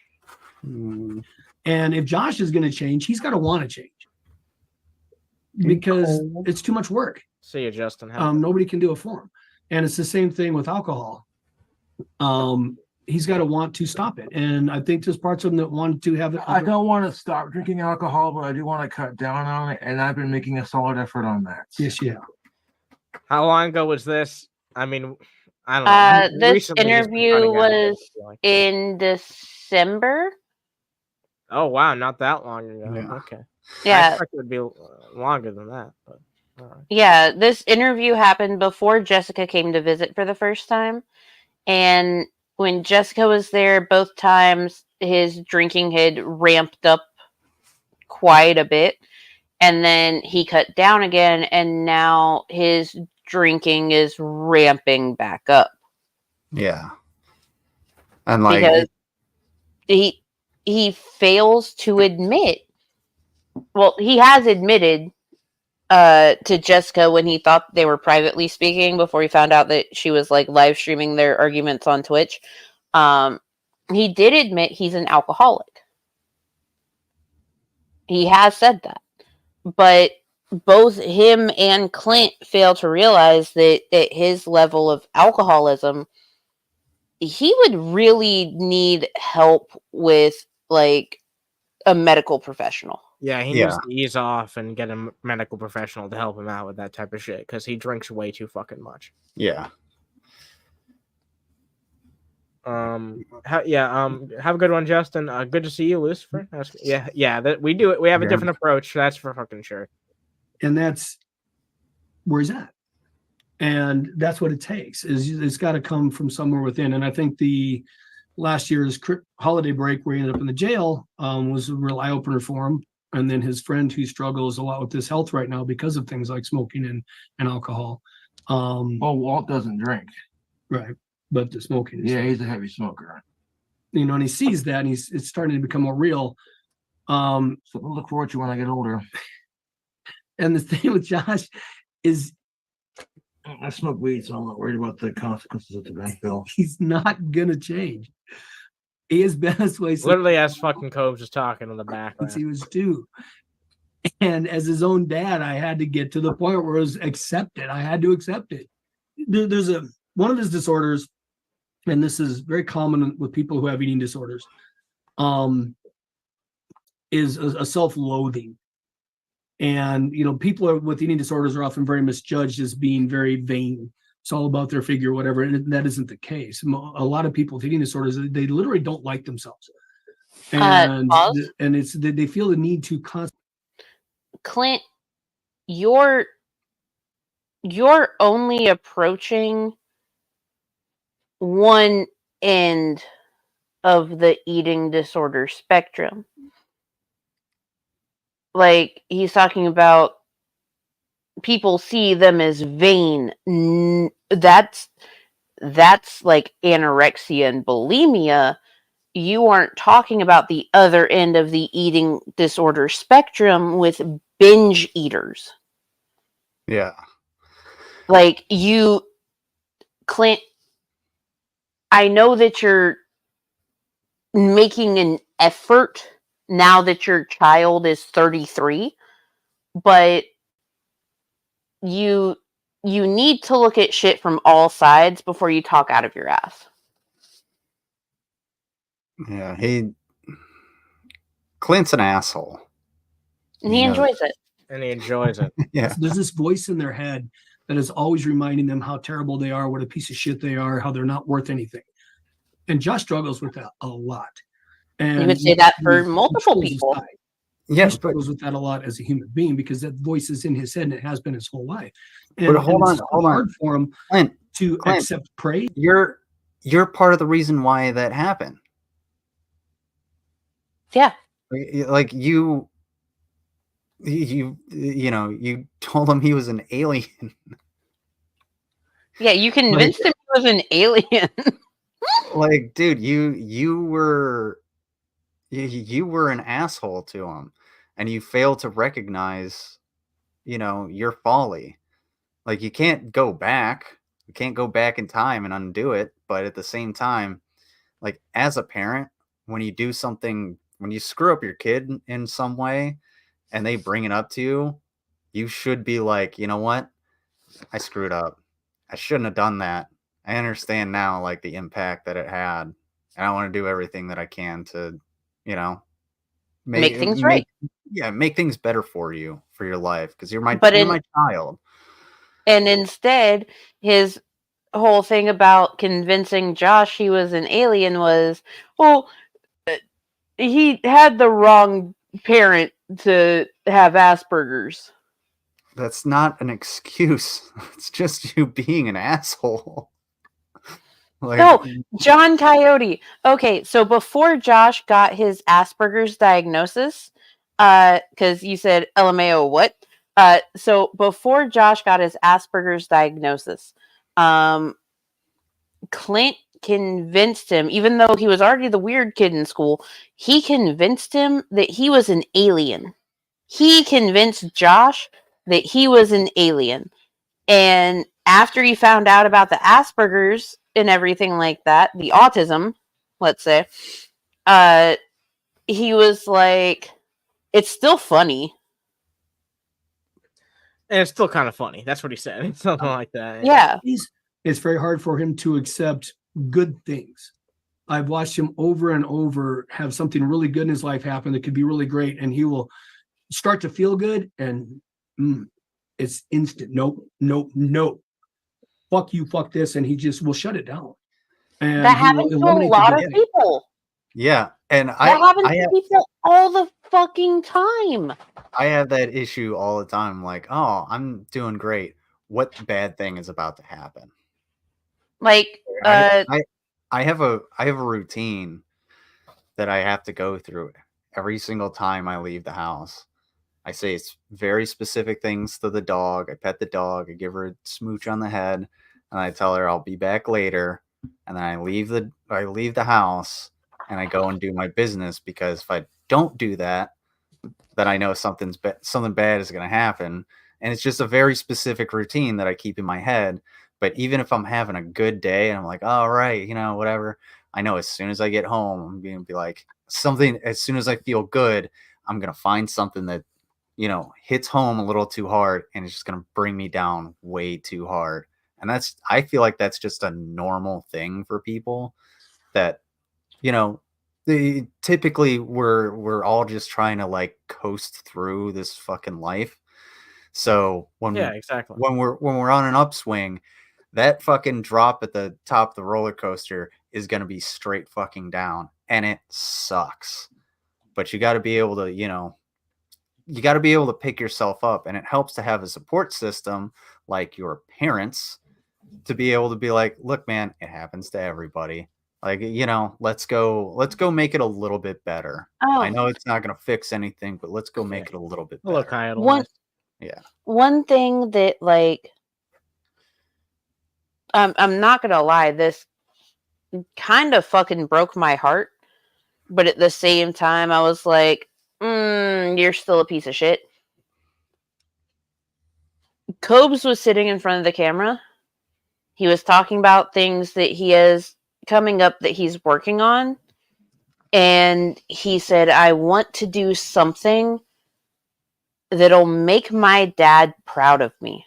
And if Josh is going to change, he's got to want to change because it's too much work. See you, Justin. Nobody can do it for him. And it's the same thing with alcohol. He's got to want to stop it. And I think there's parts of him that want to have it. I don't want to stop drinking alcohol, but I do want to cut down on it. And I've been making a solid effort on that. Yes, yeah. How long ago was this? I mean, I don't know. This interview was in December. Oh, wow. Not that long ago. Yeah. Okay. Yeah. I expect it would be longer than that. But all right. Yeah, this interview happened before Jessica came to visit for the first time. And when Jessica was there both times, his drinking had ramped up quite a bit. And then he cut down again, and now his drinking is ramping back up. Yeah. And like because he fails to admit. Well, he has admitted to Jessica when he thought they were privately speaking before he found out that she was like live streaming their arguments on Twitch. He did admit he's an alcoholic. He has said that. But both him and Clint fail to realize that at his level of alcoholism, he would really need help with like a medical professional. Yeah, he needs to ease off and get a medical professional to help him out with that type of shit because he drinks way too fucking much. Yeah. Have a good one, Justin. Good to see you, Lucifer. We do it. We have a different approach. That's for fucking sure. And that's where he's at. And that's what it takes. It's got to come from somewhere within. And I think the last year's holiday break where he ended up in the jail was a real eye opener for him. And then his friend who struggles a lot with his health right now because of things like smoking and alcohol. Walt doesn't drink. Right. But the smoking. Yeah, he's a heavy smoker. You know, and he sees that and it's starting to become more real. So I'll look forward to when I get older. And the thing with Josh is I smoke weed, so I'm not worried about the consequences of the bank bill. He's not gonna change. He has been this way. Literally, as fucking Cobes was talking in the background. He was two. And as his own dad, I had to get to the point where it was accepted. I had to accept it. There's one of his disorders, and this is very common with people who have eating disorders, is a self-loathing. And, you know, people with eating disorders are often very misjudged as being very vain. It's all about their figure, whatever. And that isn't the case. A lot of people with eating disorders, they literally don't like themselves. And they feel the need to constantly. Clint, you're only approaching one end of the eating disorder spectrum. Like, he's talking about people see them as vain. That's like anorexia and bulimia. You aren't talking about the other end of the eating disorder spectrum with binge eaters. Yeah. Like you, Clint, I know that you're making an effort now that your child is 33, but you need to look at shit from all sides before you talk out of your ass. Yeah, Clint's an asshole. And he enjoys it. And he enjoys it. Yeah. There's this voice in their head that is always reminding them how terrible they are, what a piece of shit they are, how they're not worth anything. And Josh struggles with that a lot. And you would say that for multiple people. Yes, he struggles with that a lot as a human being because that voice is in his head and it has been his whole life. And, but hold on, it's hard for him to accept praise. You're part of the reason why that happened. Yeah. Like you told him he was an alien. Yeah, you convinced him he was an alien. Like, dude, you were an asshole to him, and you failed to recognize your folly. Like, you can't go back. You can't go back in time and undo it. But at the same time, like, as a parent, when you do something, when you screw up your kid in some way and they bring it up to you, you should be like, you know what? I screwed up. I shouldn't have done that. I understand now, like, the impact that it had. And I want to do everything that I can to, make things right. Yeah, make things better for you, for your life, because you're my child. And instead, his whole thing about convincing Josh he was an alien was, well, he had the wrong parent to have Asperger's. That's not an excuse. It's just you being an asshole. No, John Coyote. Okay, so before Josh got his Asperger's diagnosis, because you said LMAO what? So before Josh got his Asperger's diagnosis, Clint convinced him, even though he was already the weird kid in school, he convinced him that he was an alien. He convinced Josh that he was an alien. And after he found out about the Asperger's and everything like that, the autism, let's say, he was like, it's still funny. And it's still kind of funny. That's what he said. Something like that. Yeah. It's very hard for him to accept good things. I've watched him over and over have something really good in his life happen that could be really great, and he will start to feel good, and it's instant. Nope. Fuck you, fuck this, and he just will shut it down. And that happens to a lot of people. Yeah, and that happens to people all the fucking time. I have that issue all the time. Like, oh, I'm doing great. What bad thing is about to happen? Like, I have a routine that I have to go through every single time I leave the house. I say it's very specific things to the dog. I pet the dog. I give her a smooch on the head, and I tell her I'll be back later. And then I leave the house, and I go and do my business, because if I don't do that, then I know something bad is going to happen. And it's just a very specific routine that I keep in my head. But even if I'm having a good day and I'm like, all right, whatever, I know as soon as I get home, I'm going to be like, something, as soon as I feel good, I'm going to find something that, hits home a little too hard, and it's just going to bring me down way too hard. And I feel like that's just a normal thing for people that, typically we're all just trying to like coast through this fucking life. So when we're on an upswing, that fucking drop at the top of the roller coaster is going to be straight fucking down, and it sucks. But you got to be able to, pick yourself up, and it helps to have a support system like your parents to be able to be like, look, man, it happens to everybody. Like, let's go make it a little bit better. Oh. I know it's not going to fix anything, but let's go make it a little bit better. Look, I One thing that, like, I'm not gonna lie, this kind of fucking broke my heart, but at the same time, I was like, you're still a piece of shit. Cobes was sitting in front of the camera. He was talking about things that he has coming up that he's working on. And he said, I want to do something that'll make my dad proud of me.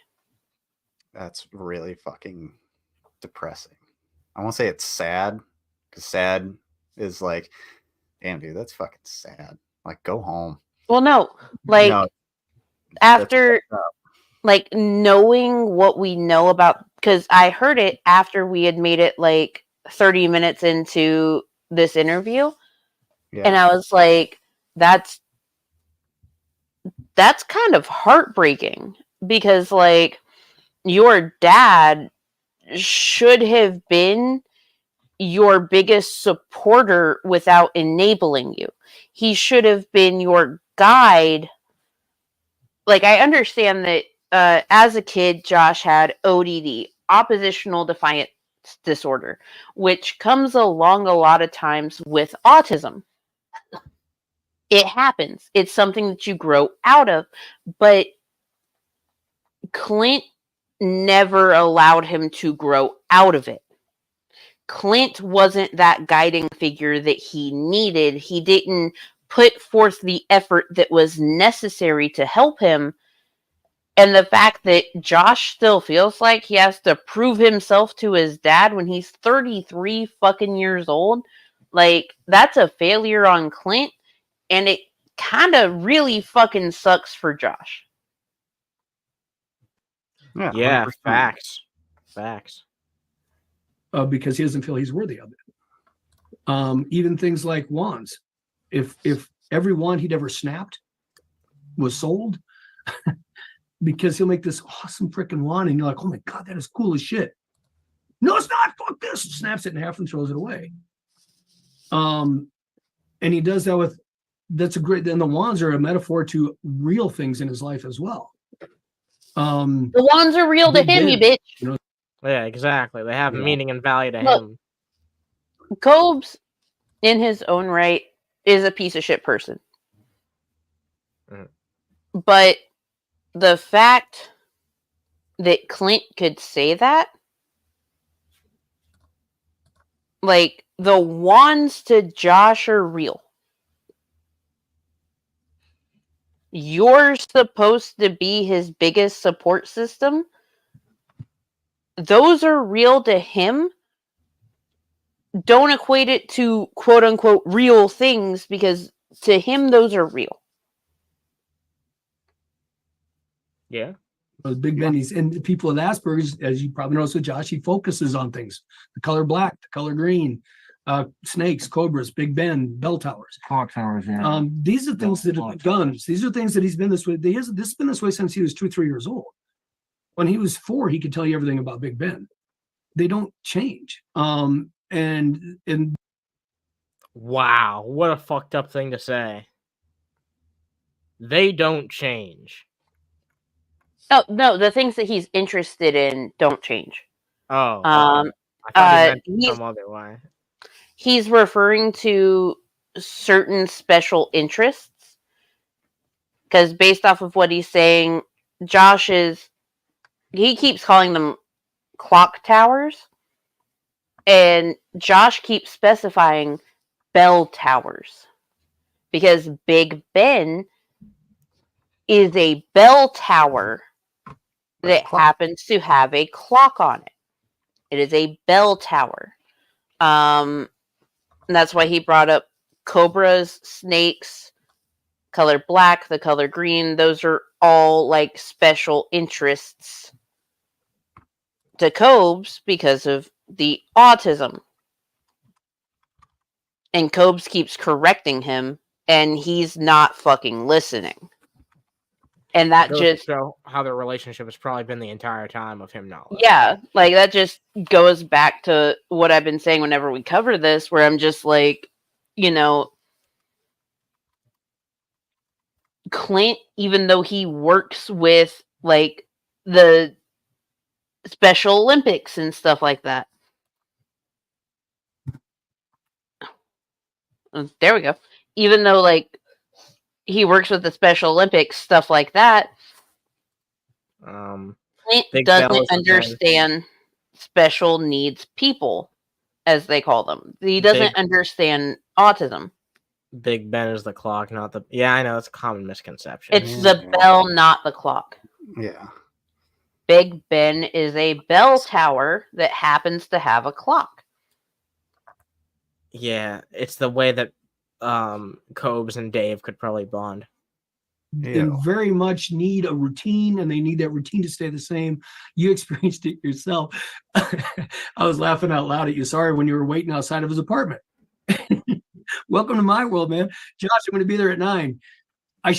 That's really fucking depressing. I won't say it's sad, because sad is like, damn, dude, that's fucking sad. Like, go home. Well, no, like, after, like, knowing what we know about, because I heard it after we had made it like 30 minutes into this interview. Yeah. And I was like, that's kind of heartbreaking, because, like, your dad should have been your biggest supporter without enabling you. He should have been your guide. Like, I understand that as a kid, Josh had ODD, oppositional defiant disorder, which comes along a lot of times with autism. It happens. It's something that you grow out of. But Clint never allowed him to grow out of it. Clint wasn't that guiding figure that he needed. He didn't put forth the effort that was necessary to help him. And the fact that Josh still feels like he has to prove himself to his dad when he's 33 fucking years old, like, that's a failure on Clint. And it kind of really fucking sucks for Josh. Yeah, 100%. facts. Because he doesn't feel he's worthy of it. Even things like wands. If every wand he'd ever snapped was sold, because he'll make this awesome freaking wand, and you're like, oh my god, that is cool as shit. No, it's not. Fuck this. Snaps it in half and throws it away. And he does that with. That's a great. Then the wands are a metaphor to real things in his life as well. The wands are real to him, you bitch. You know, Yeah, exactly. They have Yeah. meaning and value to Look, him. Cobes, in his own right, is a piece of shit person. Mhm. But the fact that Clint could say that, like, the wands to Josh are real. You're supposed to be his biggest support system. Those are real to him. Don't equate it to quote unquote real things, because to him those are real. Yeah. Big Ben, and people with Asperger's, as you probably noticed with Josh, he focuses on things: the color black, the color green, snakes, cobras, Big Ben, bell towers, clock towers. Yeah. These are things that have guns. These are things that he's been this way. This has been this way since he was 2-3 years old. When he was 4, he could tell you everything about Big Ben. They don't change. And Wow, what a fucked up thing to say. They don't change. Oh no, the things that he's interested in don't change. Oh, okay. I thought he meant some other way. He's referring to certain special interests, because based off of what he's saying, he keeps calling them clock towers, and Josh keeps specifying bell towers, because Big Ben is a bell tower that happens to have a clock on it. It is a bell tower. And that's why he brought up cobras, snakes, color black, the color green. Those are all like special interests to Cobes because of the autism. And Cobes keeps correcting him, and he's not fucking listening. And that Goes just to show how their relationship has probably been the entire time of him not listening. Yeah, like that just goes back to what I've been saying whenever we cover this, where I'm just like, Clint, even though he works with like the Special Olympics and stuff like that. There we go. Even though like he works with the Special Olympics, stuff like that. Clint doesn't understand special needs people, as they call them. He doesn't understand autism. Big Ben is the clock, not the... Yeah, I know. It's a common misconception. It's the bell, not the clock. Yeah. Big Ben is a bell tower that happens to have a clock. Yeah, it's the way that Cobes and Dave could probably bond. and very much need a routine, and they need that routine to stay the same. You experienced it yourself. I was laughing out loud at you. Sorry, when you were waiting outside of his apartment. Welcome to my world, man. Josh, I'm going to be there at 9. I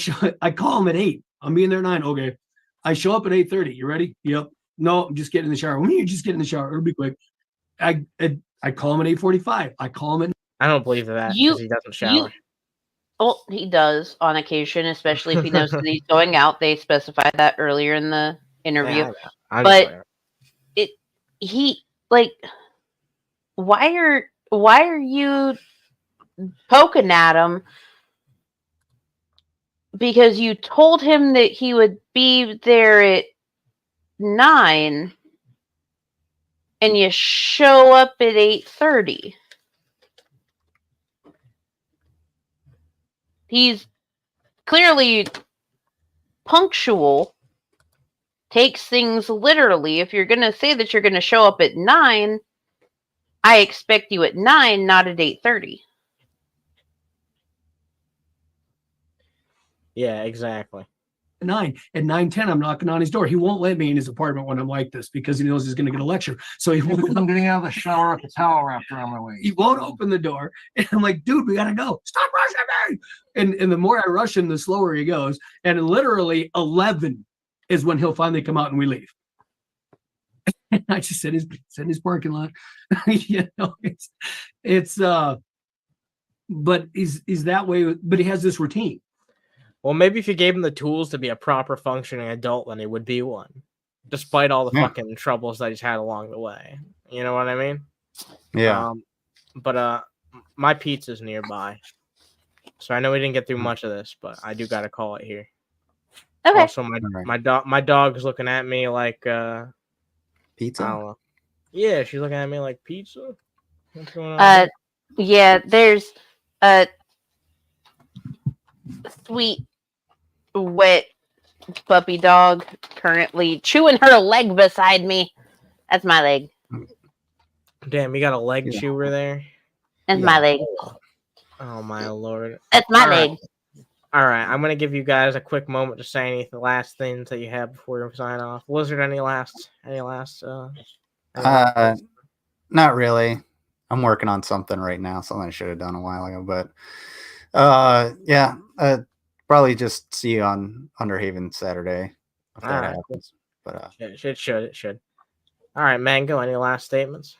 call him at 8. I'm being there at 9. Okay. I show up at 8:30. You ready? Yep. No, I'm just getting in the shower. When you just get in the shower, it'll be quick. I call him at 8:45. I call him at... I don't believe that because he doesn't shower. Well, he does on occasion, especially if he knows that he's going out. They specified that earlier in the interview. Yeah, but why are you poking at him? Because you told him that he would be there at 9 and you show up at 8:30. He's clearly punctual, takes things literally. If you're going to say that you're going to show up at 9, I expect you at 9, not at 8:30. Yeah, exactly. 9 at 9:10, I'm knocking on his door. He won't let me in his apartment when I'm like this because he knows he's going to get a lecture. So he won't. I'm getting out of the shower with a towel wrapped around my waist. He won't open the door, and I'm like, dude, we gotta go. Stop rushing me! And the more I rush him, the slower he goes. And literally 11 is when he'll finally come out and we leave. And I just sit in his parking lot. You know, it's but he's that way. But he has this routine. Well, maybe if you gave him the tools to be a proper functioning adult, then he would be one, despite all the fucking troubles that he's had along the way. You know what I mean? Yeah. But my pizza's nearby, so I know we didn't get through much of this, but I do gotta call it here. Okay. Also, my dog's looking at me like pizza. I don't know. Yeah, she's looking at me like pizza. What's going on? Yeah, there's a sweet, wet puppy dog currently chewing her leg beside me. That's my leg. Damn, you got a leg chewer there? That's my leg. Oh my lord. That's my leg. All right, I'm gonna give you guys a quick moment to say any last things that you have before we sign off. Lizard, any last? Not really. I'm working on something right now, something I should have done a while ago, but yeah, probably just see you on Underhaven Saturday if that happens. But it should. All right, Mango, any last statements?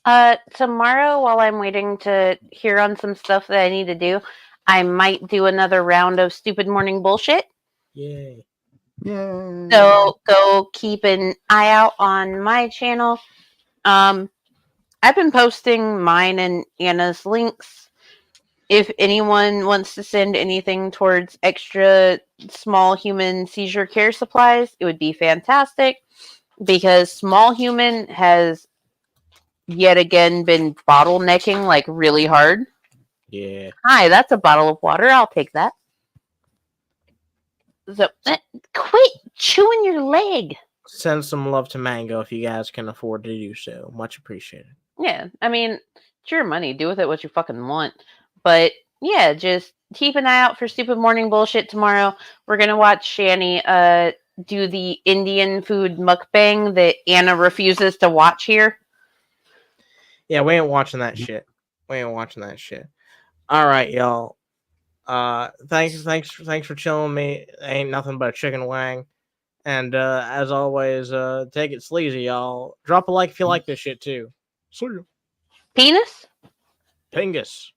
Tomorrow, while I'm waiting to hear on some stuff that I need to do, I might do another round of stupid morning bullshit. Yay. So go keep an eye out on my channel. I've been posting mine and Anna's links. If anyone wants to send anything towards extra small human seizure care supplies, it would be fantastic, because small human has yet again been bottlenecking like really hard. Yeah. Hi, that's a bottle of water. I'll take that. So, quit chewing your leg. Send some love to Mango if you guys can afford to do so. Much appreciated. Yeah, I mean, it's your money. Do with it what you fucking want. But yeah, just keep an eye out for stupid morning bullshit tomorrow. We're gonna watch Shanny do the Indian food mukbang that Anna refuses to watch here. Yeah, we ain't watching that shit. All right, y'all. Thanks for chilling me. Ain't nothing but a chicken wang. And as always, take it sleazy, y'all. Drop a like if you like this shit too. See ya. Penis? Pingus.